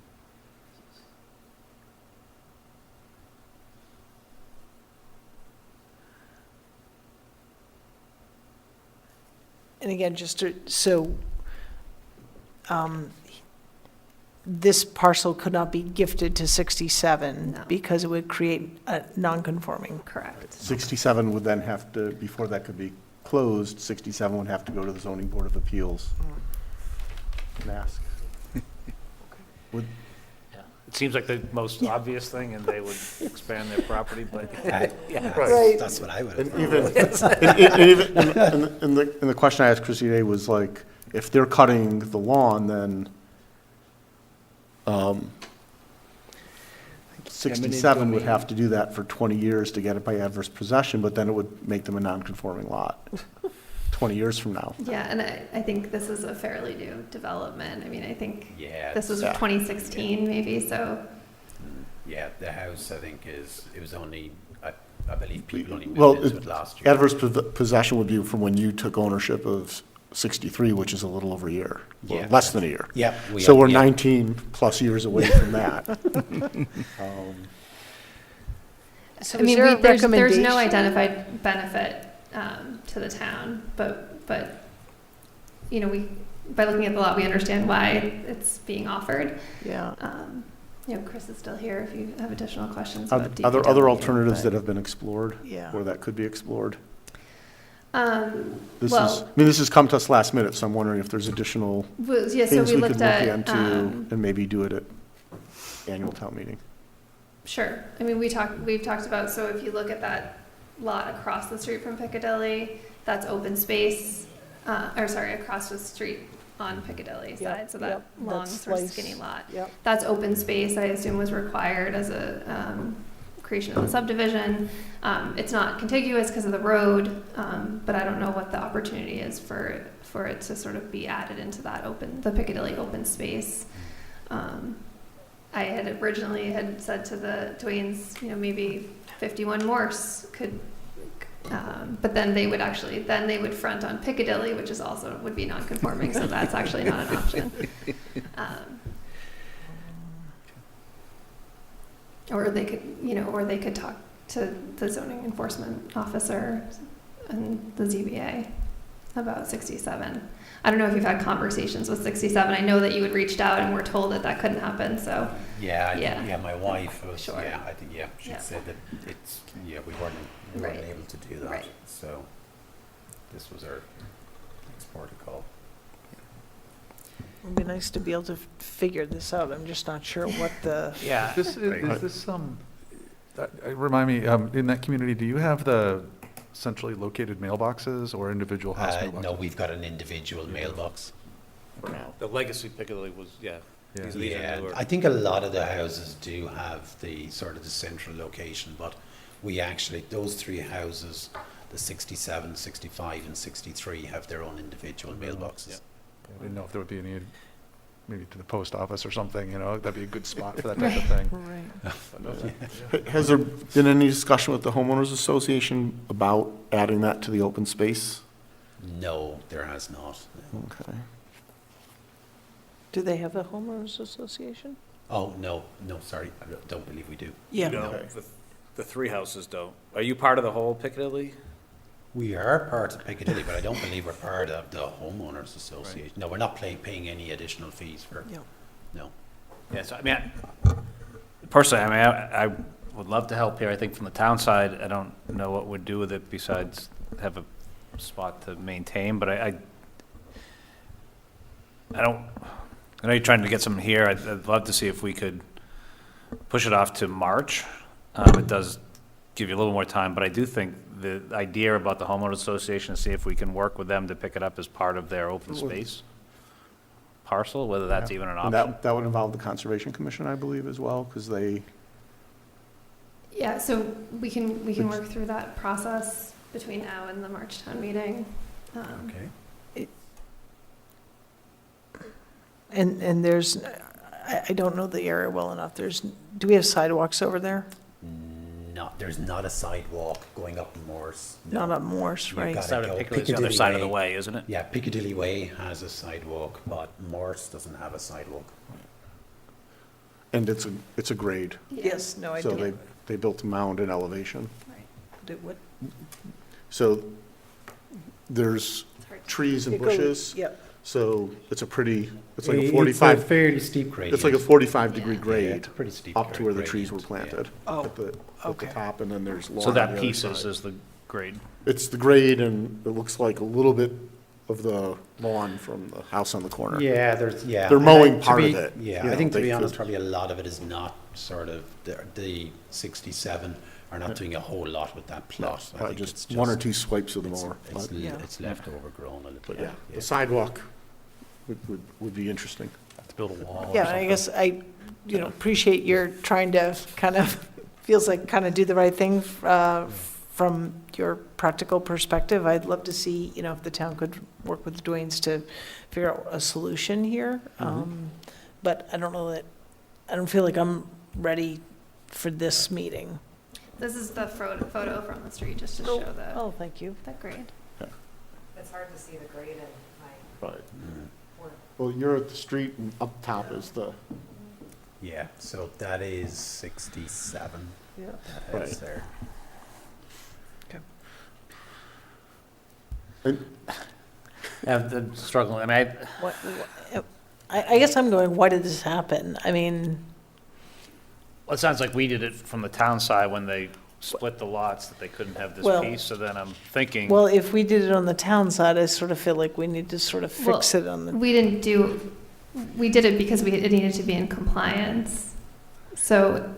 And again, this parcel could not be gifted to 67 No. because it would create a non-conforming. Correct. 67 would then have to, before that could be closed, 67 would have to go to the zoning board of appeals and ask. Would, It seems like the most obvious thing, and they would expand their property, but. Right. That's what I would and have even, thought. and even, and the question I asked Chrissy today was like, if they're cutting the lawn, then 67 would have to do that for 20 years to get it by adverse possession, but then it would make them a non-conforming lot 20 years from now. Yeah, and I think this is a fairly new development. I mean, I think Yeah. this was Yeah. 2016 maybe, so. Yeah, the house, I think, it was only, I believe people only Well, moved into it last year. adverse possession would be from when you took ownership of 63, which is a little over a year, or Yeah. less than a year. Yeah. So we're yeah. 19 plus years away from that. So I is mean, there a there's recommendation? no identified benefit to the town, but by looking at the lot, we understand why it's being offered. Yeah. Chris is still here if you have additional questions Are about there DPW, other alternatives but- that have been explored? Yeah. Or that could be explored? Well, This has come to us last minute, so I'm wondering if there's additional so things we we could looked look at, into and maybe do it at annual town meeting. sure. I mean, we've talked about, so if you look at that lot across the street from Piccadilly, that's open space, across the street on Piccadilly side, so that yep, long, that sort of slice. skinny lot. Yep. That's open space, I assume was required as a creation of the subdivision. It's not contiguous because of the road, but I don't know what the opportunity is for it to sort of be added into the Piccadilly open space. I had originally said to the Dwayne's, maybe 51 Morse could, but then they would front on Piccadilly, which is also would be non-conforming, so that's actually not an option. Or they could talk to the zoning enforcement officer and the ZBA about 67. I don't know if you've had conversations with 67. I know that you had reached out and were told that couldn't happen, so. Yeah, my wife was, Sure. I think, she said that we weren't Right. able to do that. Right. So this was our next protocol. It'd be nice to be able to figure this out. I'm just not sure what the. Yeah. Is this, remind me, in that community, do you have the centrally located mailboxes or individual house mailboxes? No, we've got an individual mailbox. The legacy Piccadilly was, these are newer. I think a lot of the houses do have the sort of the central location, but we actually, those three houses, the 67, 65, and 63 have their own individual mailboxes. I didn't know if there would be any, maybe to the post office or something, that'd be a good spot for that type of thing. Right. Has there been any discussion with the homeowners association about adding that to the open space? No, there has not. No. Okay. Do they have a homeowners association? Oh, no, sorry, I don't believe we do. Yeah. No, the three houses don't. Are you part of the whole Piccadilly? We are part of Piccadilly, but I don't believe we're part of the homeowners association. No, we're not paying any additional fees for. Yeah. No. Yeah, so I mean, personally, I would love to help here. I think from the town side, I don't know what we'd do with it besides have a spot to maintain, but I know you're trying to get something here. I'd love to see if we could push it off to March. It does give you a little more time, but I do think the idea about the homeowners association, see if we can work with them to pick it up as part of their open space parcel, whether that's even an And option. that would involve the Conservation Commission, I believe, as well, because they, Yeah, so we can work through that process between now and the March town meeting. Okay. And there's, I don't know the area well enough. Do we have sidewalks over there? There's not a sidewalk going up Morse. Not up Morse, You've right? gotta Side of go Piccadilly is the other side of the way, isn't it? Yeah, Piccadilly Way has a sidewalk, but Morse doesn't have a sidewalk. and it's a grade. Yes, no, I So do. they built a mound in elevation. Did what? So there's trees and It goes- bushes. Yep. So it's like a It's 45. a fairly steep grade. It's like a 45-degree Yeah, grade it's a pretty steep up to where the gradient, trees were yeah. planted. Oh, At the okay. top, and then there's lawn So on that the other piece side. is the grade. It's the grade, and it looks like a little bit of the lawn from the house on the corner. Yeah, They're mowing part of it. Yeah, You I know, think to they be honest, could- probably a lot of it is not sort of, the 67 are not doing a whole lot with that plot. I Probably think it's just one or two swipes of the mower. It's, but- it's left overgrown a little But bit. yeah, the sidewalk would be interesting. To build a wall or Yeah, I something. guess appreciate your trying to kind of, feels like kind of do the right thing from your practical perspective. I'd love to see, if the town could work with the Duanes to figure out a solution here. But I don't know that, I don't feel like I'm ready for this meeting. This is the photo from the street, just to show Oh, thank you. that grade. It's hard to see the grade in my Right. Well, you're at the street, and up top is the, Yeah, so that is 67. Yeah. That house Right. there. and I'm struggling. I mean, I guess I'm going, why did this happen? I mean, well, it sounds like we did it from the town side when they split the lots, that they couldn't have this Well- piece, so then I'm thinking. well, if we did it on the town side, I sort of feel like we need to sort of fix Well, it on the, We did it because it needed to be in compliance. So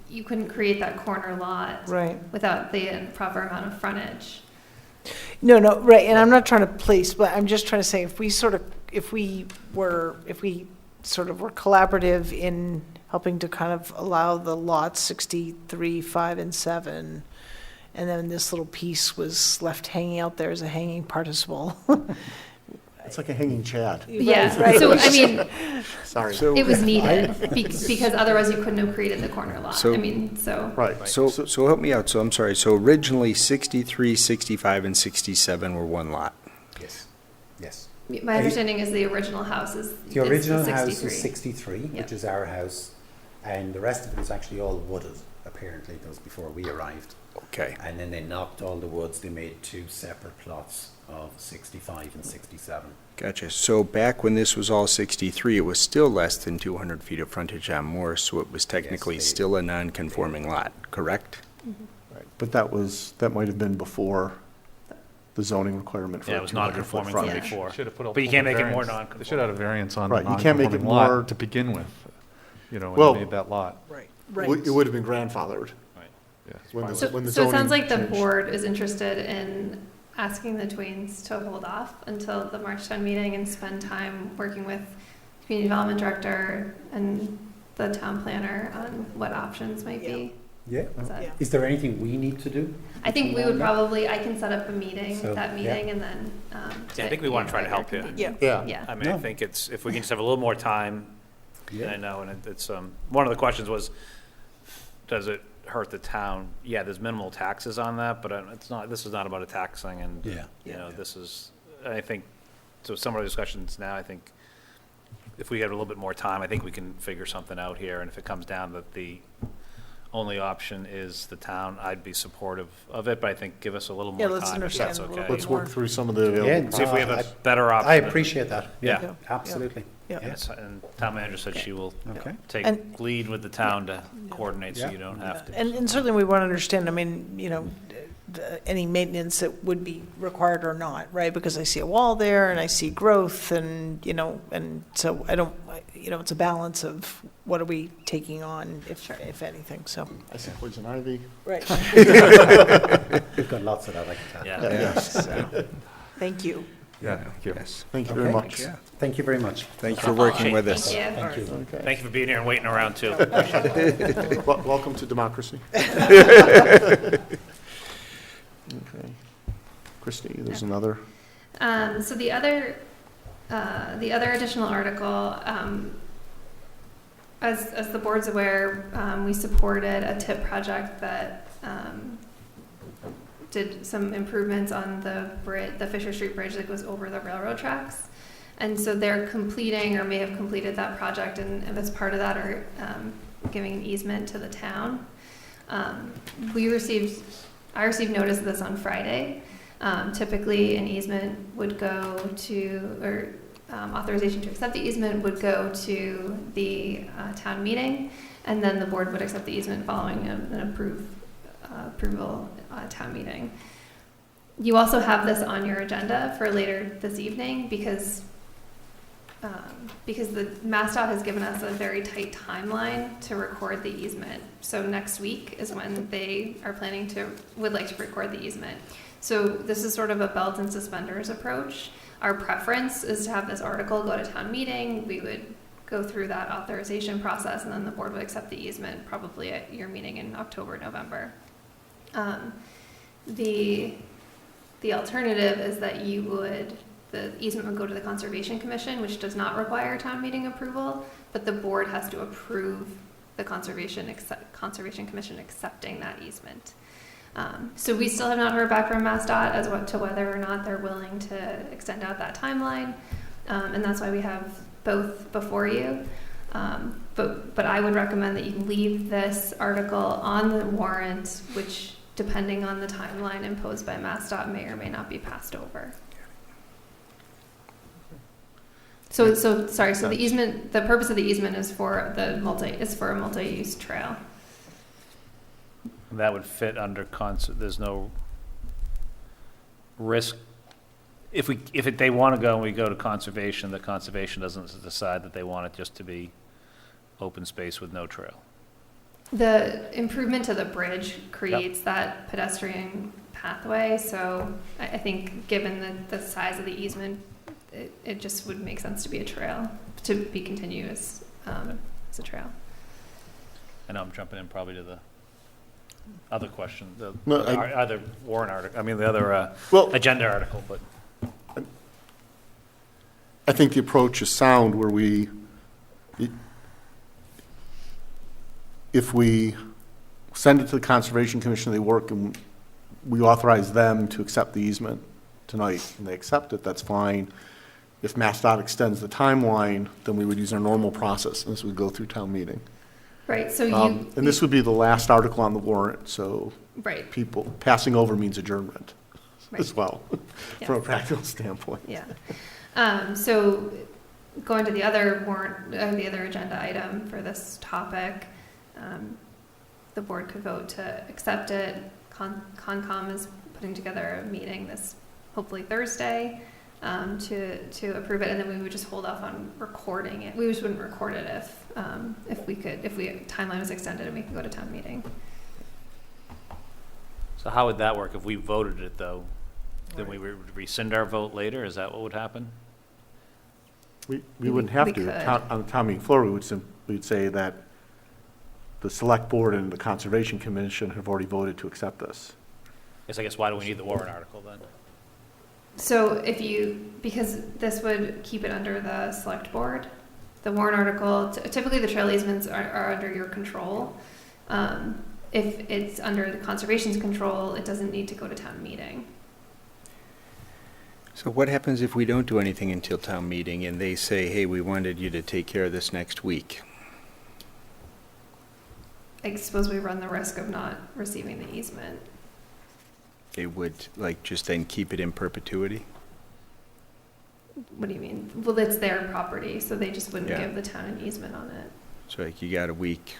you couldn't create that corner lot right. without the proper amount of frontage. No, right, and I'm not trying to place, but I'm just trying to say, if we sort of were collaborative in helping to kind of allow the lots 63, 5, and 7, and then this little piece was left hanging out there as a hanging participle. it's like a hanging chad. Yeah, Right. so I mean, Sorry. it was needed because otherwise you couldn't have created the corner lot. So- I mean, so. Right. So help me out. So I'm sorry. So originally 63, 65, and 67 were one lot. Yes, yes. My understanding is the original house is The original is house 63. is 63, Yep. which is our house, and the rest of it is actually all wooded, apparently. That was before we arrived. Okay. And then they knocked all the woods. They made two separate plots of 65 and 67. Gotcha. So back when this was all 63, it was still less than 200 feet of frontage on Morse, so it was technically Yes, still a non-conforming lot, correct? Right. But that might have been before the zoning requirement for Yeah, a it was 200-foot non-conforming frontage. before. Should have put a But you full can't make it more variance. non-conforming. They should have had a variance on Right, the you can't make it non-conforming lot more- to begin with, when Well- they made that lot. Right. It would have been grandfathered. Yeah, it's When fine. the- when the So it sounds zoning like the changed. board is interested in asking the Tweens to hold off until the March 10 meeting and spend time working with community development director and the town planner on what options might be. Yeah. Is that- Is there anything we need to do? I think we would probably, I can set up a meeting, So, that yeah. meeting, and then. Yeah, I think we want to try to help you. Yeah. Yeah. I mean, I think if we can just have a little more time, and I know, and it's, one of the questions was, does it hurt the town? Yeah, there's minimal taxes on that, but it's not, this is not about a taxing, and, this is, I think, so some of the discussions now, I think, if we had a little bit more time, I think we can figure something out here, and if it comes down that the only option is the town, I'd be supportive of it, but I think give us a little Yeah, more let's time, if understand that's a little okay. bit Let's work through some of the Yeah, available. See if we have a I- better option. I appreciate that. Yeah. Absolutely. Yeah. Yes, and town manager said she will Okay. take And- lead with the town to coordinate, so Yeah. you don't have to. And certainly we want to understand, I mean, any maintenance that would be required or not, right? Because I see a wall there and I see growth and, and so I don't, it's a balance of what are we taking on, if anything, so. I see poison ivy. Right. We've got lots of that, I can tell. Yeah. Yes. Thank you. Yeah, thank you. Yes. Thank you very Okay. much. Yeah. Thank you very much. Thank you for working with us. Thank you. Thank you. Okay. Thank you for being here and waiting around, too. Welcome to democracy. Okay. Christie, there's another. So the other additional article, as the board's aware, we supported a TIP project that did some improvements on the Fisher Street Bridge that goes over the railroad tracks. And so they're completing or may have completed that project, and as part of that are giving an easement to the town. I received notice of this on Friday. Typically, an easement would go to, or authorization to accept the easement would go to the town meeting, and then the board would accept the easement following an approval town meeting. You also have this on your agenda for later this evening because the MassDOT has given us a very tight timeline to record the easement. So next week is when they are would like to record the easement. So this is sort of a belt and suspenders approach. Our preference is to have this article go to town meeting. We would go through that authorization process, and then the board would accept the easement probably at your meeting in October, November. The alternative is that the easement would go to the Conservation Commission, which does not require town meeting approval, but the board has to approve the Conservation Commission accepting that easement. So we still have not heard back from MassDOT to whether or not they're willing to extend out that timeline, and that's why we have both before you. But I would recommend that you leave this article on the warrant, which, depending on the timeline imposed by MassDOT, may or may not be passed over. So the easement, the purpose of the easement is for a multi-use trail. That would fit under there's no risk. If they want to go and we go to conservation, the conservation doesn't decide that they want it just to be open space with no trail. The improvement to the bridge creates that pedestrian pathway, so I think given the size of the easement, it just would make sense to be a trail, to be continuous as a trail. I know I'm jumping in probably to the other question, the other warrant article, the other agenda article, but. I think the approach is sound where if we send it to the Conservation Commission, they work and we authorize them to accept the easement tonight and they accept it, that's fine. If MassDOT extends the timeline, then we would use our normal process and this would go through town meeting. Right, so and this would be the last article on the warrant, so right. People passing over means adjournment Right. as well, from a practical standpoint. Yeah. So going to the other warrant, the other agenda item for this topic, the board could vote to accept it. Concom is putting together a meeting this hopefully Thursday to approve it, and then we would just hold off on recording it. We just wouldn't record it if timeline was extended and we could go to town meeting. So how would that work if we voted it though? Then we would rescind our vote later? Is that what would happen? We wouldn't have We to. could. On the town meeting floor, we'd say that the select board and the Conservation Commission have already voted to accept this. I guess why do we need the warrant article then? So because this would keep it under the select board, the warrant article, typically the trail easements are under your control. If it's under the conservation's control, it doesn't need to go to town meeting. So what happens if we don't do anything until town meeting and they say, hey, we wanted you to take care of this next week? I suppose we run the risk of not receiving the easement. It would, just then keep it in perpetuity? What do you mean? Well, it's their property, so they just wouldn't Yeah. give the town an easement on it. So like you got a week,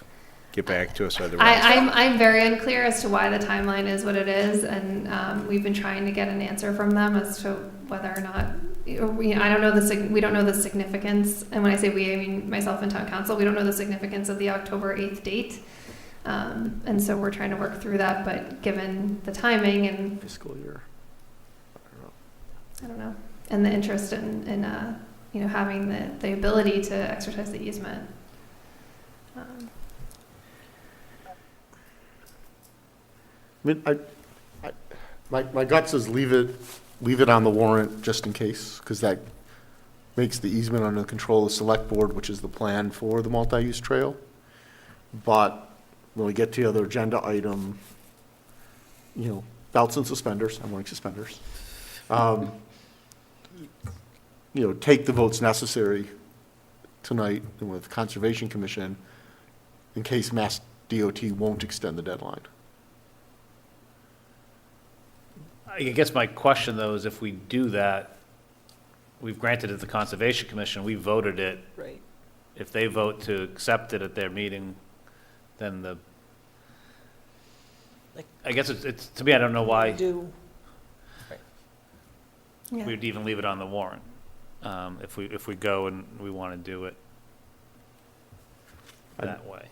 get back to us otherwise. I'm very unclear as to why the timeline is what it is, and we've been trying to get an answer from them as to whether or not, I don't know we don't know the significance, and when I say we, I mean myself and town council, we don't know the significance of the October 8th date. And so we're trying to work through that, but given the timing and Fiscal year. I don't know, and the interest in having the ability to exercise the easement. I mean, my gut says leave it on the warrant just in case, because that makes the easement under the control of the select board, which is the plan for the multi-use trail. But when we get to the other agenda item, belts and suspenders, I'm wearing suspenders. Take the votes necessary tonight with Conservation Commission in case Mass DOT won't extend the deadline. I guess my question, though, is if we do that, we've granted it to the Conservation Commission, we voted it. Right. If they vote to accept it at their meeting, then I guess it's to me, I don't know why Yeah. we'd even leave it on the warrant, if we go and we want to do it that way.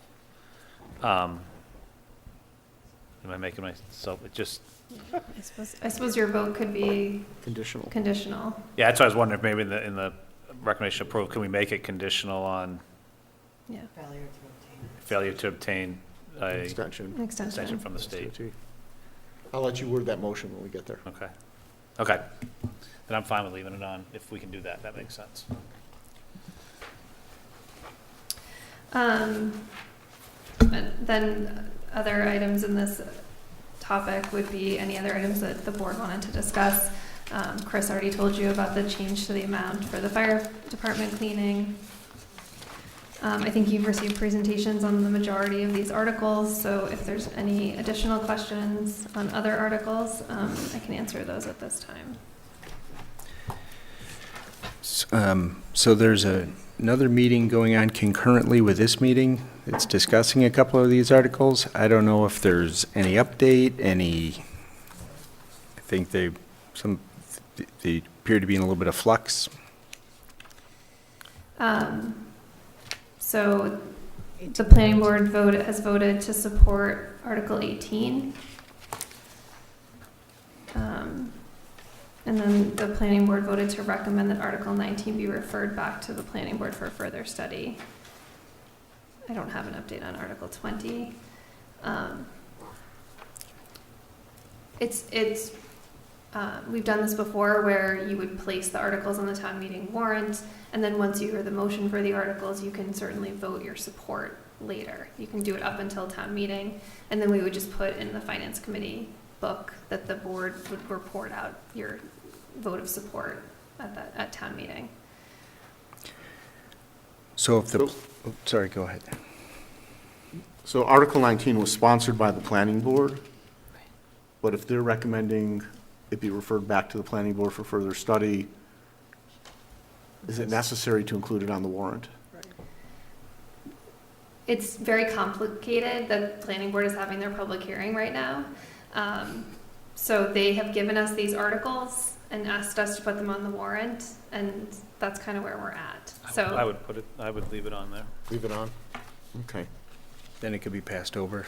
Am I making myself, it just... I suppose your vote could be Conditional. Yeah, that's what I was wondering, if maybe in the recommendation approved, can we make it conditional on Yeah. failure to obtain a Extension. extension from the state? I'll let you word that motion when we get there. Okay. Then I'm fine with leaving it on, if we can do that, that makes sense. And then other items in this topic would be any other items that the board wanted to discuss. Chris already told you about the change to the amount for the fire department cleaning. I think you've received presentations on the majority of these articles, so if there's any additional questions on other articles, I can answer those at this time. So there's another meeting going on concurrently with this meeting. It's discussing a couple of these articles. I don't know if there's any update, I think they appear to be in a little bit of flux. So the planning board has voted to support Article 18. And then the planning board voted to recommend that Article 19 be referred back to the planning board for further study. I don't have an update on Article 20. We've done this before where you would place the articles on the town meeting warrant, and then once you hear the motion for the articles, you can certainly vote your support later. You can do it up until town meeting, and then we would just put in the finance committee book that the board would report out your vote of support at town meeting. So if sorry, go ahead. So Article 19 was sponsored by the planning board, but if they're recommending it be referred back to the planning board for further study, is it necessary to include it on the warrant? It's very complicated. The planning board is having their public hearing right now. So they have given us these articles and asked us to put them on the warrant, and that's kind of where we're at. So I would leave it on there. Leave it on? Okay. Then it could be passed over.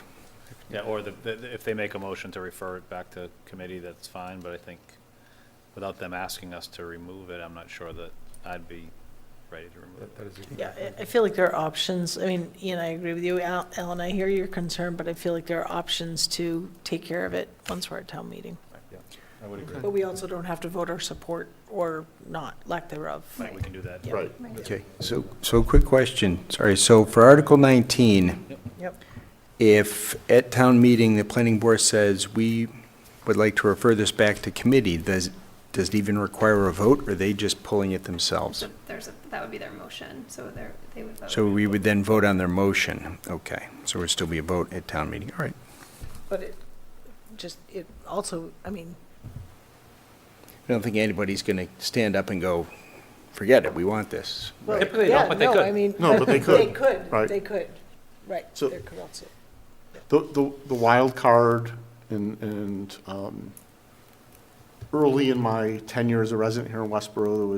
Yeah, or if they make a motion to refer it back to committee, that's fine, but I think without them asking us to remove it, I'm not sure that I'd be ready to remove it. Yeah, I feel like there are options. I mean, Ian, I agree with you. Alan, I hear your concern, but I feel like there are options to take care of it once we're at town meeting. Yeah, I would agree. But we also don't have to vote our support or not, lack thereof. Right, we can do that. Yeah. Right. Okay, so a quick question. Sorry, so for Article 19, Yep. if at town meeting, the planning board says, we would like to refer this back to committee, does it even require a vote, or are they just pulling it themselves? That would be their motion, so they would vote. So we would then vote on their motion. Okay, so it would still be a vote at town meeting, all right. But it also, I mean, I don't think anybody's going to stand up and go, forget it, we want this. Well, Typically they yeah, don't, but they no, could. I mean, No, but they could, They could, right. they could, right. So- There could also. The wild card and early in my tenure as a resident here in Westborough,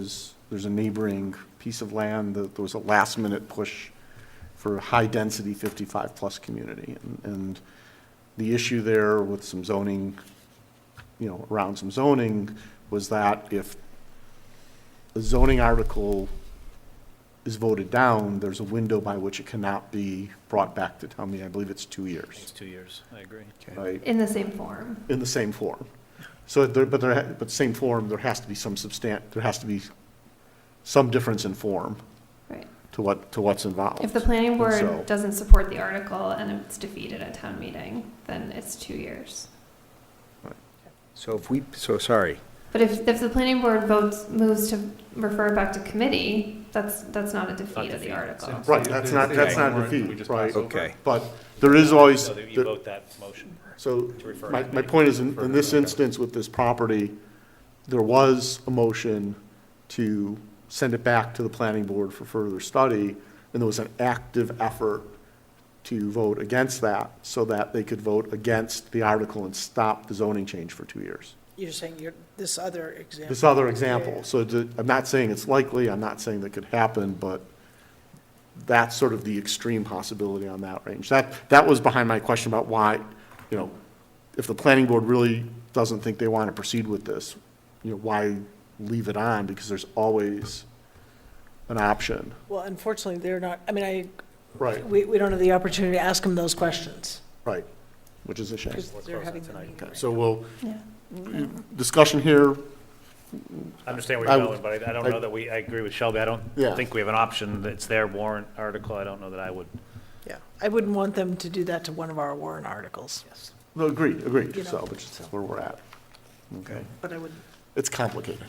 there's a neighboring piece of land that there was a last minute push for a high density 55+ community. And the issue there with some zoning, around some zoning was that if a zoning article is voted down, there's a window by which it cannot be brought back to town meeting. I believe it's 2 years. It's 2 years, I agree. Right? In the same form. In the same form. So, but same form, there has to be there has to be some difference in form Right. to what's involved. If the planning And board so- doesn't support the article and it's defeated at town meeting, then it's 2 years. Sorry. But if the planning board moves to refer it back to committee, that's not a defeat of the article. Right, that's not We defeat, just right? pass over. Okay. But there is always. So that you vote that motion. So To refer my to my committee. point is, in this instance with this property, there was a motion to send it back to the planning board for further study, and there was an active effort to vote against that, so that they could vote against the article and stop the zoning change for 2 years. You're saying this other example. This other example, so I'm not saying it's likely, I'm not saying that could happen, but that's sort of the extreme possibility on that range. That was behind my question about why, if the planning board really doesn't think they want to proceed with this, why leave it on? Because there's always an option. Well, unfortunately, they're not, Right, we don't have the opportunity to ask them those questions. right, which is a shame. Because they're having the meeting Okay, right so now. we'll, Yeah. discussion here, I understand where you're I- going, but I don't know that I agree with Shelby. I don't Yeah. think we have an option. It's their warrant article. I don't know that I would. Yeah, I wouldn't want them to do that to one of our warrant articles. Yes. no, agreed, You know, so, which is where we're at. Okay, But I would, it's complicated.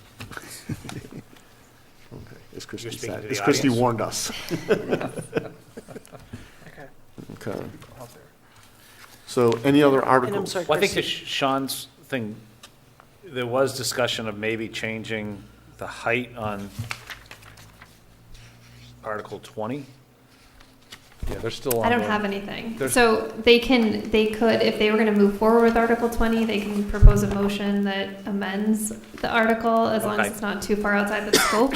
Okay, as Christie speaking said, to the as Christie audience. warned us. okay. Okay. So any other And I'm articles? sorry, Well, I think to Christie, Sean's thing, there was discussion of maybe changing the height on Article 20. Yeah, they're still on. I don't the- have anything. There's- So they could, if they were going to move forward with Article 20, they can propose a motion that amends the article as long as Okay. it's not too far outside the scope.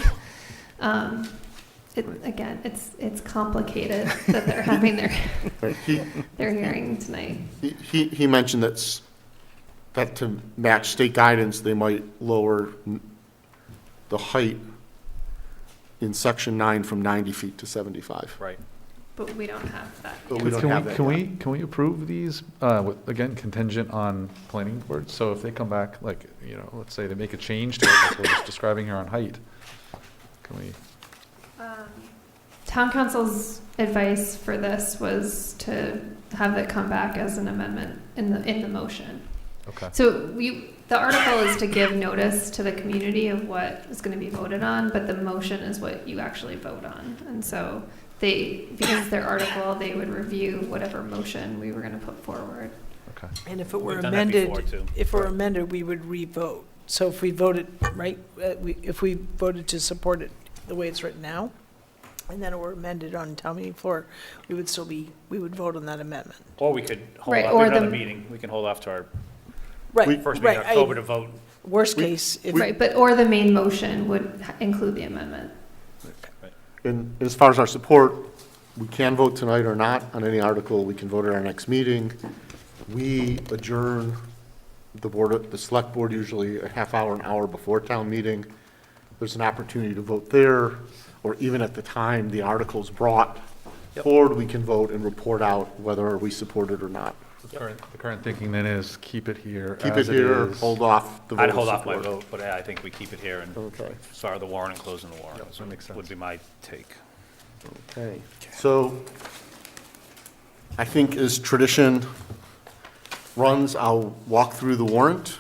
Again, it's complicated that they're having their hearing tonight. He mentioned that to match state guidance, they might lower the height in section 9 from 90 feet to 75. Right. But we don't have that. But yet. we don't have that yet. Can we approve these, again, contingent on planning board? So if they come back, let's say they make a change to it, like we're just describing here on height, can we? Town council's advice for this was to have it come back as an amendment in the motion. Okay. So the article is to give notice to the community of what is going to be voted on, but the motion is what you actually vote on. And so because it's their article, they would review whatever motion we were going to put forward. Okay. and if it were We've done that before, amended, too. if it were amended, we would re-vote. So if we voted, right, if we voted to support it the way it's written now, and then it were amended on town meeting floor, we would vote on that amendment. Or we could hold Right, off, or we have another the- meeting. We can hold off to our Right, first meeting in right. October to vote. Worst case, if. Right, or the main motion would include the amendment. And as far as our support, we can vote tonight or not on any article. We can vote at our next meeting. We adjourn the select board usually a half hour, an hour before town meeting. There's an opportunity to vote there, or even at the time the article's brought forward, we can vote and report out whether we support it or not. The current thinking then is keep it here Keep as it here, is. hold off the vote. I'd of hold off my support. vote, but yeah, I think we keep it here and Okay. start the warrant and closing the warrant. That makes sense. Would be my take. Okay, so I think as tradition runs, I'll walk through the warrant.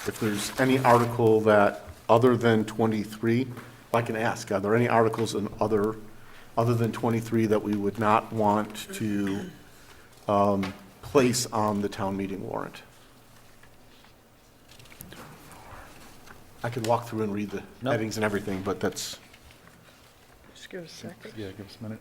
If there's any article that, other than 23, I can ask, are there any articles in other than 23 that we would not want to place on the town meeting warrant? I could walk through and read the Nope. headings and everything, but that's, Just give us a second. Yeah, give us a minute.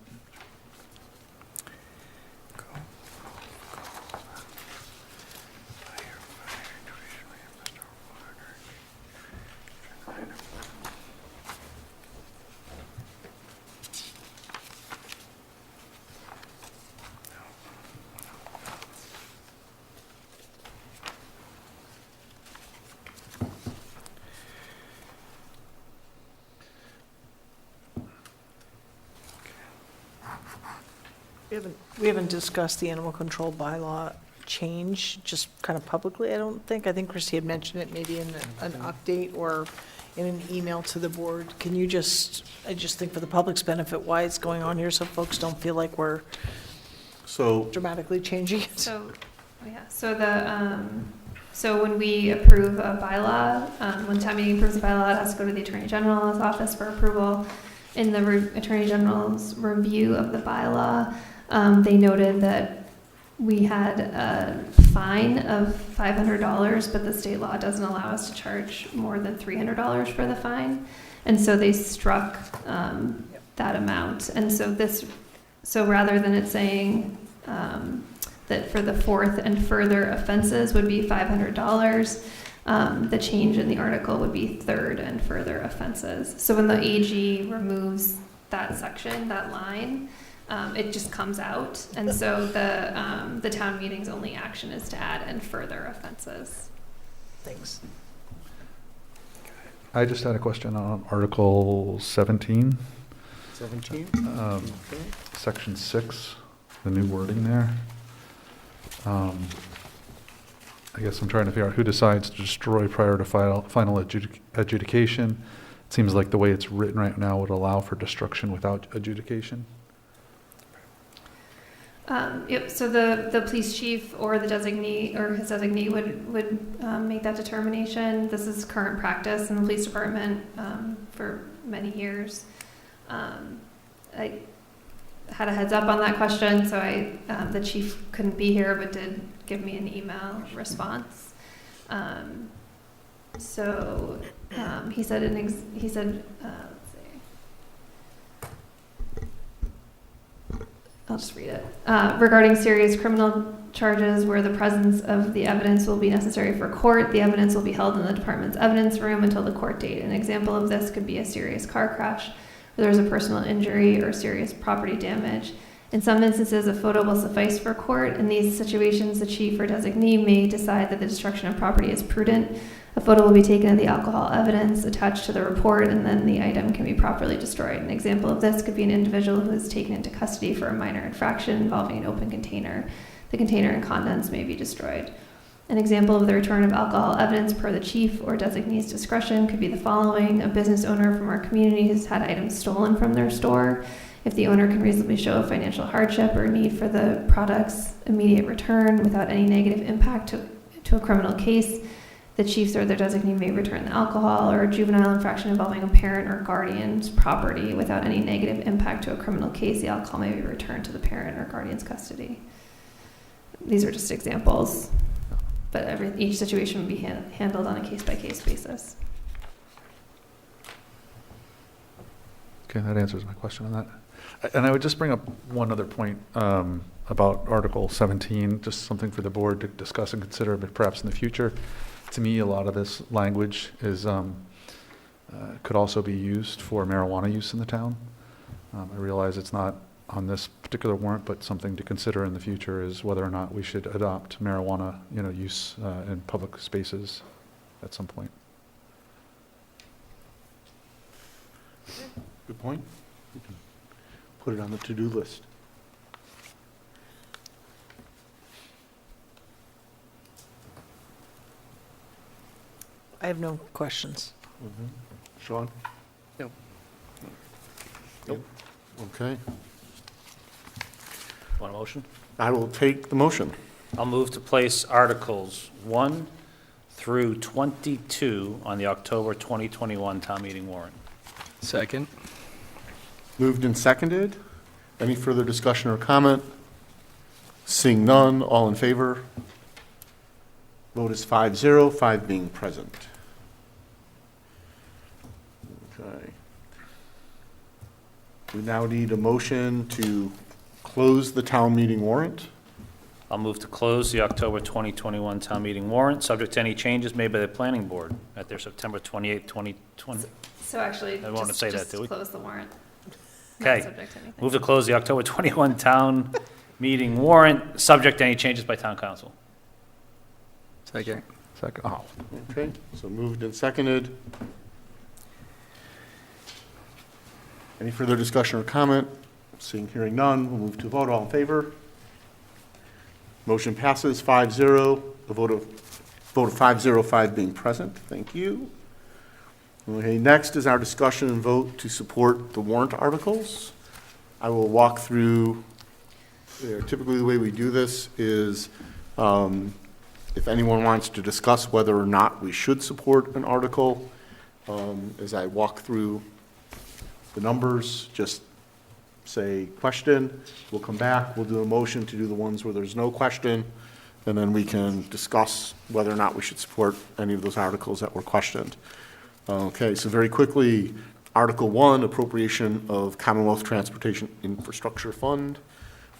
We haven't discussed the animal control bylaw change, just kind of publicly, I don't think. I think Christie had mentioned it maybe in an update or in an email to the board. Can you just, I just think for the public's benefit, why it's going on here, so folks don't feel like we're so, dramatically changing it? So, yeah, so when we approve a bylaw, when town meeting approves a bylaw, it has to go to the Attorney General's office for approval. In the Attorney General's review of the bylaw, they noted that we had a fine of $500, but the state law doesn't allow us to charge more than $300 for the fine. And so they struck that amount. And so rather than it saying that for the fourth and further offenses would be $500, the change in the article would be third and further offenses. So when the AG removes that section, that line, it just comes out. And so the town meeting's only action is to add and further offenses. Thanks. I just had a question on Article 17. 17? Section 6, the new wording there. I guess I'm trying to figure out who decides to destroy prior to final adjudication. It seems like the way it's written right now would allow for destruction without adjudication. Yep, so the police chief or the designee or his designee would make that determination. This is current practice in the police department for many years. I had a heads up on that question, so the chief couldn't be here, but did give me an email response. He said, let's see. I'll just read it. Regarding serious criminal charges where the presence of the evidence will be necessary for court, the evidence will be held in the department's evidence room until the court date. An example of this could be a serious car crash where there's a personal injury or serious property damage. In some instances, a photo will suffice for court. In these situations, the chief or designee may decide that the destruction of property is prudent. A photo will be taken of the alcohol evidence attached to the report, and then the item can be properly destroyed. An example of this could be an individual who is taken into custody for a minor infraction involving an open container. The container and contents may be destroyed. An example of the return of alcohol evidence per the chief or designee's discretion could be the following. A business owner from our community has had items stolen from their store. If the owner can reasonably show a financial hardship or need for the product's immediate return without any negative impact to a criminal case, the chiefs or their designee may return the alcohol, or a juvenile infraction involving a parent or guardian's property without any negative impact to a criminal case, the alcohol may be returned to the parent or guardian's custody. These are just examples, but each situation would be handled on a case-by-case basis. Okay, that answers my question on that. And I would just bring up one other point about Article 17, just something for the board to discuss and consider, but perhaps in the future. To me, a lot of this language is could also be used for marijuana use in the town. I realize it's not on this particular warrant, but something to consider in the future is whether or not we should adopt marijuana, use in public spaces at some point. Good point. We can put it on the to-do list. I have no questions. Sean? No. Nope. Okay. Want a motion? I will take the motion. I'll move to place Articles 1 through 22 on the October 2021 town meeting warrant. Second. Moved and seconded. Any further discussion or comment? Seeing none, all in favor? Vote is 5-0, 5 being present. We now need a motion to close the town meeting warrant. I'll move to close the October 2021 town meeting warrant, subject to any changes made by the planning board at their September 28, 2020. So actually, I wanted to just, say that, just do we? close the warrant. Not Okay. subject to anything. Move to close the October 21 town meeting warrant, subject to any changes by town council. Second. Second. Oh, Okay, so moved and seconded. Any further discussion or comment? Seeing, hearing none, we'll move to vote. All in favor? Motion passes 5-0, a vote of 5-0, 5 being present. Thank you. Okay, next is our discussion and vote to support the warrant articles. I will walk through, typically the way we do this is if anyone wants to discuss whether or not we should support an article, as I walk through the numbers, just say question, we'll come back, we'll do a motion to do the ones where there's no question, and then we can discuss whether or not we should support any of those articles that were questioned. Okay, so very quickly, Article 1, appropriation of Commonwealth Transportation Infrastructure Fund.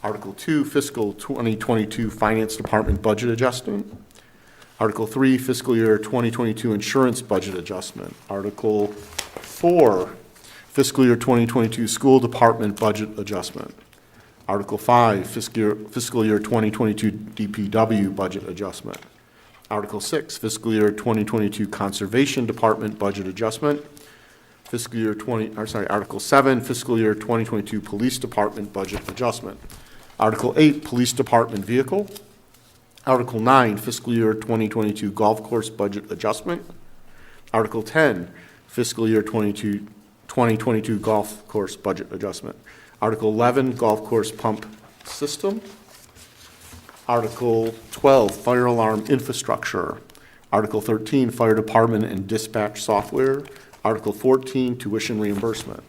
Article 2, fiscal 2022 Finance Department budget adjustment. Article 3, fiscal year 2022 insurance budget adjustment. Article 4, fiscal year 2022 school department budget adjustment. Article 5, fiscal year 2022 DPW budget adjustment. Article 6, fiscal year 2022 conservation department budget adjustment. Article 7, fiscal year 2022 police department budget adjustment. Article 8, police department vehicle. Article 9, fiscal year 2022 golf course budget adjustment. Article 10, fiscal year 2022 golf course budget adjustment. Article 11, golf course pump system. Article 12, fire alarm infrastructure. Article 13, fire department and dispatch software. Article 14, tuition reimbursement.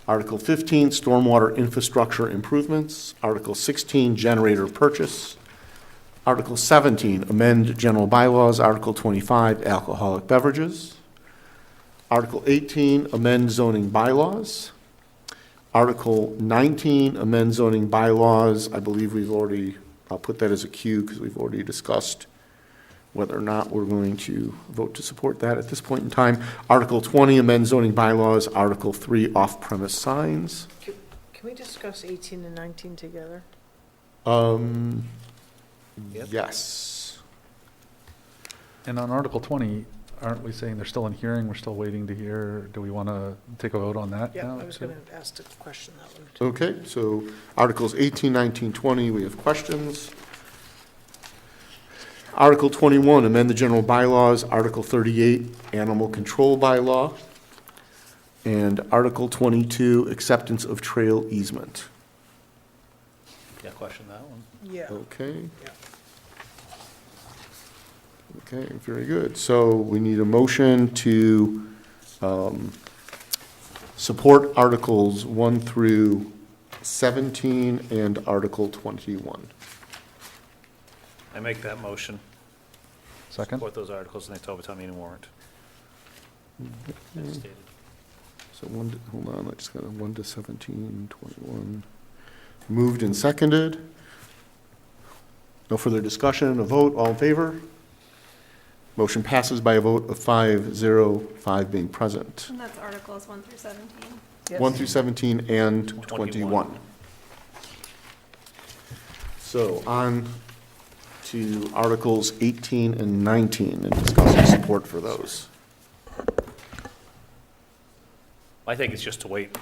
Article 15, stormwater infrastructure improvements. Article 16, generator purchase. Article 17, amend general bylaws. Article 25, alcoholic beverages. Article 18, amend zoning bylaws. Article 19, amend zoning bylaws. I believe we've already, I'll put that as a Q because we've already discussed whether or not we're going to vote to support that at this point in time. Article 20, amend zoning bylaws. Article 3, off-premise signs. Can we discuss 18 and 19 together? Yes. and on Article 20, aren't we saying they're still in hearing, we're still waiting to hear? Do we want to take a vote on that Yeah, now? I was too? going to ask the question that one too. Okay, so Articles 18, 19, 20, we have questions. Article 21, amend the general bylaws. Article 38, animal control bylaw. And Article 22, acceptance of trail easement. Yeah, question that one. Yeah. Okay. Yeah. Okay, very good. So we need a motion to support Articles 1 through 17 and Article 21. I make that motion. Second? Support those articles in the October town meeting warrant. As stated. So hold on, I just got 1 to 17, 21. Moved and seconded. No further discussion, a vote, all in favor? Motion passes by a vote of 5-0, 5 being present. And that's Articles 1 through 17. Yes. 1 through 17 and 21. So on to Articles 18 and 19 and discussing support for those. I think it's just to wait.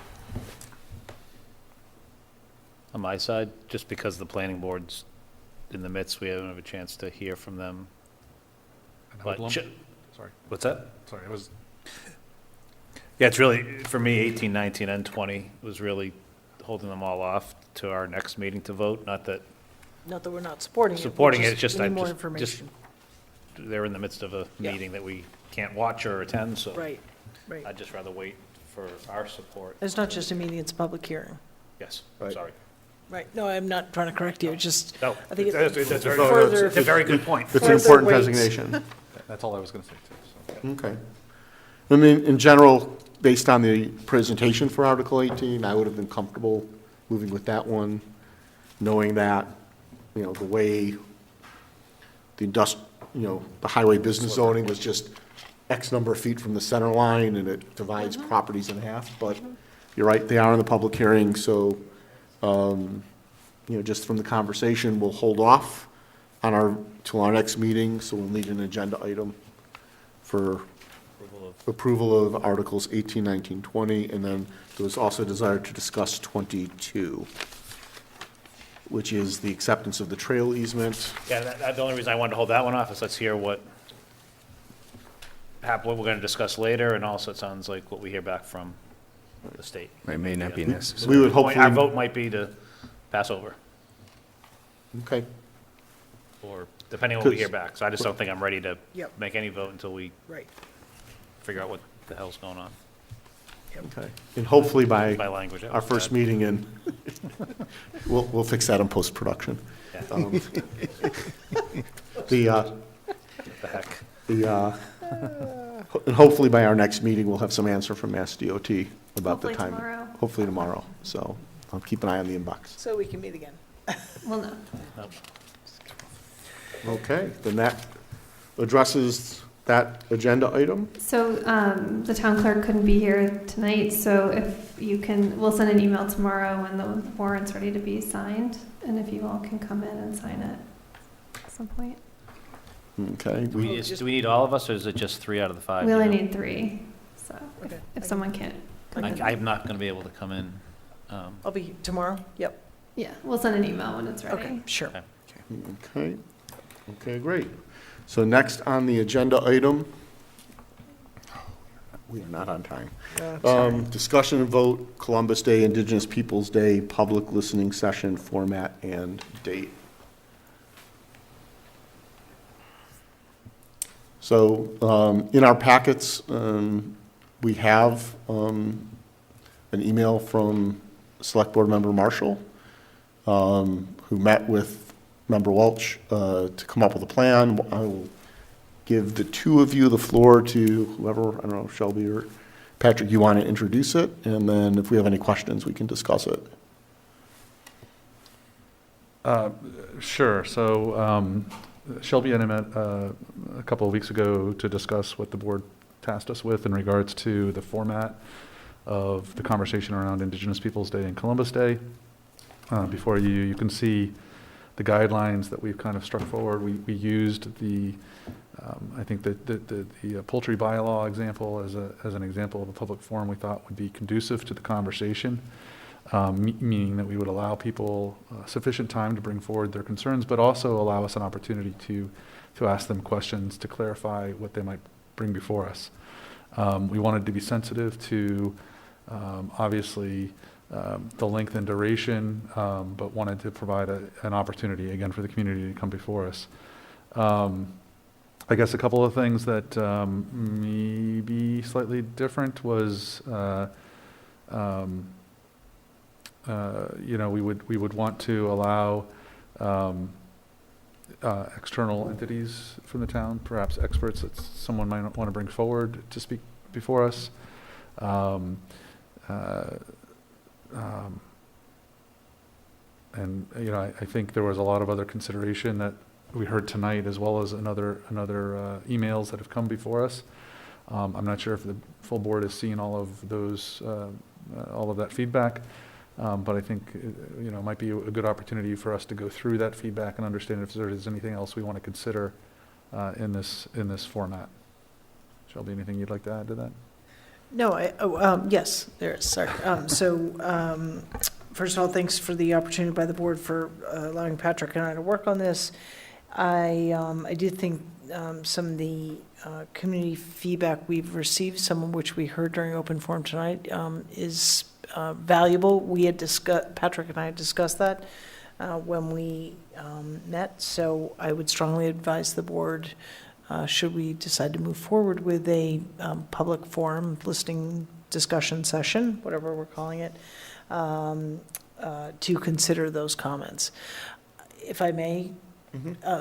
On my side, just because the planning board's in the midst, we haven't had a chance to hear from them. And But Hoodlum? Sorry, What's that? sorry, it was, Yeah, it's really, for me, 18, 19, and 20 was really holding them all off to our next meeting to vote. Not that Not that we're not supporting it. supporting we it, it's just, we I need more just, information. they're in the midst of a Yeah. meeting that we can't watch or attend, so Right, right. I'd just rather wait for our support. It's not just a meeting, it's a public hearing. Yes, Right. sorry. Right, no, I'm not trying to correct you, just, No, I think that's it's very, further. it's a very good point. It's an Further important weight. designation. that's all I was going to say, too. So. Okay. I mean, in general, based on the presentation for Article 18, I would have been comfortable moving with that one, knowing that, you know, the way the the highway business zoning was just X number of feet from the center line, and it divides properties in half, but you're right, they are in the public hearing, so, just from the conversation, we'll hold off till our next meeting, so we'll need an agenda item for approval of Articles 18, 19, 20, and then there was also a desire to discuss 22, which is the acceptance of the trail easement. Yeah, the only reason I wanted to hold that one off is let's hear what we're going to discuss later, and also it sounds like what we hear back from the state. It may not be necessary. We would hopefully. Our vote might be to pass over, Okay. or depending on what we hear back. So I just don't think I'm ready to Yep. make any vote until we Right. figure out what the hell's going on. Okay. And hopefully by By language, that our was first bad. meeting in, we'll fix that in post-production. Yeah. The heck. And hopefully by our next meeting, we'll have some answer from Mass DOT about the Hopefully time. tomorrow. Hopefully tomorrow. So I'll keep an eye on the inbox. So we can meet again. Well, no. Okay, then that addresses that agenda item. So the town clerk couldn't be here tonight, so if you can, we'll send an email tomorrow when the warrant's ready to be signed, and if you all can come in and sign it at some point. Okay. Do we need all of us, or is it just 3 out of the 5? We only you know? need 3, so if someone can't come in. I'm not going to be able to come in. I'll be tomorrow, yep. Yeah, we'll send an email when it's ready. Okay, sure. Okay. Okay, great. So next on the agenda item, we are not on time. Discussion and vote, Columbus Day, Indigenous Peoples' Day, public listening session format and date. So in our packets, we have an email from Select Board Member Marshall, who met with Member Welch to come up with a plan. I will give the two of you the floor to whoever, I don't know, Shelby or Patrick, you want to introduce it, and then if we have any questions, we can discuss it. Sure. So Shelby and I met a couple of weeks ago to discuss what the board tasked us with in regards to the format of the conversation around Indigenous Peoples' Day and Columbus Day. Before you can see the guidelines that we've kind of struck forward. We used the, I think the poultry bylaw example as an example of a public forum we thought would be conducive to the conversation, meaning that we would allow people sufficient time to bring forward their concerns, but also allow us an opportunity to ask them questions to clarify what they might bring before us. We wanted to be sensitive to, obviously, the length and duration, but wanted to provide an opportunity, again, for the community to come before us. I guess a couple of things that may be slightly different was, we would want to allow external entities from the town, perhaps experts that someone might want to bring forward to speak before us. And I think there was a lot of other consideration that we heard tonight, as well as another emails that have come before us. I'm not sure if the full board has seen all of those, all of that feedback, but I think it might be a good opportunity for us to go through that feedback and understand if there is anything else we want to consider in this format. Shelby, anything you'd like to add to that? No, yes, there is, sorry. First of all, thanks for the opportunity by the board for allowing Patrick and I to work on this. I did think some of the community feedback we've received, some of which we heard during open forum tonight, is valuable. We had discussed, Patrick and I had discussed that when we met, so I would strongly advise the board, should we decide to move forward with a public forum, listening discussion session, whatever we're calling it, to consider those comments. If I may,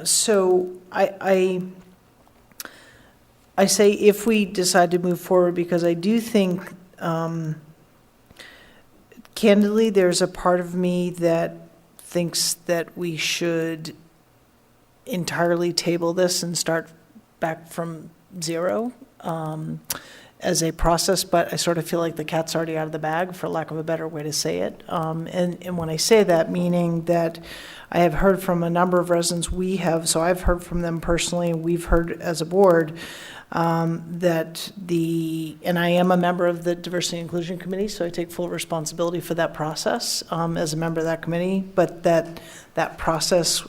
so I I say if we decide to move forward, because I do think, candidly, there's a part of me that thinks that we should entirely table this and start back from zero as a process, but I sort of feel like the cat's already out of the bag, for lack of a better way to say it. And when I say that, meaning that I have heard from a number of residents, so I've heard from them personally, and we've heard as a board, and I am a member of the Diversity and Inclusion Committee, so I take full responsibility for that process as a member of that committee, but that process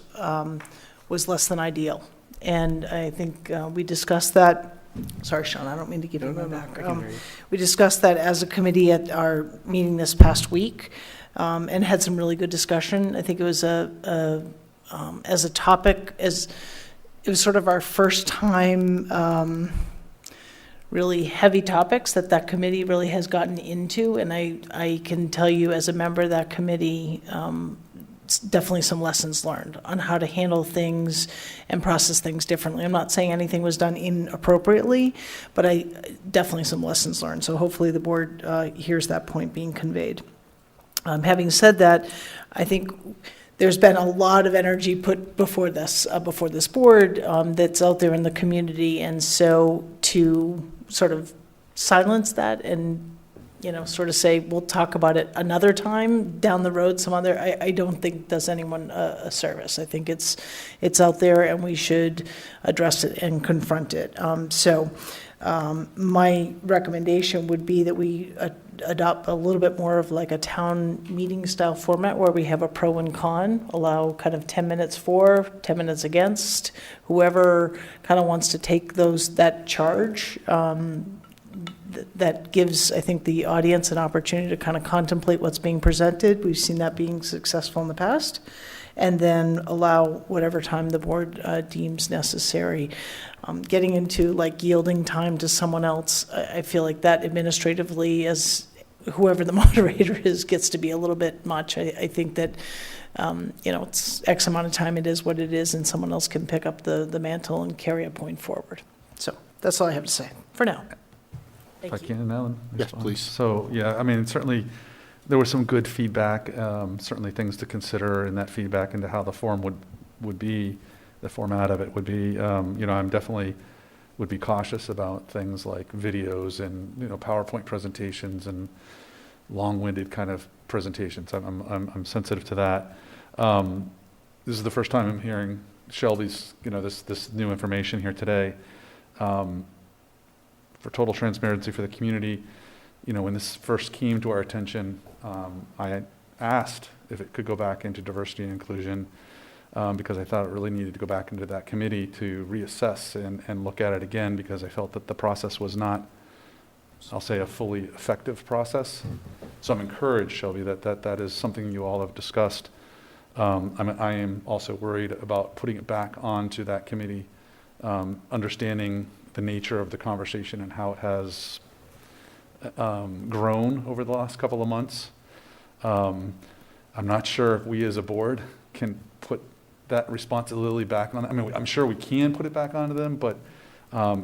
was less than ideal. And I think we discussed that. Sorry, Sean, I don't mean to give you my back. We discussed that as a committee at our meeting this past week, and had some really good discussion. I think it was as a topic, it was sort of our first time really heavy topics that committee really has gotten into, and I can tell you as a member of that committee, definitely some lessons learned on how to handle things and process things differently. I'm not saying anything was done inappropriately, but definitely some lessons learned. So hopefully the board hears that point being conveyed. Having said that, I think there's been a lot of energy put before this board that's out there in the community, and so to sort of silence that and sort of say, we'll talk about it another time down the road, I don't think does anyone a service. I think it's out there and we should address it and confront it. My recommendation would be that we adopt a little bit more of like a town meeting style format where we have a pro and con, allow kind of 10 minutes for, 10 minutes against, whoever kind of wants to take that charge. That gives, I think, the audience an opportunity to kind of contemplate what's being presented. We've seen that being successful in the past. And then allow whatever time the board deems necessary. Getting into like yielding time to someone else, I feel like that administratively, as whoever the moderator is, gets to be a little bit much. I think that, it's X amount of time, it is what it is, and someone else can pick up the mantle and carry a point forward. So that's all I have to say for now. If I can, Alan? Yes, please. So, yeah, I mean, certainly, there was some good feedback, certainly things to consider in that feedback into how the form would be, the format of it would be. I'm definitely would be cautious about things like videos and, PowerPoint presentations and long-winded kind of presentations. I'm sensitive to that. This is the first time I'm hearing Shelby's, this new information here today. For total transparency for the community, when this first came to our attention, I asked if it could go back into diversity and inclusion because I thought it really needed to go back into that committee to reassess and look at it again, because I felt that the process was not, I'll say, a fully effective process. So I'm encouraged, Shelby, that is something you all have discussed. I am also worried about putting it back onto that committee, understanding the nature of the conversation and how it has grown over the last couple of months. I'm not sure if we as a board can put that responsibility back on. I mean, I'm sure we can put it back onto them, but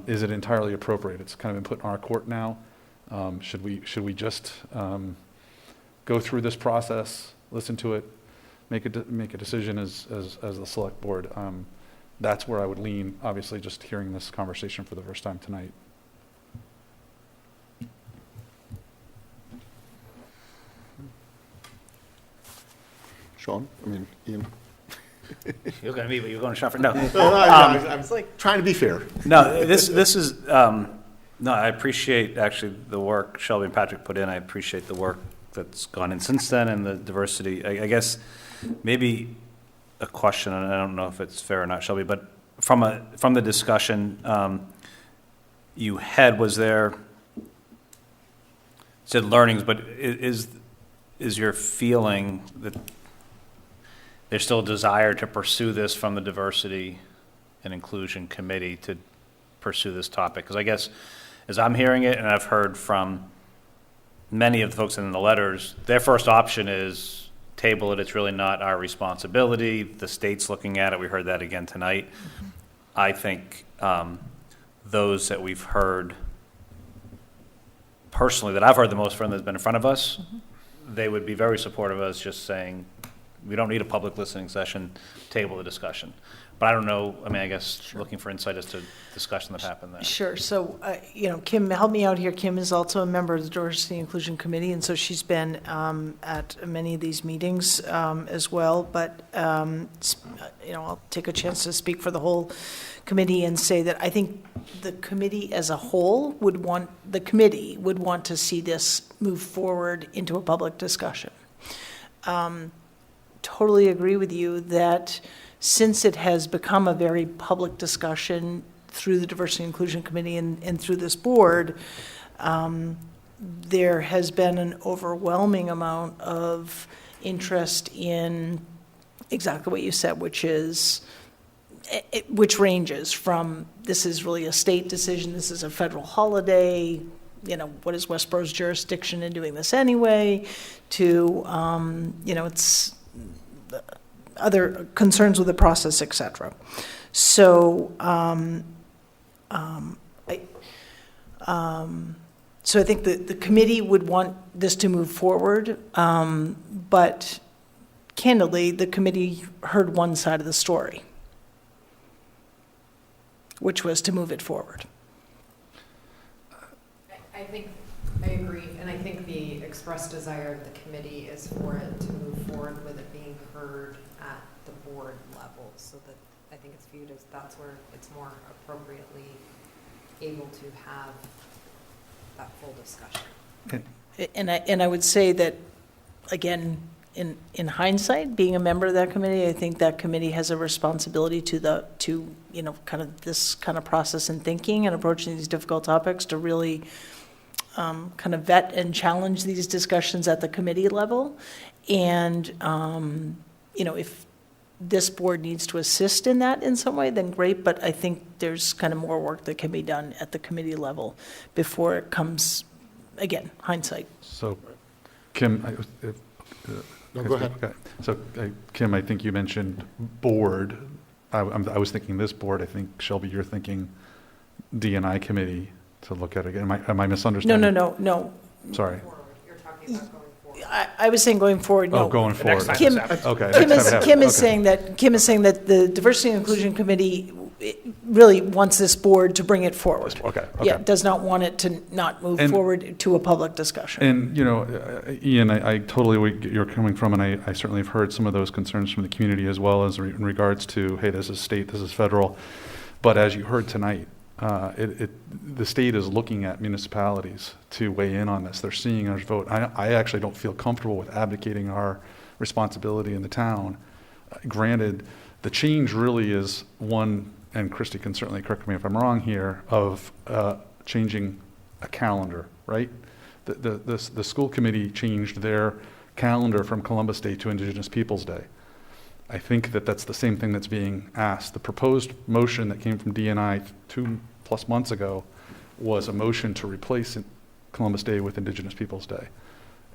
is it entirely appropriate? It's kind of been put in our court now. Should we just go through this process, listen to it, make a decision as the select board? That's where I would lean, obviously, just hearing this conversation for the first time tonight. Sean, Ian. You're going to me, but you're going to Sean. No. I was like trying to be fair. No, this is, no, I appreciate actually the work Shelby and Patrick put in. I appreciate the work that's gone in since then and the diversity. I guess maybe a question, and I don't know if it's fair or not, Shelby, but from the discussion you had, was there, said learnings, but is your feeling that there's still a desire to pursue this from the Diversity and Inclusion Committee to pursue this topic? Because I guess as I'm hearing it, and I've heard from many of the folks in the letters, their first option is table it. It's really not our responsibility. The state's looking at it. We heard that again tonight. I think those that we've heard personally, that I've heard the most from that's been in front of us, they would be very supportive of us just saying, we don't need a public listening session, table the discussion. But I don't know, I mean, I guess looking for insight as to discussion that happened there. Sure. So, Kim, help me out here. Kim is also a member of the Diversity and Inclusion Committee, and so she's been at many of these meetings as well. But, I'll take a chance to speak for the whole committee and say that I think the committee as a whole would want to see this move forward into a public discussion. Totally agree with you that since it has become a very public discussion through the Diversity and Inclusion Committee and through this board, there has been an overwhelming amount of interest in exactly what you said, which ranges from, this is really a state decision, this is a federal holiday, what is Westborough's jurisdiction in doing this anyway, to, it's other concerns with the process, et cetera. So, so I think the committee would want this to move forward, but candidly, the committee heard one side of the story, which was to move it forward. I think I agree, and I think the expressed desire of the committee is for it to move forward with it being heard at the board level, so that I think it's viewed as that's where it's more appropriately able to have that full discussion. And I would say that, again, in hindsight, being a member of that committee, I think that committee has a responsibility to kind of this kind of process and thinking and approaching these difficult topics to really kind of vet and challenge these discussions at the committee level. And, if this board needs to assist in that in some way, then great, but I think there's kind of more work that can be done at the committee level before it comes, again, hindsight. So, Kim, No, go ahead. Okay. So, Kim, I think you mentioned board. I was thinking this board. I think, Shelby, you're thinking D&I committee to look at it again. Am I misunderstanding? No. Sorry. You're talking about going forward. I was saying going forward, no. Oh, going forward. Kim Okay. is saying that the Diversity and Inclusion Committee really wants this board to bring it forward. Okay. Yeah, does not want it to not move forward to a public discussion. And, Ian, I totally where you're coming from, and I certainly have heard some of those concerns from the community as well as in regards to, hey, this is state, this is federal. But as you heard tonight, the state is looking at municipalities to weigh in on this. They're seeing our vote. I actually don't feel comfortable with abdicating our responsibility in the town. Granted, the change really is one, and Christy can certainly correct me if I'm wrong here, of changing a calendar, right? The school committee changed their calendar from Columbus Day to Indigenous Peoples Day. I think that's the same thing that's being asked. The proposed motion that came from D&I 2+ months ago was a motion to replace Columbus Day with Indigenous Peoples Day.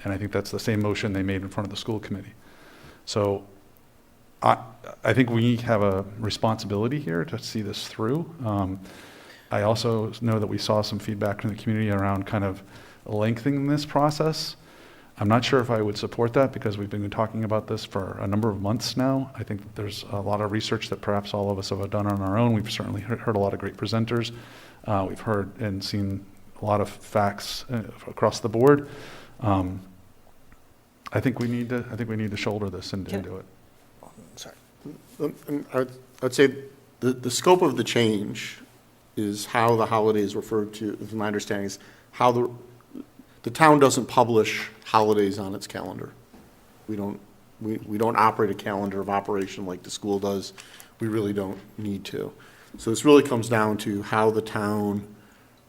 And I think that's the same motion they made in front of the school committee. So I think we have a responsibility here to see this through. I also know that we saw some feedback from the community around kind of lengthening this process. I'm not sure if I would support that because we've been talking about this for a number of months now. I think that there's a lot of research that perhaps all of us have done on our own. We've certainly heard a lot of great presenters. We've heard and seen a lot of facts across the board. I think we need to shoulder this and do it. Sorry. I'd say the scope of the change is how the holiday is referred to, as my understanding, is how the town doesn't publish holidays on its calendar. We don't operate a calendar of operation like the school does. We really don't need to. So this really comes down to how the town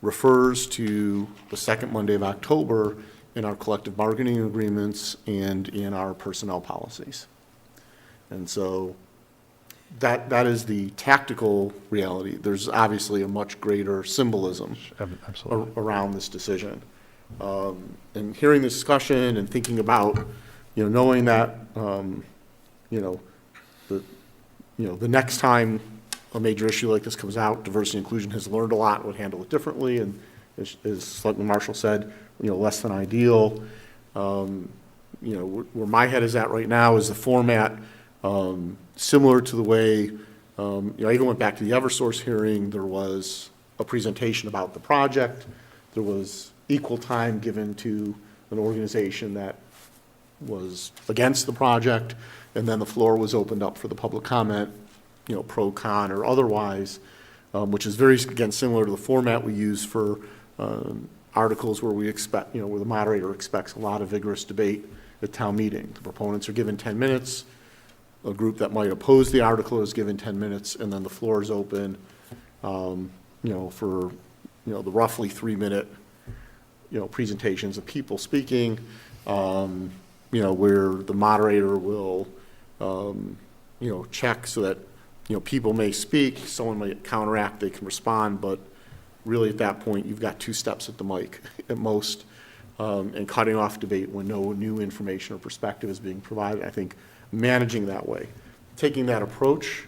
refers to the second Monday of October in our collective bargaining agreements and in our personnel policies. And so that is the tactical reality. There's obviously a much greater symbolism around this decision. And hearing the discussion and thinking about, knowing that, the next time a major issue like this comes out, diversity and inclusion has learned a lot, would handle it differently, and as Selectman Marshall said, less than ideal. Where my head is at right now is the format, similar to the way, I even went back to the Eversource hearing. There was a presentation about the project. There was equal time given to an organization that was against the project, and then the floor was opened up for the public comment, pro, con, or otherwise, which is very, again, similar to the format we use for articles where we expect, where the moderator expects a lot of vigorous debate at town meeting. The proponents are given 10 minutes. A group that might oppose the article is given 10 minutes, and then the floor is open, for, the roughly 3-minute, presentations of people speaking, where the moderator will, check so that, people may speak, someone might counteract, they can respond, but really at that point, you've got 2 steps at the mic at most, and cutting off debate when no new information or perspective is being provided. I think managing that way, taking that approach,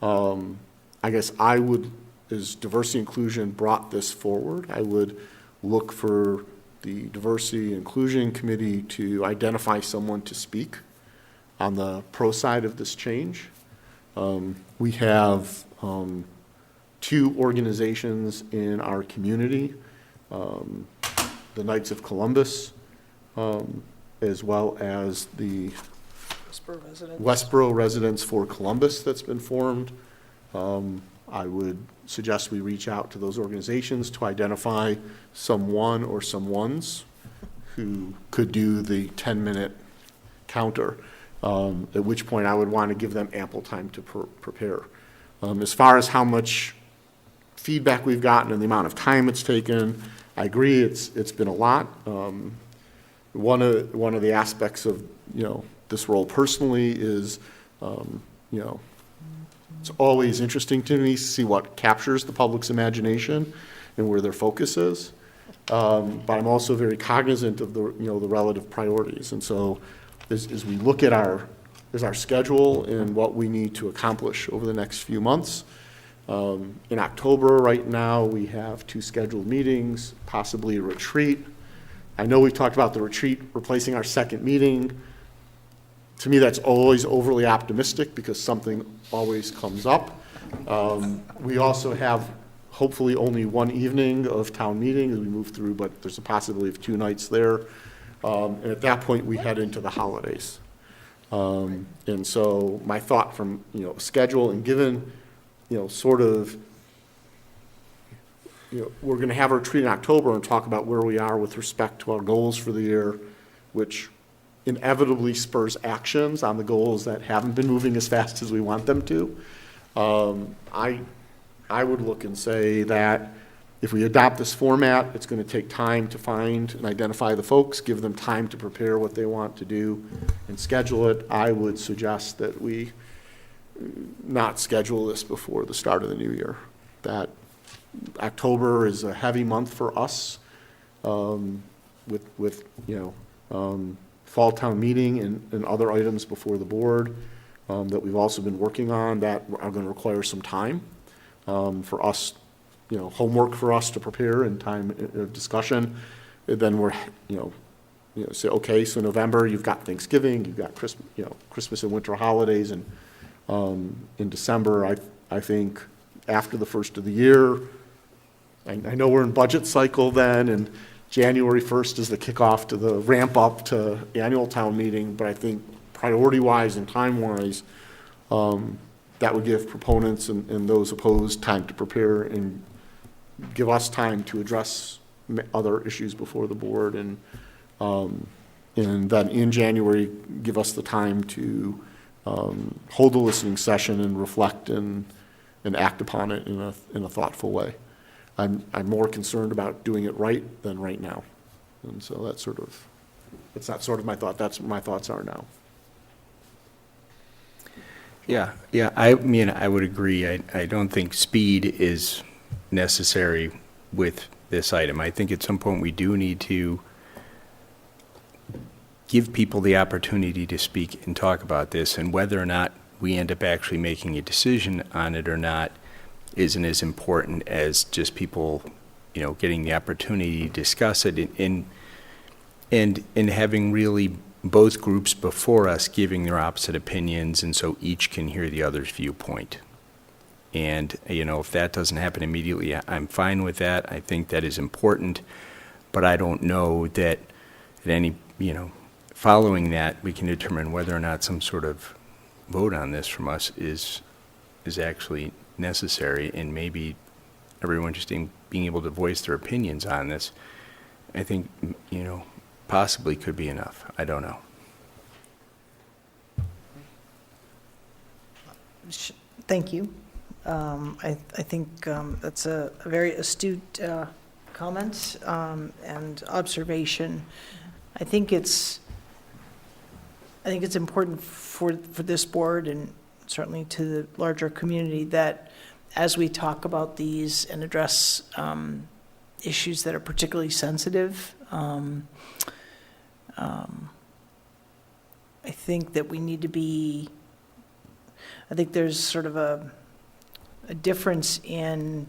I guess I would, as diversity inclusion brought this forward, I would look for the diversity inclusion committee to identify someone to speak on the pro side of this change. We have 2 organizations in our community, the Knights of Columbus, as well as the Westborough Residents for Columbus that's been formed. I would suggest we reach out to those organizations to identify someone or someones who could do the 10-minute counter, at which point I would want to give them ample time to prepare. As far as how much feedback we've gotten and the amount of time it's taken, I agree it's been a lot. One of the aspects of this role personally is it's always interesting to me to see what captures the public's imagination and where their focus is. But I'm also very cognizant of the relative priorities, and so as we look at our schedule and what we need to accomplish over the next few months. In October, right now, we have 2 scheduled meetings, possibly a retreat. I know we've talked about the retreat replacing our second meeting. To me, that's always overly optimistic because something always comes up. We also have hopefully only 1 evening of town meeting as we move through, but there's a possibility of 2 nights there. And at that point, we head into the holidays. And so my thought from, schedule and given, we're going to have a retreat in October and talk about where we are with respect to our goals for the year, which inevitably spurs actions on the goals that haven't been moving as fast as we want them to. I would look and say that if we adopt this format, it's going to take time to find and identify the folks, give them time to prepare what they want to do, and schedule it. I would suggest that we not schedule this before the start of the new year. That October is a heavy month for us with fall town meeting and other items before the board that we've also been working on that are going to require some time for us, homework for us to prepare and time of discussion. And then we're, say, okay, so November, you've got Thanksgiving, you've got Christmas and winter holidays, and in December, I think after the first of the year, I know we're in budget cycle then, and January 1st is the kickoff to the ramp up to the annual town meeting, but I think priority-wise and time-wise, that would give proponents and those opposed time to prepare and give us time to address other issues before the board, and then in January, give us the time to hold a listening session and reflect and act upon it in a thoughtful way. I'm more concerned about doing it right than right now. And so that's not sort of my thought, that's what my thoughts are now. Yeah, I mean, I would agree. I don't think speed is necessary with this item. I think at some point we do need to give people the opportunity to speak and talk about this, and whether or not we end up actually making a decision on it or not, isn't as important as just people, getting the opportunity to discuss it and having really both groups before us giving their opposite opinions, and so each can hear the other's viewpoint. And, if that doesn't happen immediately, I'm fine with that. I think that is important, but I don't know that at any, following that, we can determine whether or not some sort of vote on this from us is actually necessary, and maybe everyone just being able to voice their opinions on this, I think, possibly could be enough. I don't know. Thank you. I think that's a very astute comment and observation. I think it's important for this board and certainly to the larger community that as we talk about these and address issues that are particularly sensitive, I think that we need to be, I think there's sort of a difference in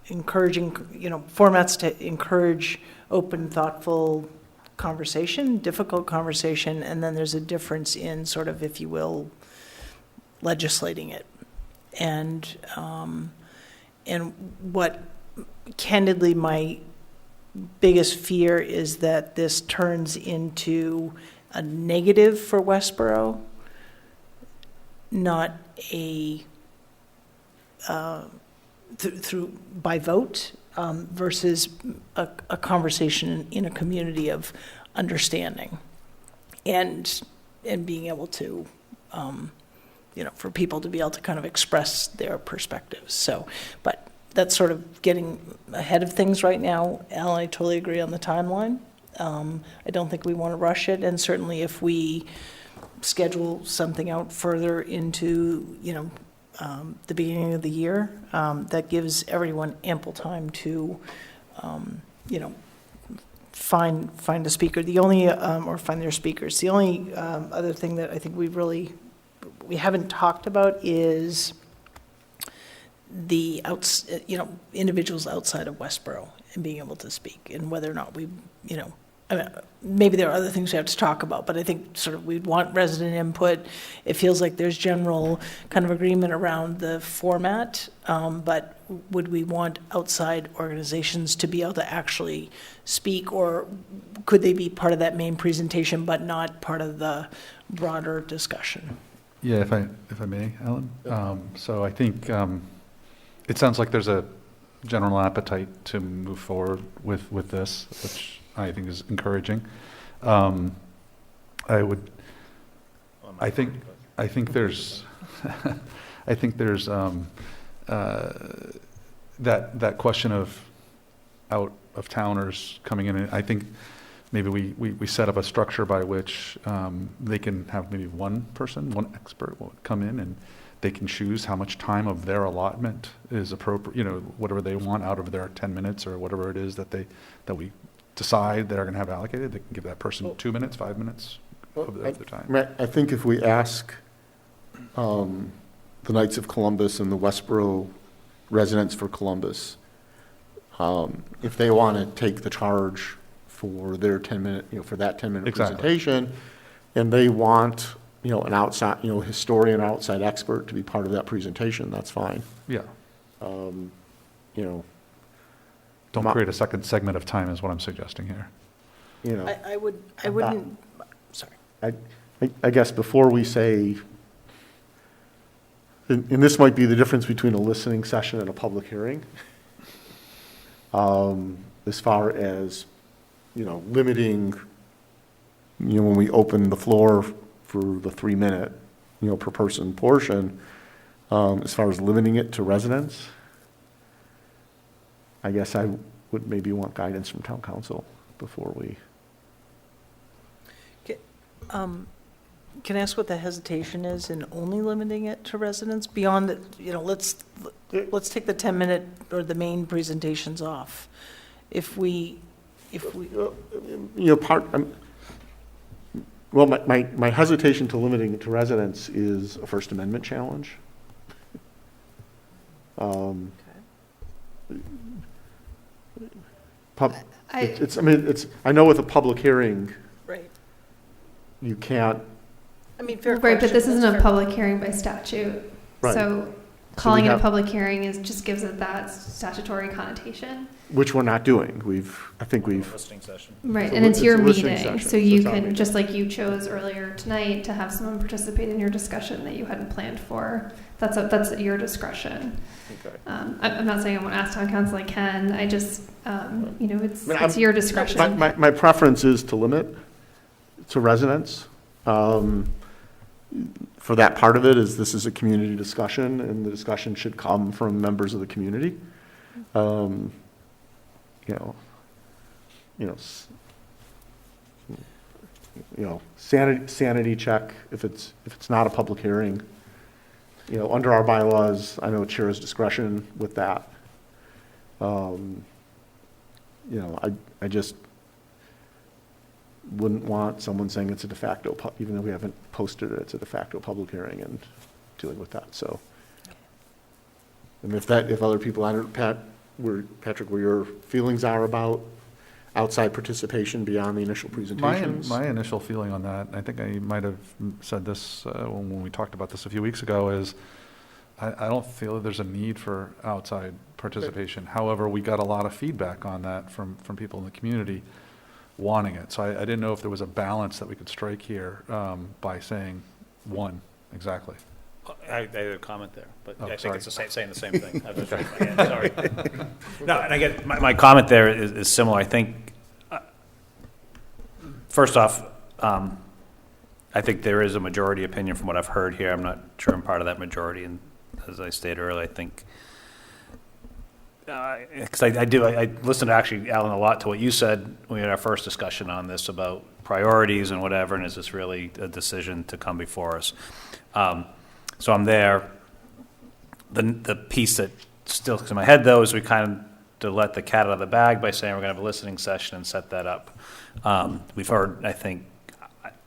encouraging, formats to encourage open, thoughtful conversation, difficult conversation, and then there's a difference in sort of, if you will, legislating it. And what candidly my biggest fear is that this turns into a negative for Westborough, not a through by vote versus a conversation in a community of understanding and being able to for people to be able to kind of express their perspectives. So, but that's sort of getting ahead of things right now. Alan, I totally agree on the timeline. I don't think we want to rush it, and certainly if we schedule something out further into the beginning of the year, that gives everyone ample time to find a speaker. The only or find their speakers. The only other thing that I think we haven't talked about is the individuals outside of Westborough and being able to speak, and whether or not we I mean, maybe there are other things we have to talk about, but I think sort of we'd want resident input. It feels like there's general kind of agreement around the format, but would we want outside organizations to be able to actually speak, or could they be part of that main presentation but not part of the broader discussion? Yeah, if I may, Alan. So I think it sounds like there's a general appetite to move forward with this, which I think is encouraging. I think there's that question of out of towners coming in. I think maybe we set up a structure by which they can have maybe one expert will come in, and they can choose how much time of their allotment is appropriate, whatever they want out of their 10 minutes or whatever it is that we decide they're going to have allocated. They can give that person 2 minutes, 5 minutes of their time. I think if we ask the Knights of Columbus and the Westborough residents for Columbus, if they want to take the charge for their 10-minute, for that 10-minute presentation, and they want, an outside, historian, outside expert to be part of that presentation, that's fine. Yeah. Don't create a second segment of time is what I'm suggesting here. I wouldn't, sorry. I guess before we say, and this might be the difference between a listening session and a public hearing, as far as, limiting, when we open the floor for the 3-minute, per person portion, as far as limiting it to residents, I guess I would maybe want guidance from town council before we. Can I ask what the hesitation is in only limiting it to residents beyond that? Let's take the 10-minute or the main presentations off. Well, my hesitation to limiting it to residents is a First Amendment challenge. I know with a public hearing, Right. you can't, I mean, fair Right, but question, this isn't that's a fair. public hearing by statute. Right. So calling it a have- public hearing just gives it that statutory connotation. which we're not doing. I think we've, Listening session. Right, So and it's it's your a listening meeting, session, so so you it's our can, meeting. just like you chose earlier tonight to have someone participate in your discussion that you hadn't planned for, that's at your discretion. okay. I'm not saying I won't ask town council, I can, I just, it's, I mean, it's your discretion. My preference is to limit to residents. For that part of it, this is a community discussion, and the discussion should come from members of the community. Sanity check if it's not a public hearing. Under our bylaws, I know chair's discretion with that. I just wouldn't want someone saying it's a de facto, even though we haven't posted it, it's a de facto public hearing and dealing with that, so. And if other people, I don't, Patrick, where your feelings are about outside participation beyond the initial presentations? My initial feeling on that, I think I might have said this when we talked about this a few weeks ago, is I don't feel that there's a need for outside participation. However, we got a lot of feedback on that from people in the community wanting it. So I didn't know if there was a balance that we could strike here by saying one, exactly. I had a comment there, but Oh, I think sorry. it's saying the same thing. I was just raising my hand, sorry. No, and I get, my comment there is similar. I think, first off, I think there is a majority opinion from what I've heard here. I'm not sure I'm part of that majority, and as I stated earlier, I think, because I listened to actually, Alan, a lot to what you said when we had our first discussion on this about priorities and whatever, and is this really a decision to come before us? So I'm there. The piece that still sticks in my head, though, is we kind of to let the cat out of the bag by saying we're going to have a listening session and set that up. We've heard, I think,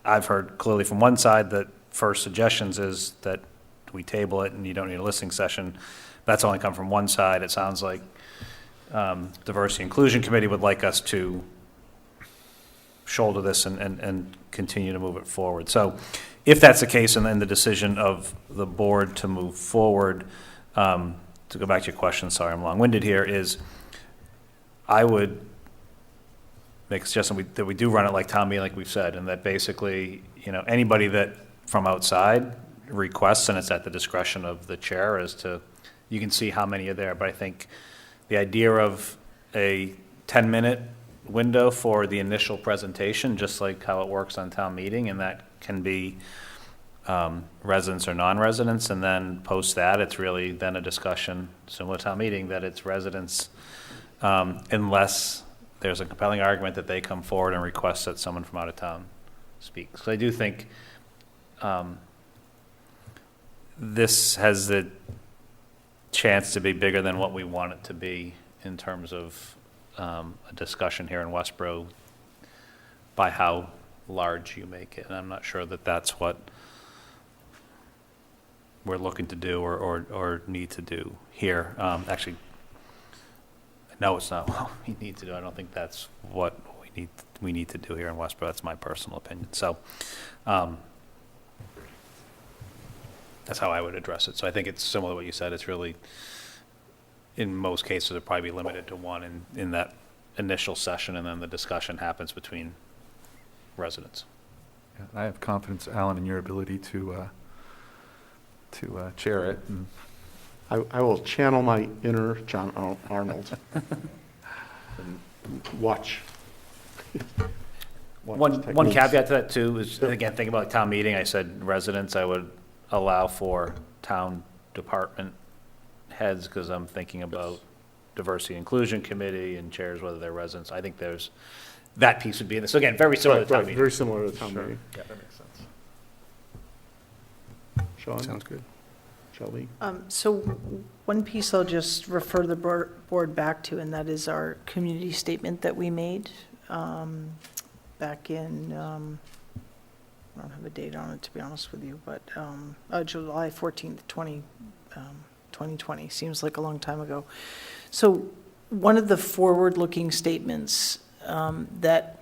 I've heard clearly from one side that first suggestions is that we table it and you don't need a listening session. That's only come from one side. It sounds like Diversity Inclusion Committee would like us to shoulder this and continue to move it forward. So if that's the case, and then the decision of the board to move forward, to go back to your question, sorry I'm long-winded here, is I would make a suggestion that we do run it like town meeting, like we've said, and that basically, anybody that from outside requests, and it's at the discretion of the chair as to, you can see how many are there, but I think the idea of a 10-minute window for the initial presentation, just like how it works on town meeting, and that can be residents or non-residents, and then post that, it's really then a discussion, similar to town meeting, that it's residents, unless there's a compelling argument that they come forward and request that someone from out of town speaks. So I do think this has the chance to be bigger than what we want it to be in terms of a discussion here in Westborough by how large you make it. And I'm not sure that that's what we're looking to do or need to do here. Actually, no, it's not what we need to do. I don't think that's what we need to do here in Westborough. That's my personal opinion. So that's how I would address it. So I think it's similar to what you said. It's really, in most cases, it'll probably be limited to one in that initial session, and then the discussion happens between residents. Yeah, I have confidence, Alan, in your ability to chair it. And I will channel my inner John Arnold and watch. One techniques. caveat to that too is, again, thinking about town meeting, I said residents, I would allow for town department heads, because I'm thinking about Diversity Inclusion Committee and chairs, whether they're residents. I think there's, that piece would be in this. So again, very similar to town meeting. Very similar to town Sure. meeting. Yeah, that makes sense. Sean? Sounds good. Shelby? So one piece I'll just refer the board back to, and that is our community statement that we made back in, I don't have a date on it, to be honest with you, but July 14th, 2020. 2020. Seems like a long time ago. So one of the forward-looking statements that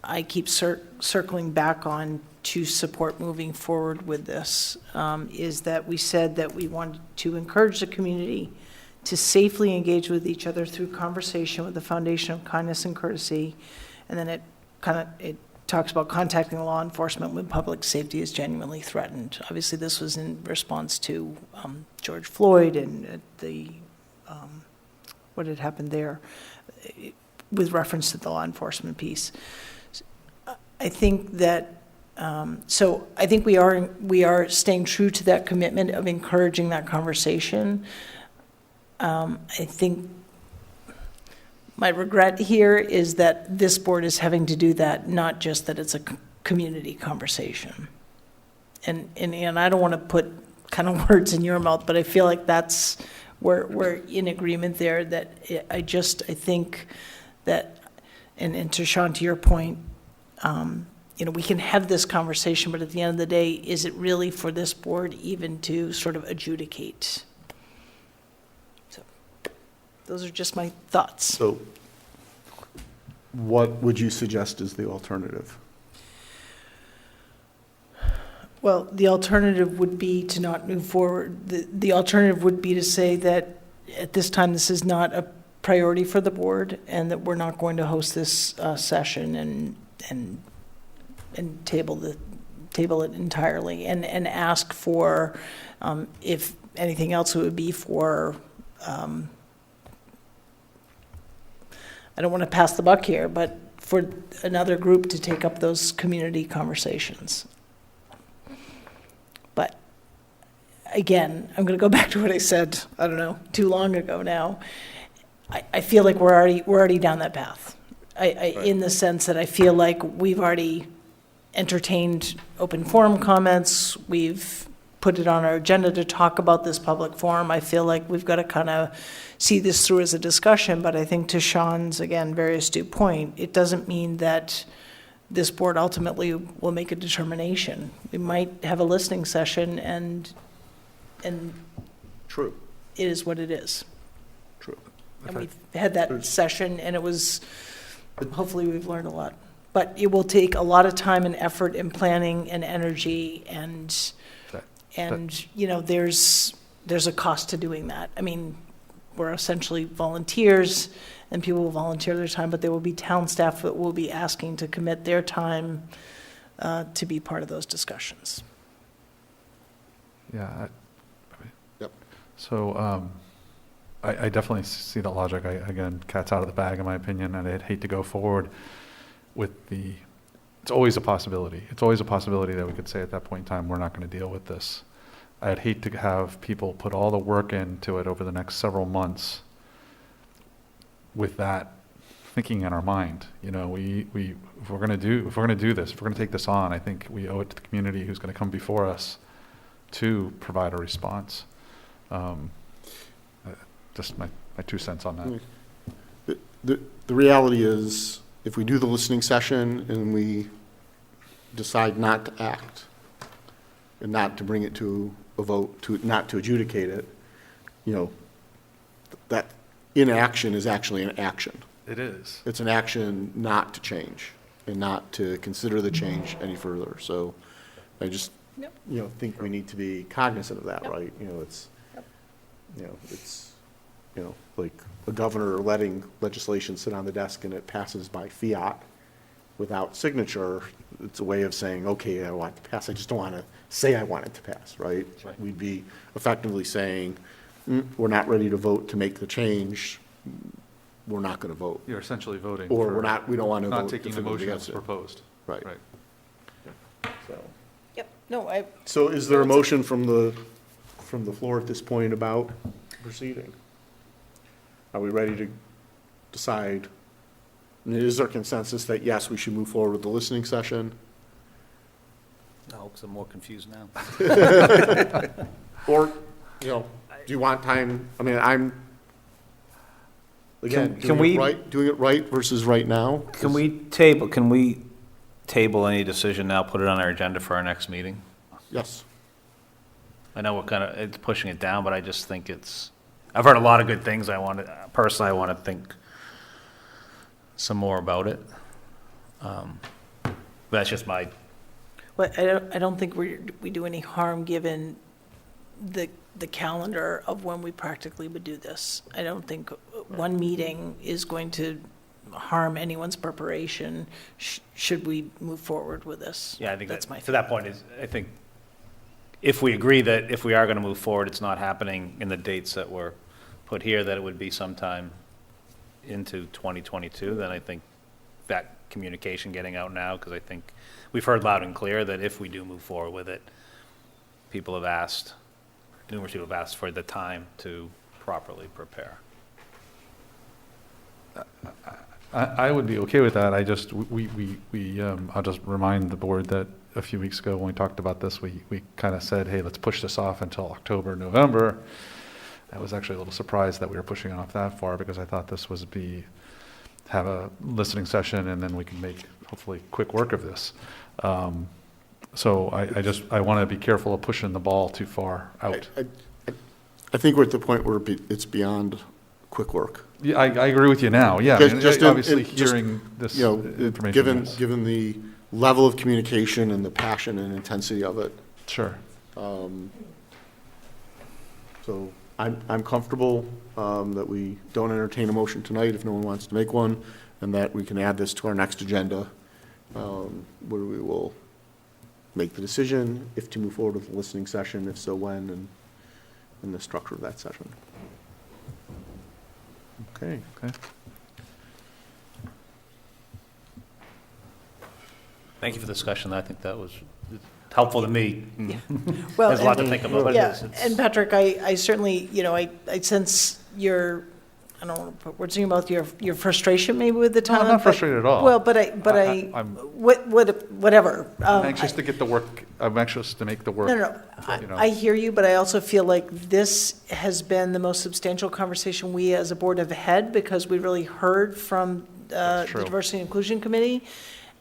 I keep circling back on to support moving forward with this is that we said that we wanted to encourage the community to safely engage with each other through conversation with the foundation of kindness and courtesy. And then it talks about contacting law enforcement when public safety is genuinely threatened. Obviously, this was in response to George Floyd and what had happened there with reference to the law enforcement piece. I think that, so I think we are staying true to that commitment of encouraging that conversation. I think my regret here is that this board is having to do that, not just that it's a community conversation. And I don't want to put kind of words in your mouth, but I feel like that's where we're in agreement there, that I think that, and to Sean, to your point, we can have this conversation, but at the end of the day, is it really for this board even to sort of adjudicate? So those are just my thoughts. So what would you suggest is the alternative? Well, the alternative would be to not move forward. The alternative would be to say that at this time, this is not a priority for the board, and that we're not going to host this session and table it entirely, and ask for, if anything else, it would be for, I don't want to pass the buck here, but for another group to take up those community conversations. But again, I'm going to go back to what I said, I don't know, too long ago now. I feel like we're already down that path. In the sense that I feel like we've already entertained open forum comments. We've put it on our agenda to talk about this public forum. I feel like we've got to kind of see this through as a discussion, but I think to Sean's, again, very astute point, it doesn't mean that this board ultimately will make a determination. We might have a listening session and True. It is what it is. True. And we've had that session, and it was, hopefully we've learned a lot. But it will take a lot of time and effort and planning and energy, and there's a cost to doing that. I mean, we're essentially volunteers, and people will volunteer their time, but there will be town staff that will be asking to commit their time to be part of those discussions. Yeah. Yep. So I definitely see the logic. Again, cat's out of the bag in my opinion, and I'd hate to go forward with it's always a possibility. It's always a possibility that we could say at that point in time, we're not going to deal with this. I'd hate to have people put all the work into it over the next several months with that thinking in our mind. If we're going to do this, if we're going to take this on, I think we owe it to the community who's going to come before us to provide a response. Just my 2 cents on that. The reality is, if we do the listening session and we decide not to act and not to bring it to a vote, not to adjudicate it, that inaction is actually an action. It is. It's an action not to change and not to consider the change any further. So I just, think we need to be cognizant of that, right? It's like a governor letting legislation sit on the desk and it passes by fiat without signature. It's a way of saying, okay, I want it to pass. I just don't want to say I want it to pass, right? We'd be effectively saying, we're not ready to vote to make the change. We're not going to vote. You're essentially voting. Or we don't want to vote. Not taking the motion as proposed. Right. So. Yep. No, So is there a motion from the floor at this point about proceeding? Are we ready to decide? Is there consensus that, yes, we should move forward with the listening session? I hope I'm more confused now. Or, do you want time? I mean, doing it right versus right now? Can we table any decision now, put it on our agenda for our next meeting? Yes. I know it's pushing it down, but I just think I've heard a lot of good things. Personally, I want to think some more about it. That's just my. But I don't think we do any harm given the calendar of when we practically would do this. I don't think one meeting is going to harm anyone's preparation should we move forward with this. Yeah, I think that's my to that point I think if we agree that if we are going to move forward, it's not happening in the dates that were put here, that it would be sometime into 2022, then I think that communication getting out now, because I think we've heard loud and clear that if we do move forward with it, numerous people have asked for the time to properly prepare. I would be okay with that. I'll just remind the board that a few weeks ago when we talked about this, we kind of said, hey, let's push this off until October, November. I was actually a little surprised that we were pushing it off that far, because I thought this was have a listening session and then we can make hopefully quick work of this. So I want to be careful of pushing the ball too far out. I think we're at the point where it's beyond quick work. Yeah, I agree with you now. Yeah, obviously hearing this information. Given the level of communication and the passion and intensity of it. Sure. So I'm comfortable that we don't entertain a motion tonight if no one wants to make one, and that we can add this to our next agenda, where we will make the decision if to move forward with the listening session, if so when, and the structure of that session. Okay. Thank you for the discussion. I think that was helpful to me. Yeah. Well, there's a lot to think about. But yeah, and Patrick, I certainly, I sense your, I don't want to put words in your mouth, your frustration maybe with the town. No, I'm not frustrated at all. Well, whatever. I'm anxious to get the work. I'm anxious to make the work. No. I hear you, but I also feel like this has been the most substantial conversation we as a board have had, because we really heard from the Diversity and Inclusion Committee,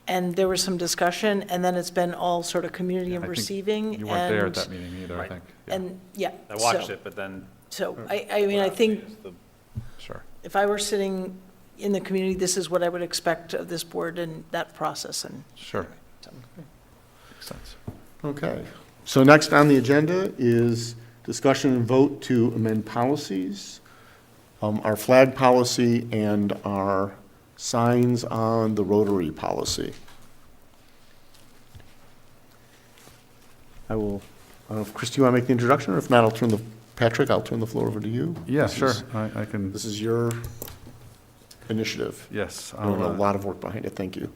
and there was some discussion, and then it's been all sort of community and receiving. You weren't there at that meeting either, I think. Yeah. And yeah. I watched it, but then. So I mean, I think sure. If I were sitting in the community, this is what I would expect of this board and that process. And sure. Makes sense. Okay. So next on the agenda is discussion and vote to amend policies, our flag policy and our signs on the Rotary policy. I don't know if Chris, do you want to make the introduction, or if not, Patrick, I'll turn the floor over to you. Yeah, sure. I can. This is your initiative. Yes. There's a lot of work behind it. Thank you.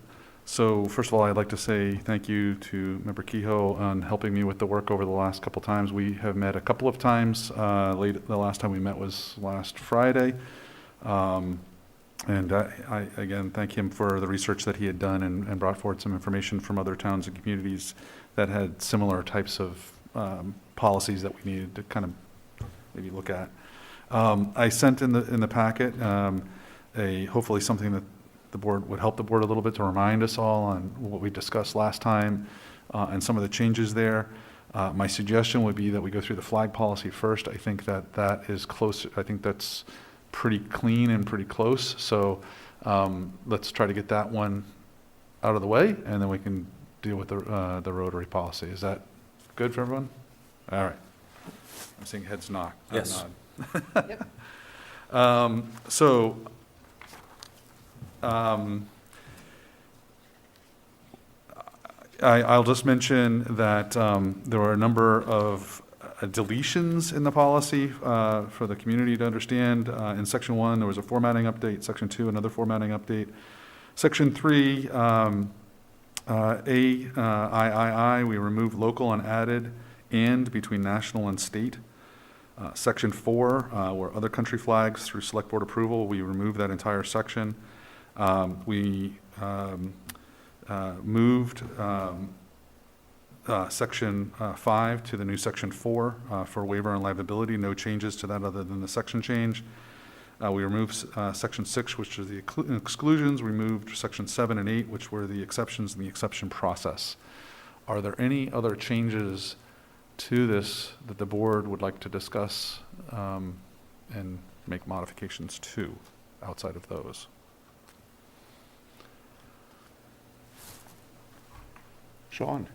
So first of all, I'd like to say thank you to Member Kehoe on helping me with the work over the last couple times. We have met a couple of times. The last time we met was last Friday. And I again thank him for the research that he had done and brought forward some information from other towns and communities that had similar types of policies that we needed to kind of maybe look at. I sent in the packet hopefully something that the board would help the board a little bit to remind us all on what we discussed last time and some of the changes there. My suggestion would be that we go through the flag policy first. I think that is close. I think that's pretty clean and pretty close. So let's try to get that one out of the way, and then we can deal with the Rotary policy. Is that good for everyone? All right. I'm seeing heads nod. Yes. Yep. I'll just mention that there were a number of deletions in the policy for the community to understand. In Section 1, there was a formatting update. Section 2, another formatting update. Section 3, AIII, we removed local and added and between national and state. Section 4 were other country flags through select board approval. We removed that entire section. We moved Section 5 to the new Section 4 for waiver and liability. No changes to that other than the section change. We removed Section 6, which is the exclusions. We moved Section 7 and 8, which were the exceptions and the exception process. Are there any other changes to this that the board would like to discuss and make modifications to outside of those? Sean?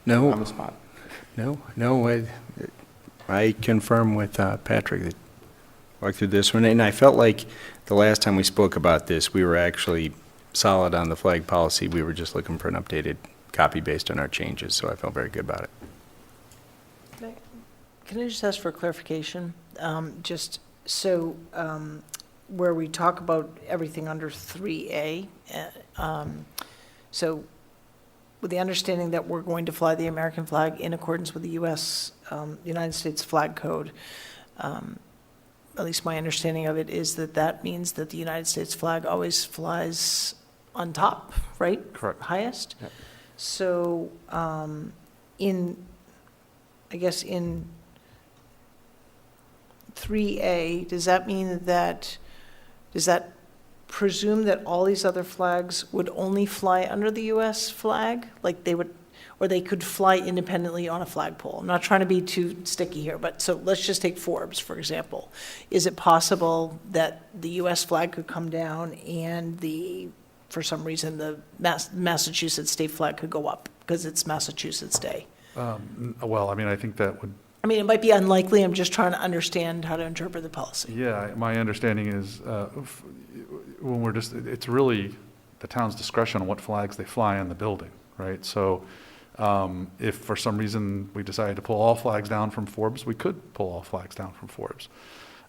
No. On the spot. No, I confirm with Patrick that walked through this one, and I felt like the last time we spoke about this, we were actually solid on the flag policy. We were just looking for an updated copy based on our changes, so I felt very good about it. Can I just ask for clarification? Just so where we talk about everything under 3A, so with the understanding that we're going to fly the American flag in accordance with the U.S. United States Flag Code, at least my understanding of it is that that means that the United States flag always flies on top, right? Correct. Highest? Yep. So in 3A, does that mean that, does that presume that all these other flags would only fly under the U.S. flag? Like they would, or they could fly independently on a flagpole? I'm not trying to be too sticky here, but so let's just take Forbes, for example. Is it possible that the U.S. flag could come down and for some reason, the Massachusetts state flag could go up because it's Massachusetts Day? Well, I mean, I think that would. I mean, it might be unlikely. I'm just trying to understand how to interpret the policy. Yeah, my understanding is when it's really the town's discretion on what flags they fly in the building, right? So if for some reason we decided to pull all flags down from Forbes, we could pull all flags down from Forbes.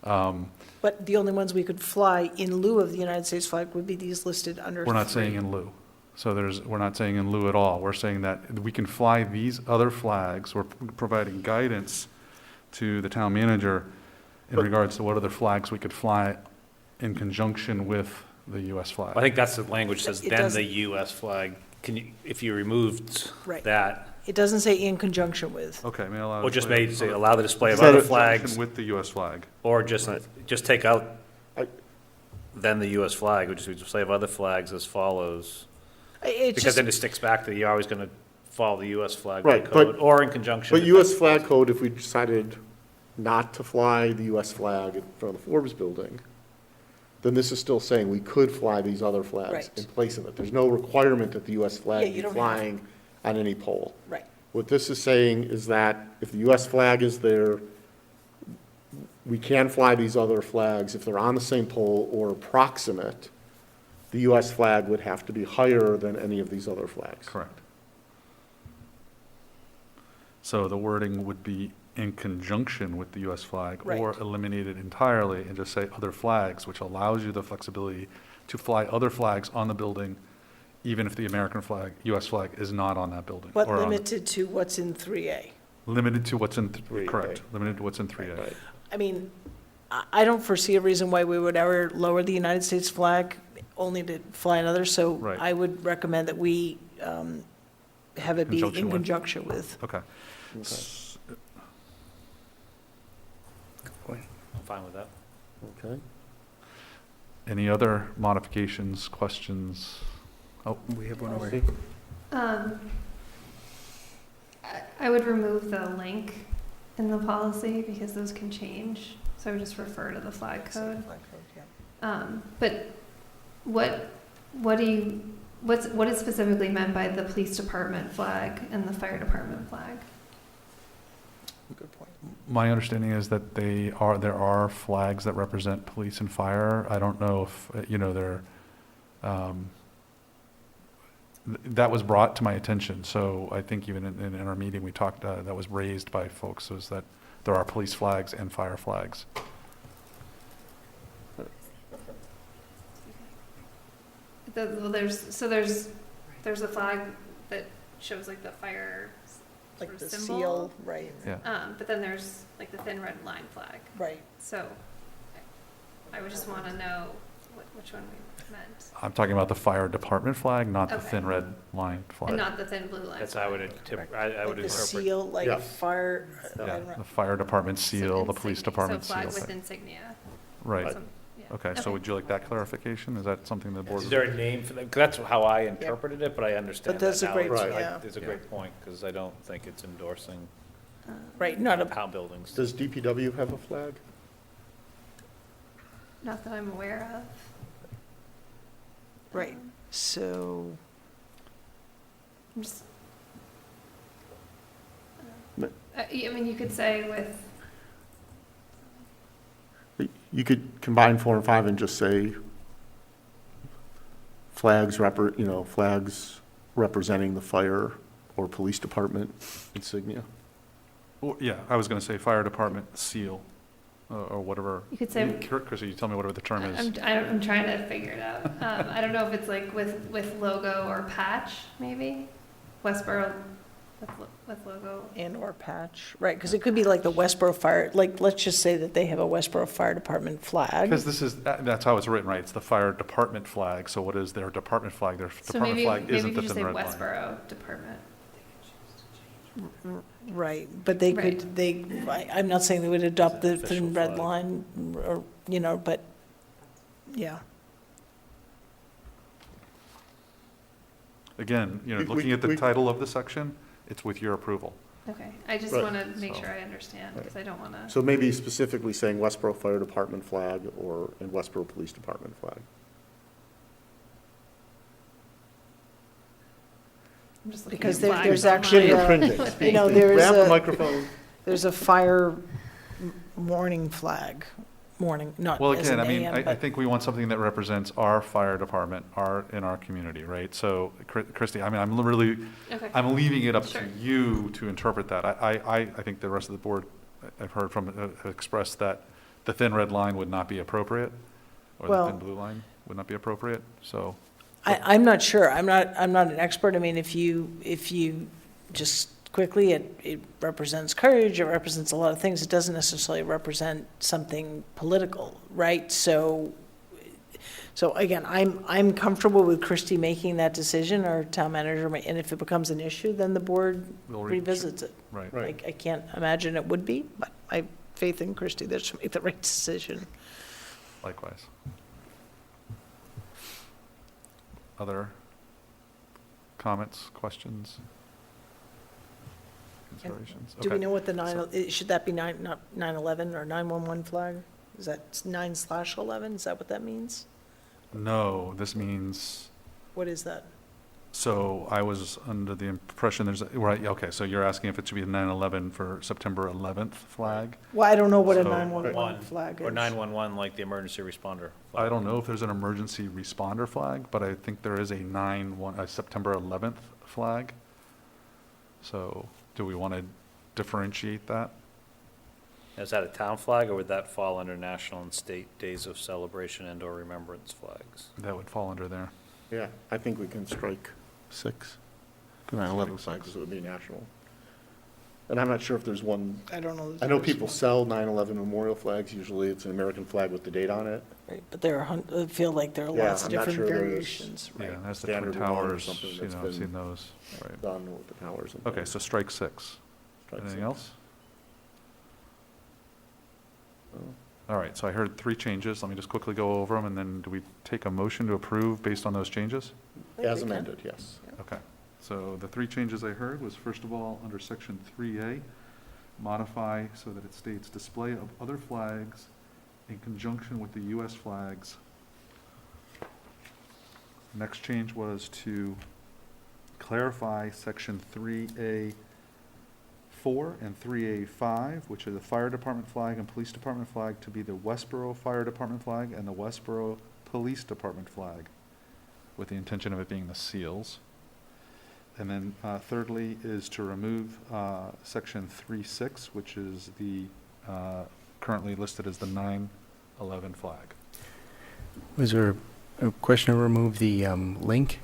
But the only ones we could fly in lieu of the United States flag would be these listed under 3. We're not saying in lieu. So we're not saying in lieu at all. We're saying that we can fly these other flags. We're providing guidance to the town manager in regards to what other flags we could fly in conjunction with the U.S. flag. I think that's the language says It then doesn't- the U.S. flag. If you removed Right. that, It doesn't say in conjunction with. Okay, may I allow. or just display made of say other- allow the display of Instead other of flags, conjunction with the U.S. flag. or just take out then the U.S. flag, which is display of other flags as follows. It's Because just, then it sticks back to you're always going to follow the U.S. flag Right, code, but- or in conjunction. But if US that's- flag code, if we decided not to fly the US flag in front of the Forbes building, then this is still saying we could fly these other flags Right. in place of it. There's no requirement that the US Yeah, flag you be don't have- flying on any pole. right. What this is saying is that if the US flag is there, we can fly these other flags if they're on the same pole or approximate. The US flag would have to be higher than any of these other flags. Correct. So the wording would be in conjunction with the U.S. flag or Right. eliminate it entirely and just say other flags, which allows you the flexibility to fly other flags on the building, even if the American flag, U.S. flag is not on that building. But or on- limited to what's in 3A. Limited to what's in, Three, correct, right. limited to what's in 3A. Right. I mean, I don't foresee a reason why we would ever lower the United States flag only to fly another, so Right. I would recommend that we have it be Conjunction in with. conjunction with. Okay. I'm fine with that. Okay. Any other modifications, questions? Oh, We have one over here. I would remove the link in the policy because those can change. So I would just refer to the flag code. But what is specifically meant by the police department flag and the fire department flag? Good point. my understanding is that there are flags that represent police and fire. I don't know if, that was brought to my attention, so I think even in our meeting, we talked, that was raised by folks, was that there are police flags and fire flags. There's a flag that shows like the fire Like sort of the symbol. seal, right. Yeah. But then there's like the thin red line flag. Right. So I would just want to know which one we meant. I'm talking about the fire department flag, not the Okay. thin red line flag. And not the thin blue line. That's how I would I would Like the interpret. seal, like Yeah. fire. Yeah, the fire department seal, the police department So seal. flag with insignia. Right. Some- yeah. Okay, so Okay. would you like that clarification? Is that something the board? Is there a name for that? 'Cause that's how I interpreted it, but I understand But that's that a now. great- It's- Right. yeah. It's a great point, because I don't think it's endorsing Right, not a, how buildings. Does DPW have a flag? Not that I'm aware of. right, so, I'm just, But- I mean, you could say with, You could combine 4 and 5 and just say flags representing the fire or police department insignia. Or, yeah, I was going to say fire department seal, or whatever. You could say- Chrissy, you tell me whatever the term is. I'm trying to figure it out. I don't know if it's like with logo or patch, maybe? Westborough with logo. and or patch, right, because it could be like the Westborough Fire, like, let's just say that they have a Westborough Fire Department flag. Because that's how it's written, right? It's the fire department flag. So what is their department flag? Their So department maybe flag you isn't the just thin say red line. Westborough Department. Right, but they Right. could, I'm not saying they would adopt the Official thin red flag. line, or, but, yeah. Again, We- looking at the we- title of the section, it's with your approval. Okay, I just Right. want to make So- sure I understand, because I don't want to. So maybe specifically saying Westborough Fire Department flag and Westborough Police Department flag. I'm just looking Because at there- flags there's online. actually You're a- printing. there is Grab the a- microphone. There's a fire warning flag, not Well, as again, an I mean, AM, I but, think we want something that represents our fire department, in our community, right? So, Christie, I mean, I'm really, Okay. I'm leaving it up Sure. to you to interpret that. I think the rest of the board, I've heard from, have expressed that the thin red line would not be appropriate, or the Well- thin blue line would not be appropriate, so. I'm not sure, I'm not an expert, I mean, if you just quickly, it represents courage, it represents a lot of things, it doesn't necessarily represent something political, right? So again, I'm comfortable with Christie making that decision, or town manager, and if it becomes an issue, then the board We'll revisits it. Right. I can't imagine it would be, but I have faith in Christie that she'll make the right decision. Likewise. Other comments, questions? Considerations? Do we Okay. know what should that be not 9/11 or 9/11 flag? Is that 9/11? Is that what that means? No, this means, What is that? so I was under the impression right, okay, so you're asking if it should be 9/11 for September 11th flag? Well, I don't know what a So- 911 flag is. Or 911, like the emergency responder. I don't know if there's an emergency responder flag, but I think there is a September 11th flag. So do we want to differentiate that? Is that a town flag, or would that fall under national and state days of celebration and/or remembrance flags? That would fall under there. Yeah, I think we can strike 6, the 9/11 flag, because it would be national. And I'm not sure if there's one, I don't know. I know people sell 9/11 memorial flags, usually it's an American flag with the date on it. Right, but I feel like there are Yeah, lots of I'm not different sure there's- variations, right? Yeah, that's the Twin Standard one or Towers, something you that's know, I've been seen those, right. Done with the towers. and Okay, things. so strike 6. Strike Anything 6. else? No. All right, so I heard 3 changes. Let me just quickly go over them, and then do we take a motion to approve based on those changes? As amended, yes. Okay, so the 3 changes I heard was, first of all, under section 3A, modify so that it states display of other flags in conjunction with the U.S. flags. Next change was to clarify section 3A4 and 3A5, which are the fire department flag and police department flag, to be the Westborough Fire Department flag and the Westborough Police Department flag, with the intention of it being the seals. And then thirdly is to remove section 3.6, which is the currently listed as the 9/11 flag. Was there a question to remove the link?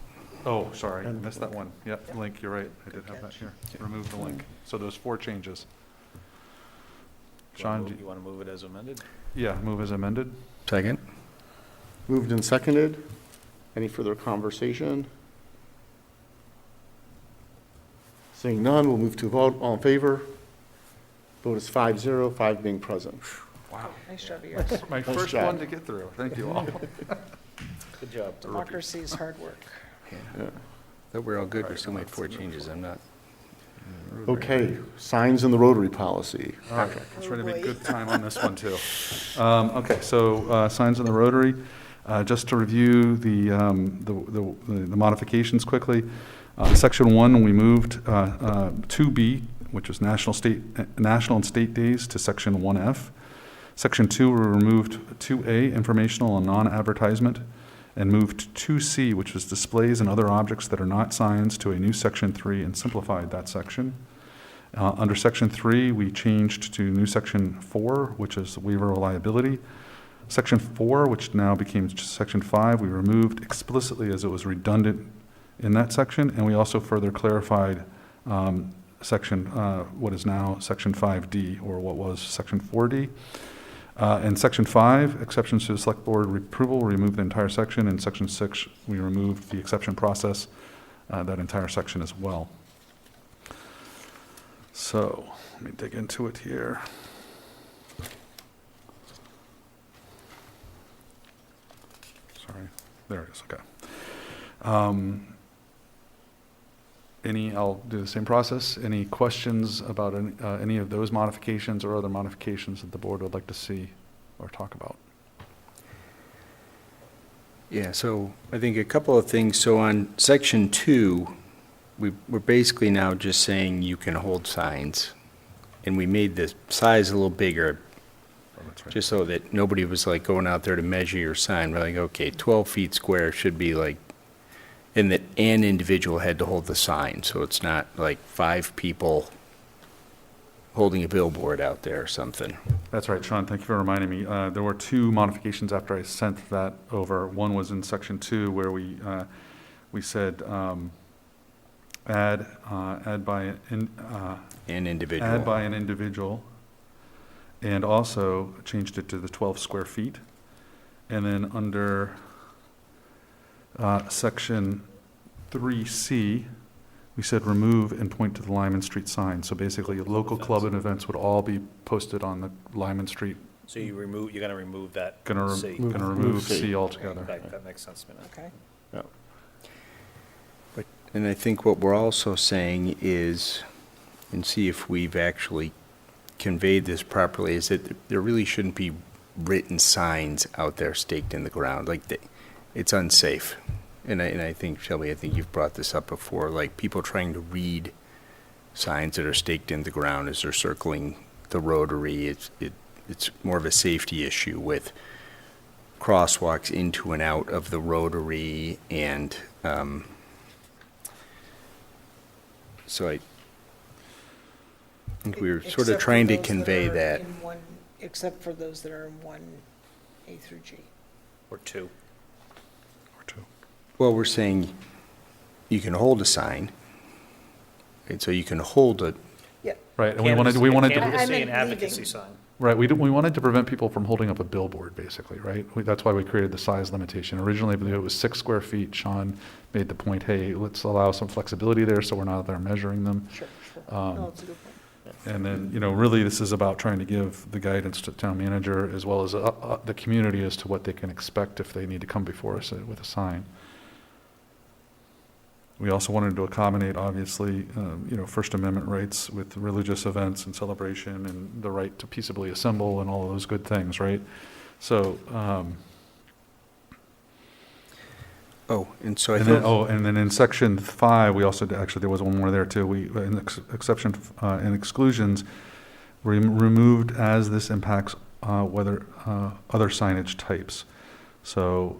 Oh, sorry, I missed that one. Yep, link, you're right, I did have that here. Remove the link. So those 4 changes. Sean, You want to move it as amended? yeah, move as amended. Second. Moved and seconded. Any further conversation? Seeing none, we'll move to a vote. All in favor? Vote is 5-0, 5 being present. Nice job, yours. That's my Nice first job. one to get through. Thank you all. Good job. Democracy is hard work. Though we're all good, we still made 4 changes. I'm not. Okay, signs in the Rotary policy. All right, let's try to make good time on this one, too. Okay, so signs in the Rotary. Just to review the modifications quickly. Section 1, we moved 2B, which was national and state days, to Section 1F. Section 2, we removed 2A, informational and non-advertisement, and moved 2C, which was displays and other objects that are not signs, to a new Section 3 and simplified that section. Under Section 3, we changed to new Section 4, which is waiver of liability. Section 4, which now became Section 5, we removed explicitly as it was redundant in that section, and we also further clarified what is now Section 5D, or what was Section 4D. In Section 5, exceptions to the Select Board approval, we removed the entire section. In Section 6, we removed the exception process, that entire section as well. So, let me dig into it here. Sorry, there it is, okay. I'll do the same process. Any questions about any of those modifications or other modifications that the board would like to see or talk about? Yeah, so I think a couple of things. So on Section 2, we're basically now just saying you can hold signs. And we made the size a little bigger, just so that nobody was like going out there to measure your sign. We're like, okay, 12 feet square should be like, and that an individual had to hold the sign. So it's not like 5 people holding a billboard out there or something. That's right, Sean, thank you for reminding me. There were 2 modifications after I sent that over. One was in Section 2 where we said add by an individual. Add by an individual, and also changed it to the 12 square feet. And then under Section 3C, we said remove and point to the Lyman Street sign. So basically, local club and events would all be posted on the Lyman Street. So you're going to remove that C. Going to remove C altogether. That makes sense to me. Okay. Yeah. And I think what we're also saying is, and see if we've actually conveyed this properly, is that there really shouldn't be written signs out there staked in the ground. Like, it's unsafe. And I think, Shelby, I think you've brought this up before, like people trying to read signs that are staked in the ground as they're circling the Rotary. It's more of a safety issue with crosswalks into and out of the Rotary, and so I think we were sort of trying to convey that. Except for those that are in 1A through G. Or 2. Well, we're saying you can hold a sign, and so you can hold a. Yeah. Right, and we wanted to. Candidacy and advocacy sign. Right, we wanted to prevent people from holding up a billboard, basically, right? That's why we created the size limitation. Originally, it was 6 square feet. Sean made the point, hey, let's allow some flexibility there so we're not out there measuring them. Sure. No, that's a good point. And then, really, this is about trying to give the guidance to the town manager as well as the community as to what they can expect if they need to come before us with a sign. We also wanted to accommodate, obviously, First Amendment rights with religious events and celebration and the right to peaceably assemble and all of those good things, right? So, and so and then in Section 5, we also actually there was one more there too. We in exception and exclusions removed as this impacts whether other signage types. So.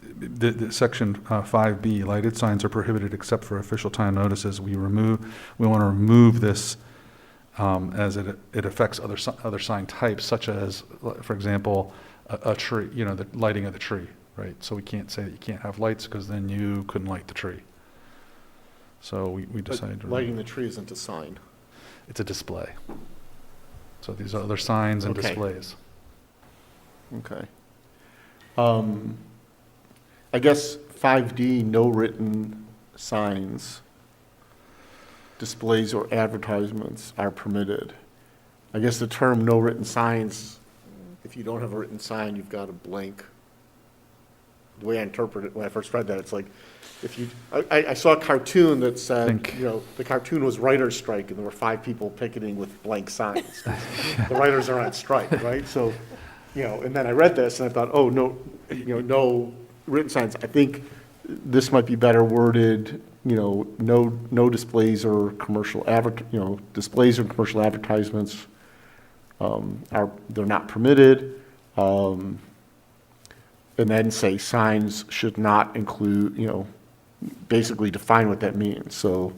The Section 5B, lighted signs are prohibited except for official time notices. We want to remove this as it affects other sign types, such as, for example, a tree. The lighting of the tree, right? So we can't say that you can't have lights because then you couldn't light the tree. So we decided to lighting the tree isn't a sign. It's a display. So these are other signs and displays. Okay. I guess 5D, no written signs, displays or advertisements are permitted. I guess the term no written signs, if you don't have a written sign, you've got a blank. The way I interpret it, when I first read that, it's like, if you, I saw a cartoon that said, you know, the cartoon was writer's strike, and there were 5 people picketing with blank signs. The writers are on strike, right? So, you know, and then I read this, and I thought, oh, no, you know, no written signs. I think this might be better worded, you know, no displays or commercial displays or commercial advertisements they're not permitted. And then say signs should not include, you know, basically define what that means. So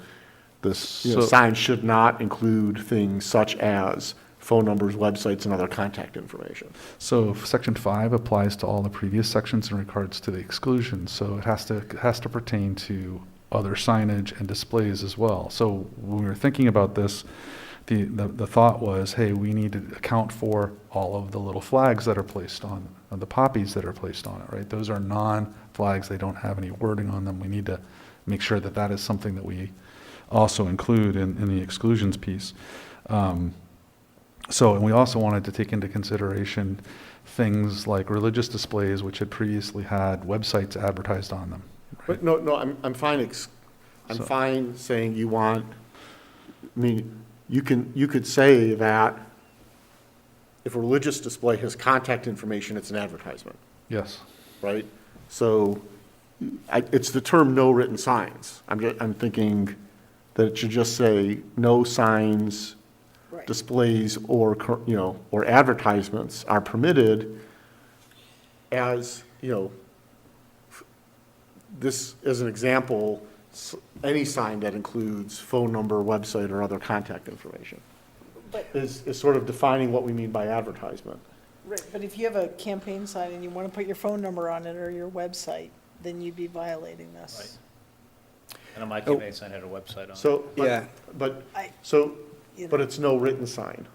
this, you know, signs should not include things such as phone numbers, websites, and other contact information. So Section 5 applies to all the previous sections in regards to the exclusion, so it has to pertain to other signage and displays as well. So when we were thinking about this, the thought was, hey, we need to account for all of the little flags that are placed on, the poppies that are placed on it, right? Those are non-flags, they don't have any wording on them. We need to make sure that that is something that we also include in the exclusions piece. And we also wanted to take into consideration things like religious displays, which had previously had websites advertised on them. But no, I'm fine. I'm fine saying you want. I mean, you could say that if a religious display has contact information, it's an advertisement. Yes. Right. So, it's the term no written signs. I'm thinking that it should just say no signs. Right. Displays or advertisements are permitted as, you know, this as an example, any sign that includes phone number, website, or other contact information is sort of defining what we mean by advertisement. Right, but if you have a campaign sign and you want to put your phone number on it or your website, then you'd be violating this. Right. And my campaign sign had a website on it. So, but it's no written sign.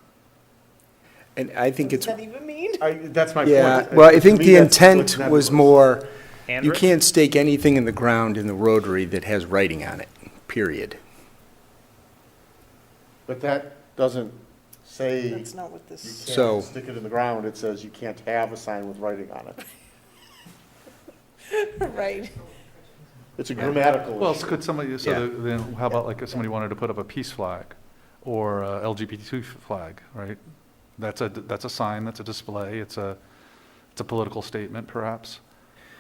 And I think What does that even mean? That's my point. Well, I think the intent that's was more, you Handwritten? can't stake anything in the ground in the rotary that has writing on it, period. But that doesn't say That's not what this. you can't stick it in the ground. It says you can't have a sign with writing on it. Right. It's a grammatical Well, issue. could somebody, then how about like if somebody wanted to put up a peace flag or a LGBT flag, right? That's a sign, that's a display, it's a political statement perhaps.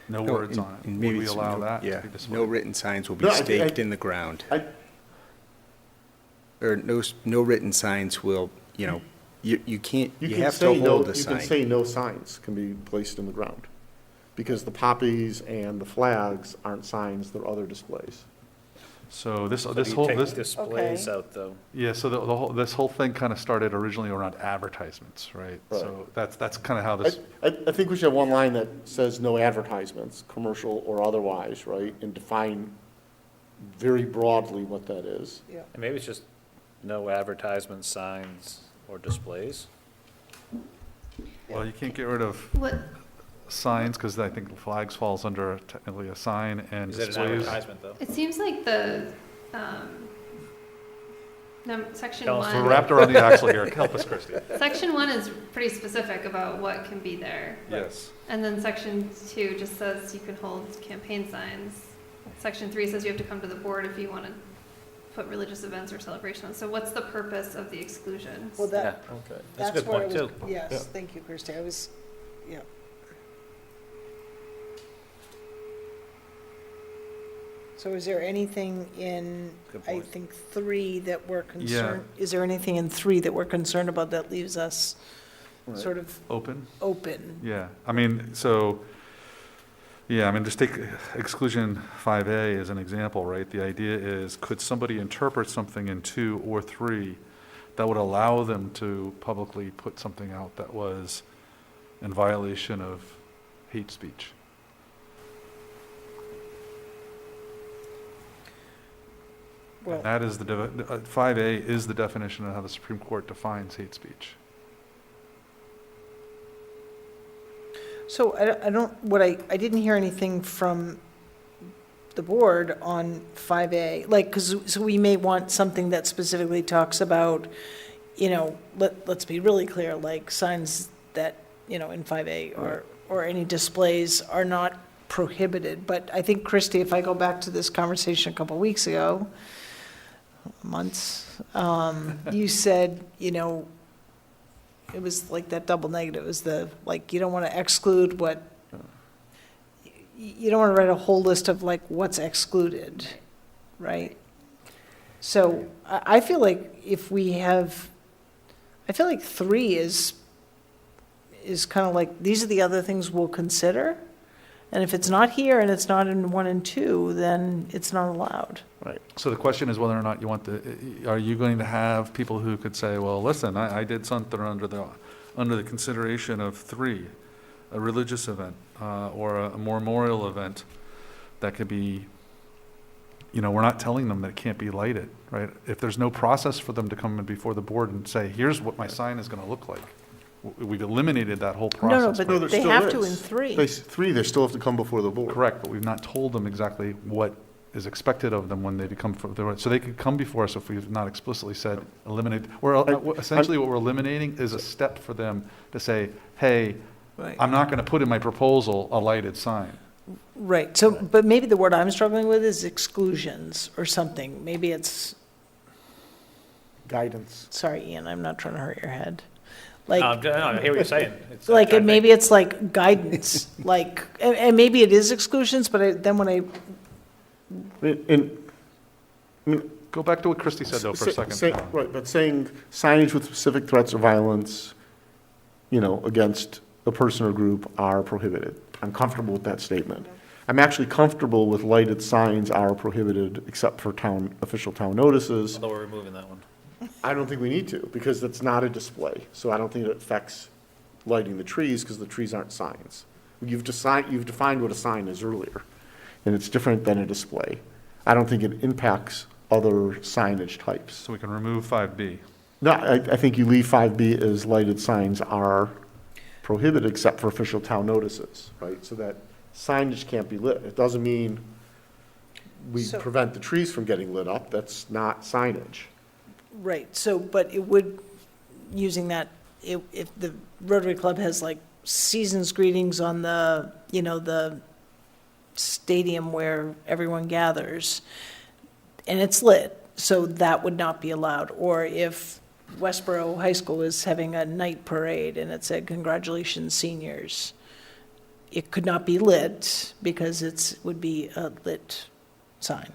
No words on it. And Would maybe we it's allow that to Yeah, be displayed? no written signs will be No, staked in the ground. Or no written signs will, you know, you can't, you can have say to no. hold a You sign. can say no signs can be placed in the ground, because the poppies and the flags aren't signs; they're other displays. So this So this you whole take this displays out though. yeah. So the whole this whole thing kind of started originally around advertisements, right? Right. So that's kind of how this. I think we should have one line that says no advertisements, commercial or otherwise, right, and define very broadly what that is. Yeah. And maybe it's just no advertisement signs or displays. Well, you can't get rid of What, signs because I think flags falls under technically a sign and Is it an displays. advertisement though? it seems like the, section Tell us We're one, wrapped around the axle here. Help us, Christie. section one is pretty specific about what can be there. Yes. And then section 2 just says you can hold campaign signs. Section 3 says you have to come to the board if you want to put religious events or celebrations. So what's the purpose of the exclusions? Well, Yeah, that, okay. That's a good where point it was. too. Yes, Yeah. thank you, Kirsty. I was, yeah. So is there anything in, Good I point. think, 3 that we're concerned, is there anything in 3 that we're concerned about that leaves us Right. sort of Open. open? Yeah, I mean, so, yeah, I mean, just take exclusion 5A as an example, right? The idea is, could somebody interpret something in 2 or 3 that would allow them to publicly put something out that was in violation of hate speech? Well, And that is 5A is the definition of how the Supreme Court defines hate speech. so I don't, I didn't hear anything from the board on 5A, like, because, so we may want something that specifically talks about let's be really clear, like signs that, in 5A or any displays are not prohibited. But I think, Christie, if I go back to this conversation a couple of weeks ago, months, you said, it was like that double negative. It was you don't want to exclude you don't want to write a whole list of what's excluded, right? So I feel like I feel like 3 is kind of like, these are the other things we'll consider. And if it's not here and it's not in 1 and 2, then it's not allowed. Right. So the question is whether or not are you going to have people who could say, well, listen, I did something under the consideration of 3, a religious event, or a memorial event that could be, we're not telling them that it can't be lighted, right? If there's no process for them to come in before the board and say, here's what my sign is going to look like, we've eliminated that whole process. No, but they have to in 3. They still have to come before the board. Correct, but we've not told them exactly what is expected of them when they become, so they could come before us if we've not explicitly said eliminate. Essentially what we're eliminating is a step for them to say, hey, I'm not going to put in my proposal a lighted sign. Right, so, but maybe the word I'm struggling with is exclusions or something. Maybe it's, Guidance. sorry, Ian, I'm not trying to hurt your head. No, I hear what you're saying. Maybe it's like guidance, and maybe it is exclusions, but then when Go back to what Christie said, though, for a second. Right, but saying signage with specific threats or violence, against a person or group are prohibited. I'm comfortable with that statement. I'm actually comfortable with lighted signs are prohibited except for official town notices. Although we're removing that one. I don't think we need to, because that's not a display. So I don't think it affects lighting the trees, because the trees aren't signs. You've defined what a sign is earlier, and it's different than a display. I don't think it impacts other signage types. So we can remove 5B. No, I think you leave 5B as lighted signs are prohibited except for official town notices, right? So that signage can't be lit. It doesn't mean we prevent the trees from getting lit up. That's not signage. Right, so, but it would, using that, if the Rotary Club has season's greetings on the, the stadium where everyone gathers, and it's lit, so that would not be allowed. Or if Westborough High School is having a night parade and it said, congratulations, seniors, it could not be lit because would be a lit sign,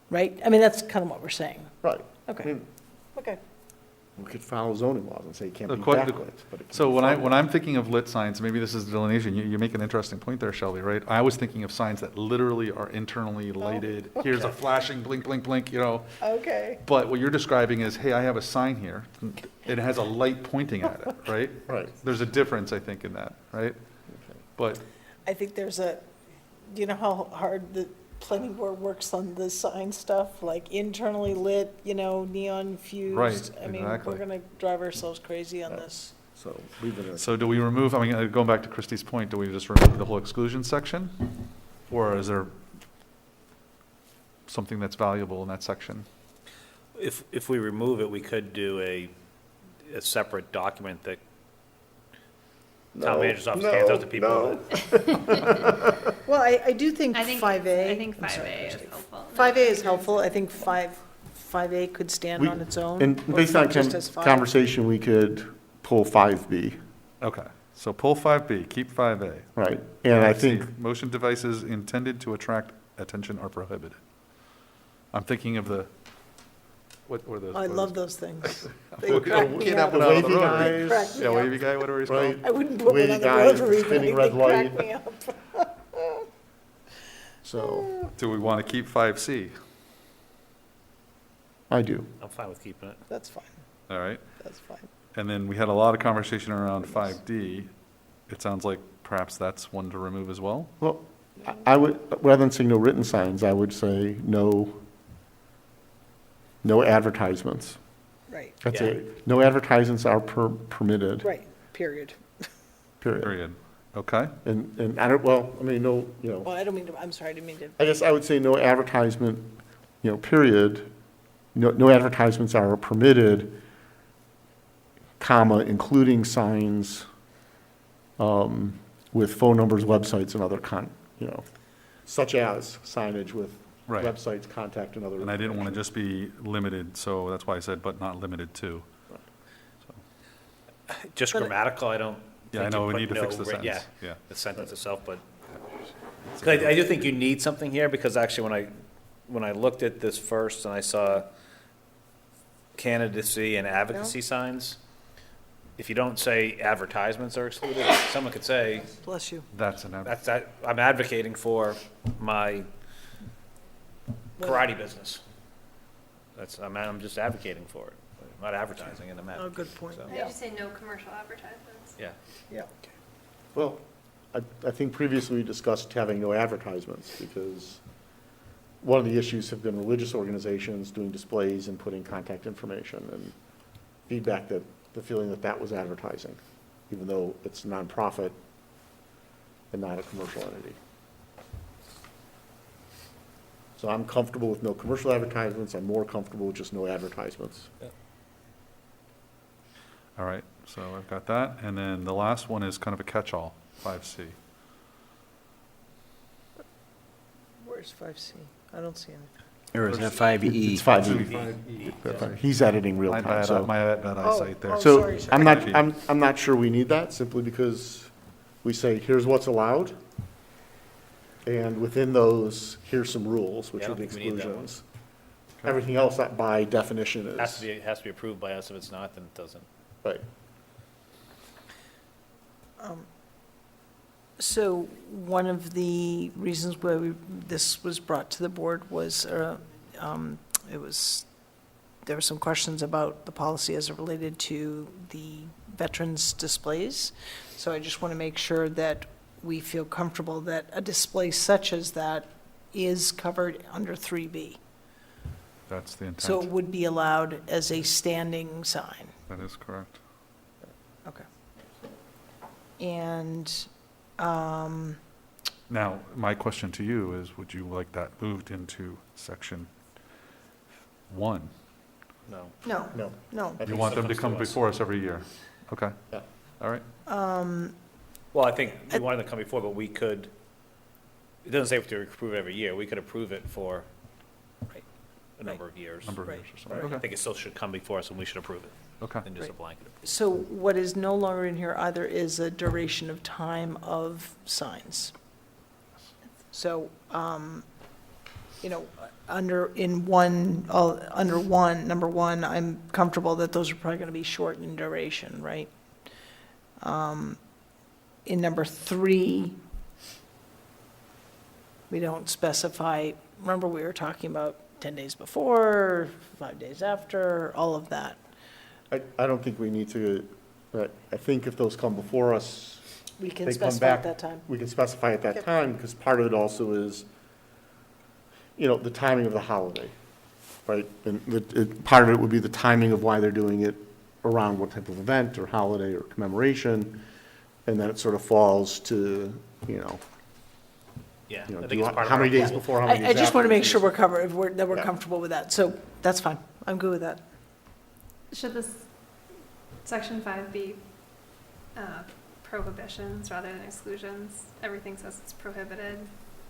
right? I mean, that's kind of what we're saying. Right. Okay. Okay. We could follow zoning laws and say it can't be backlit. So when I'm thinking of lit signs, maybe this is delineation, you make an interesting point there, Shelby, right? I was thinking of signs that literally are internally lighted. okay. Here's a flashing blink, blink, blink, Okay. But what you're describing is, hey, I have a sign here. It has a light pointing at it, right? Right. There's a difference, I think, in that, right? Okay. But I think do you know how hard the planning board works on the sign stuff, internally lit, neon fused? Right, I mean, exactly. we're gonna drive ourselves crazy on this. So leave it as. So do we remove, going back to Christie's point, do we just remove the whole exclusion section? Or is there something that's valuable in that section? If we remove it, we could do a separate document that town manager's office hands out to people. Well, I do think I think 5A. I think 5A is helpful. 5A is helpful. I think 5A could stand on its own. And or based on just as 5. conversation, we could pull 5B. Okay, so pull 5B, keep 5A. Right, and I think. Motion devices intended to attract attention are prohibited. I'm thinking of what were those? I love those things. They We crack me can't up. have one out on the Wavy Rotary. guys. Crack Yeah, me wavy up. guy, whatever he's Right. called. I wouldn't put one Wavy on the guy, Rotary, but spinning they red crack light. me up. So, Do we want to keep 5C? I do. I'm fine with keeping it. That's fine, All right. that's fine. And then we had a lot of conversation around 5D. It sounds like perhaps that's one to remove as well? Well, I would, rather than saying no written signs, I would say no advertisements. Right, That's it. No advertisements are permitted, right, period. period. Period. Okay. And I don't, well, I mean, no, Well, I don't mean to, I'm sorry, I didn't mean to. I guess I would say no advertisement, period. No advertisements are permitted comma, including signs with phone numbers, websites, and other such as signage with Right. websites, contact, and other. And I didn't want to just be limited, so that's why I said, but not limited to. Just grammatical, I don't Yeah, I think know, you we put need to fix no the writ- sentence. Yeah, Yeah. the sentence itself, but, 'cause I do think you need something here, because actually when I looked at this first and I saw candidacy and advocacy signs, if you don't say advertisements are excluded, someone could say, Bless you. That's an, I'm advocating for my karate business. I'm just advocating for it, I'm not advertising it, I'm Oh, advocating. good point. So, I just say no commercial advertisements. Yeah. Yeah. Well, I think previously we discussed having no advertisements, because one of the issues have been religious organizations doing displays and putting contact information, and feedback that, the feeling that that was advertising, even though it's nonprofit and not a commercial entity. So I'm comfortable with no commercial advertisements, I'm more comfortable with just no advertisements. all right, so I've got that. And then the last one is kind of a catch-all, 5C. Where's 5C? I don't see anything. Or is that 5E? It's 5E. He's editing real My time, bad, so. my bad eyesight there. So I'm not, I'm not sure we need that, simply because we say, here's what's allowed. And within those, here's some rules, which Yeah, I are the don't think we need that one. exclusions. Everything else that by definition is. Has to be approved by us, if it's not, then it doesn't. Right. So one of the reasons why this was brought to the board was, there were some questions about the policy as it related to the veterans displays. So I just want to make sure that we feel comfortable that a display such as that is covered under 3B. That's the intent. So it would be allowed as a standing sign. That is correct. Okay. And, Now, my question to you is, would you like that moved into section 1? No. no, No. no. You want them to come before us every year? Okay. Yeah. All right. Well, I think we wanted to come before, but we could, it doesn't say we have to approve it every year, we could approve it for a number of years. Number of Right. years or something. I Okay. think it still should come before us and we should approve it, Okay. than just a Right. blanket approval. So what is no longer in here either is a duration of time of signs. So, under number one, I'm comfortable that those are probably going to be short in duration, right? In number 3, we don't specify, remember we were talking about 10 days before, 5 days after, all of that. I don't think we need to, but I think if those come before us. We can they come specify at back, that time. We can specify at that Yep. time, because part of it also is, the timing of the holiday, right? And part of it would be the timing of why they're doing it, around what type of event or holiday or commemoration, and then it sort of falls to, Yeah, I do think you it's want- part of how our many days approval. before, how many days I just want to after? make sure we're covered, that we're Yeah. comfortable with that. So that's fine. I'm good with that. Should this section 5 be prohibitions rather than exclusions? Everything says it's prohibited.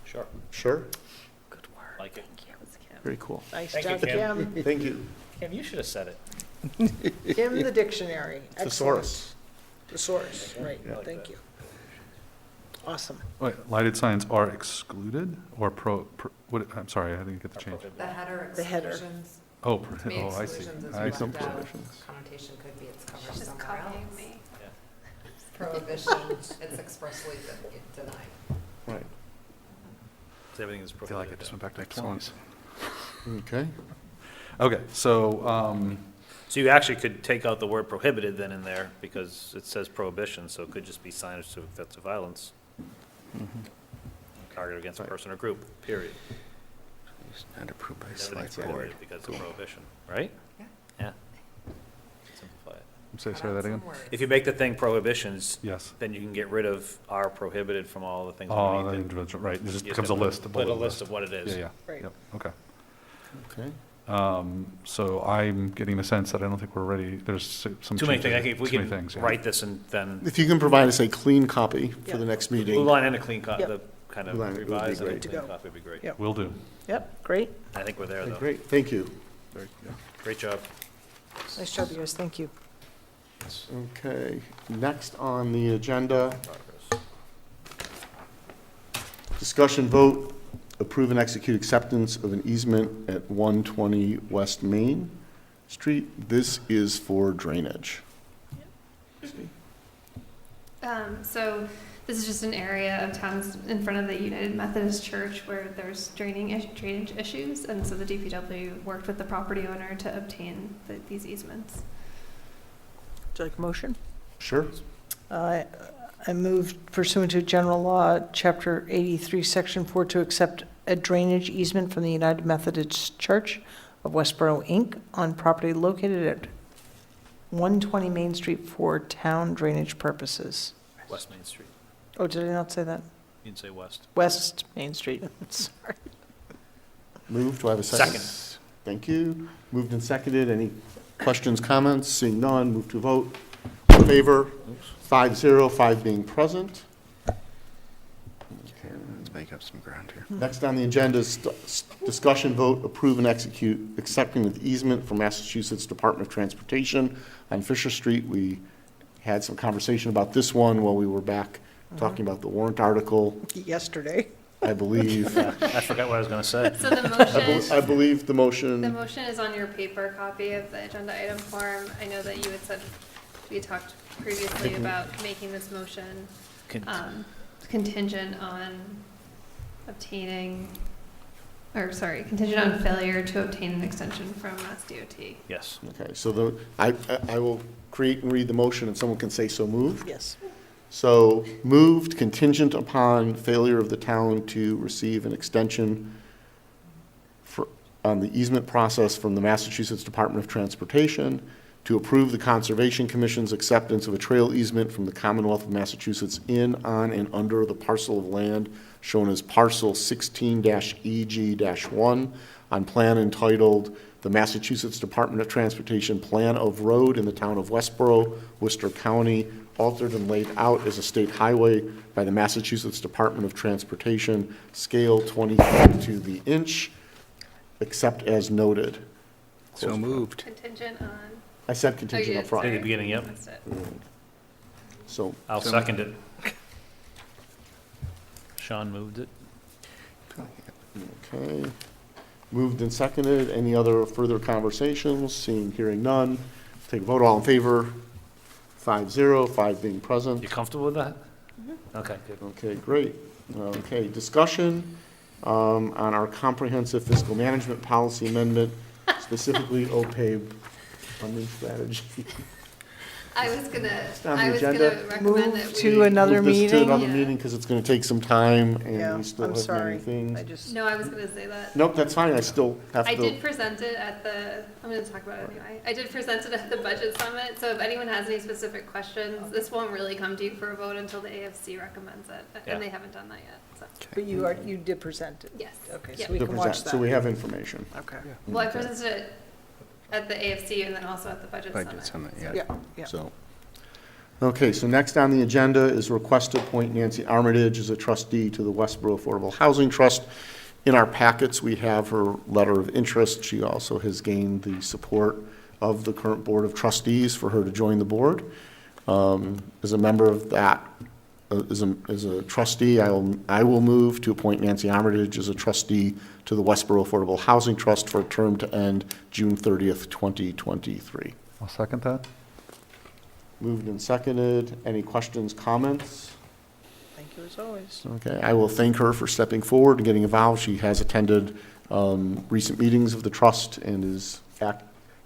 Sure, Sure, like it. very cool. Nice Thank you, job, Kim. Kim. Thank you. Kim, you should have said it. Kim, the dictionary. Thesaurus. Thesaurus, right, Yeah. thank you. Awesome. Wait, lighted signs are excluded or what, I'm sorry, I didn't get the change. The header The header. exclusions. Oh, To me, I see. exclusions is I see. left out. prohibitions. Connotation could be it's covered She's just somewhere copying else. me. Prohibition, it's expressly denied. Right. Everything is I feel like I prohibited. just went back to the 20s. Okay. Okay, so, So you actually could take out the word prohibited then in there, because it says prohibition, so it could just be signage to offensive violence. Targeted against a person or group, period. It's not approved by Everything's select board. prohibited because of prohibition, right? Yeah. Yeah. Simplify it. say that again? If you make the thing prohibitions, Yes. then you can get rid of are prohibited from all the things. Oh, underneath the it. individual, right, it just You becomes a have to list. Put a bullet list of what it is. Yeah, yeah, Right. yep, okay. Okay. So I'm getting the sense that I don't think we're ready. There's some Too many changes. things. I think if we Too many can things, yeah. write this and then If you can provide us a clean copy for Yeah. the next blue meeting. line and a clean copy, Yep. the kind of Blue line would be revised and a great. clean copy would be great. Yep. Will do. Yep, great. I think we're there, though. Great, thank you. Great job. Nice job, you guys, thank you. Okay, next on the agenda, discussion vote, approve and execute acceptance of an easement at 120 West Main Street. This is for drainage. So this is just an area of town in front of the United Methodist Church where there's drainage issues, and so the DPW worked with the property owner to obtain these easements. Would you like a motion? Sure. I move pursuant to General Law, Chapter 83, Section 4, to accept a drainage easement from the United Methodist Church of Westborough, Inc. on property located at 120 Main Street for town drainage purposes. West Main Street. Oh, did I not say that? You didn't say west. West Main Street, sorry. Moved, do I have a second? Second. Thank you. Moved and seconded. Any questions, comments? Seeing none, move to vote. All in favor? 5-0, 5 being present. Let's make up some ground here. Next on the agenda is discussion vote, approve and execute accepting the easement from Massachusetts Department of Transportation on Fisher Street. We had some conversation about this one while we were back talking about the warrant article, Yesterday. I believe. I forgot what I was going to say. So the motion, I believe the motion. the motion is on your paper copy of the agenda item form. I know that you had said, we had talked previously about making this motion contingent on obtaining, or sorry, contingent on failure to obtain an extension from Mass DOT. Yes. Okay, so I will create and read the motion and someone can say so moved. Yes. So moved contingent upon failure of the town to receive an extension on the easement process from the Massachusetts Department of Transportation, to approve the Conservation Commission's acceptance of a trail easement from the Commonwealth of Massachusetts in, on, and under the parcel of land shown as parcel 16-EG-1 on plan entitled the Massachusetts Department of Transportation Plan of Road in the town of Westborough, Worcester County, altered and laid out as a state highway by the Massachusetts Department of Transportation, scale 20 feet to the inch, except as noted. So moved. Contingent on. I said contingent up front. In the beginning, yep. Missed it. So, I'll second it. Sean moved it. okay. Moved and seconded. Any other further conversations? Seeing, hearing none. Take a vote. All in favor? 5-0, 5 being present. You comfortable with that? Okay, good. Okay, great. Okay, discussion on our comprehensive fiscal management policy amendment, specifically OPEB funding strategy. I was gonna on the recommend agenda. that Move we. to another Move this to meeting. another Yeah. meeting because it's going to take some time Yeah, and we still I'm have many sorry. things. I just, No, I was gonna say that. Nope, that's fine. I still have I to. did present it at the, I'm gonna talk about it anyway. I did present it at the budget summit, so if anyone has any specific questions, this won't really come to you for a vote until the AFC recommends it, Yeah. and they haven't done that yet, so. but you did present it. Yes. Okay, Yeah. so we to can present, watch that. So we have information. Okay. Well, I presented it at the AFC and then also at the budget Budget summit. summit, yeah. Yeah, yeah. So, okay, so next on the agenda is request to appoint Nancy Armitage as a trustee to the Westborough Affordable Housing Trust. In our packets, we have her letter of interest. She also has gained the support of the current Board of Trustees for her to join the board. As a member of that, as a trustee, I will move to appoint Nancy Armitage as a trustee to the Westborough Affordable Housing Trust for a term to end June 30th, 2023. I'll second that. Moved and seconded. Any questions, comments? Thank you as always. Okay, I will thank her for stepping forward and getting involved. She has attended recent meetings of the trust and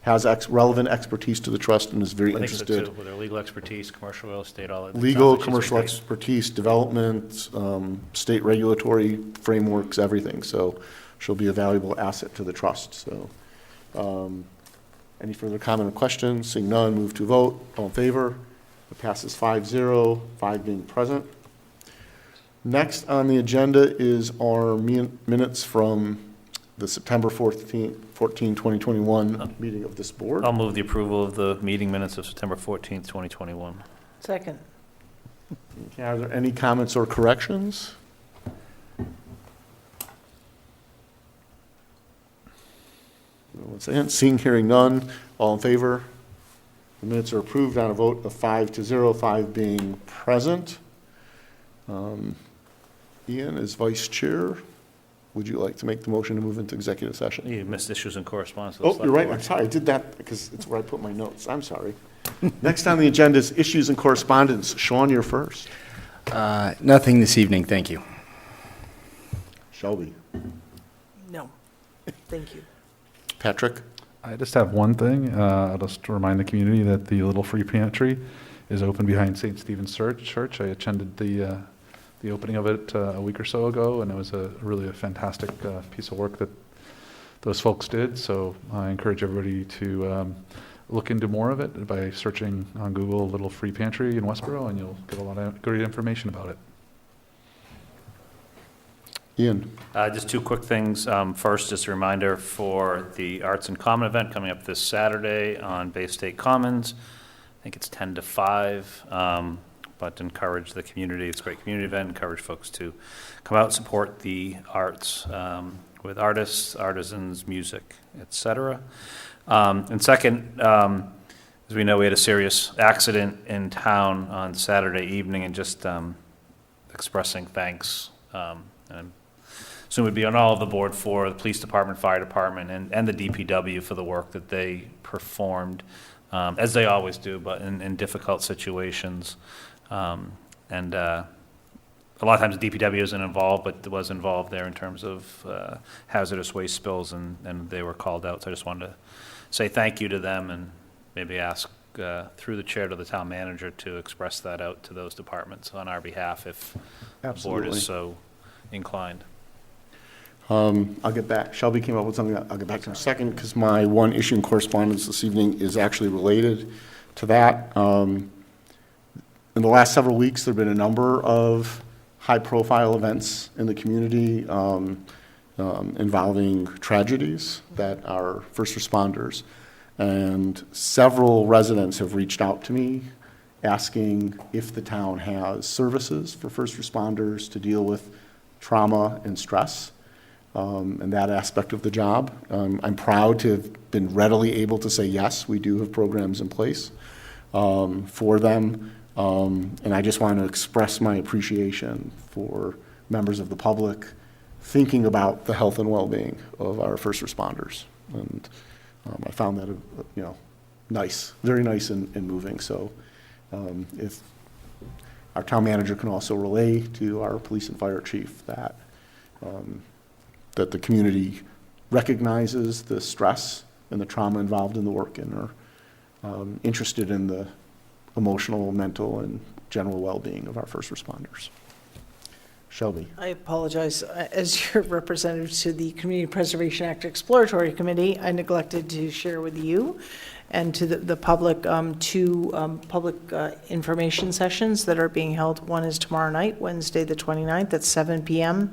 has relevant expertise to the trust and is very I think so interested. too, with her legal expertise, commercial real estate, all that. It Legal, sounds like she's commercial great. expertise, development, state regulatory frameworks, everything. So she'll be a valuable asset to the trust. So any further comment or questions? Seeing none, move to vote. All in favor? It passes 5-0, 5 being present. Next on the agenda is our minutes from the September 14, 2021 meeting of this board. I'll move the approval of the meeting minutes of September 14th, 2021. Second. Okay, are there any comments or corrections? One second. Seeing, hearing none, all in favor? The minutes are approved on a vote of 5-0, 5 being present. Ian, as vice chair, would you like to make the motion to move into executive session? You missed issues and correspondence. Oh, you're right. I'm sorry. I did that because it's where I put my notes. I'm sorry. Next on the agenda is issues and correspondence. Sean, you're first. Nothing this evening, thank you. Shelby. No, thank you. Patrick. I just have one thing. I'll just remind the community that the Little Free Pantry is open behind St. Stephen's Church. I attended the opening of it a week or so ago, and it was really a fantastic piece of work that those folks did. So I encourage everybody to look into more of it by searching on Google Little Free Pantry in Westborough, and you'll get a lot of great information about it. Ian. Just two quick things. First, just a reminder for the Arts and Common event coming up this Saturday on Bay State Commons. I think it's 10 to 5, but encourage the community. It's a great community event. Encourage folks to come out and support the arts with artists, artisans, music, etc. And second, as we know, we had a serious accident in town on Saturday evening, and just expressing thanks and soon would be on all of the board for the police department, fire department, and the DPW for the work that they performed, as they always do, but in difficult situations. And a lot of times the DPW isn't involved, but was involved there in terms of hazardous waste spills, and they were called out. So I just wanted to say thank you to them, and maybe ask through the chair to the town manager to express that out to those departments on our behalf if the board is so inclined. I'll get back. Shelby came up with something. I'll get back to in a second, because my one issue in correspondence this evening is actually related to that. In the last several weeks, there have been a number of high-profile events in the community involving tragedies that are first responders. And several residents have reached out to me asking if the town has services for first responders to deal with trauma and stress. And that aspect of the job. I'm proud to have been readily able to say, yes, we do have programs in place for them. And I just want to express my appreciation for members of the public thinking about the health and well-being of our first responders. And I found that, nice, very nice and moving. So if our town manager can also relay to our police and fire chief that that the community recognizes the stress and the trauma involved in the work, and are interested in the emotional, mental, and general well-being of our first responders. Shelby. I apologize. As your representative to the Community Preservation Act Exploratory Committee, I neglected to share with you and to the public two public information sessions that are being held. One is tomorrow night, Wednesday the 29th at 7 p.m.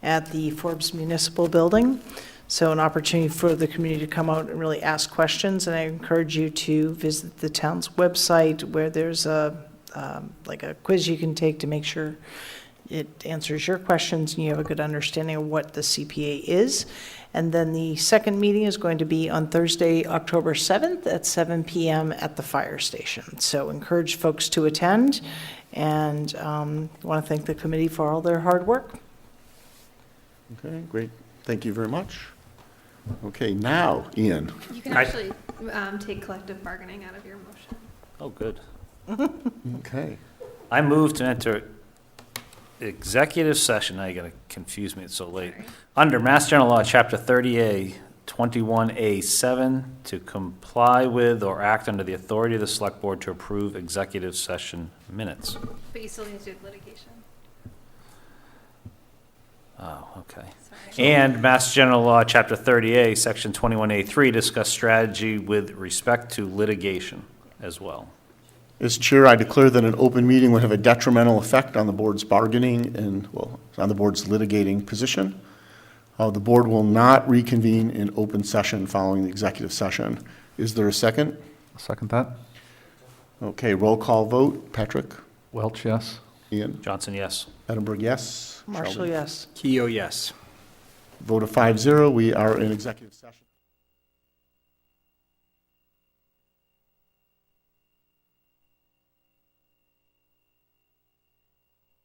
at the Forbes Municipal Building. So an opportunity for the community to come out and really ask questions. And I encourage you to visit the town's website, where there's like a quiz you can take to make sure it answers your questions and you have a good understanding of what the CPA is. And then the second meeting is going to be on Thursday, October 7th at 7 p.m. at the fire station. So encourage folks to attend, and want to thank the committee for all their hard work. Okay, great. Thank you very much. Okay, now, Ian. You can actually take collective bargaining out of your motion. Oh, good. Okay. I move to enter executive session. Now you're going to confuse me, it's so late. Sorry. Under Mass General Law, Chapter 30A, 21A7, to comply with or act under the authority of the Select Board to approve executive session minutes. But you still need to do litigation. Oh, okay. Sorry. And Mass General Law, Chapter 30A, Section 21A3, discuss strategy with respect to litigation as well. As chair, I declare that an open meeting would have a detrimental effect on the board's bargaining and, well, on the board's litigating position. The board will not reconvene in open session following the executive session. Is there a second? I'll second that. Okay, roll call vote. Patrick? Welch, yes. Ian? Johnson, yes. Edinburgh, yes. Marshall, Shelby? yes. Keo, yes. Vote of 5-0. We are in executive session.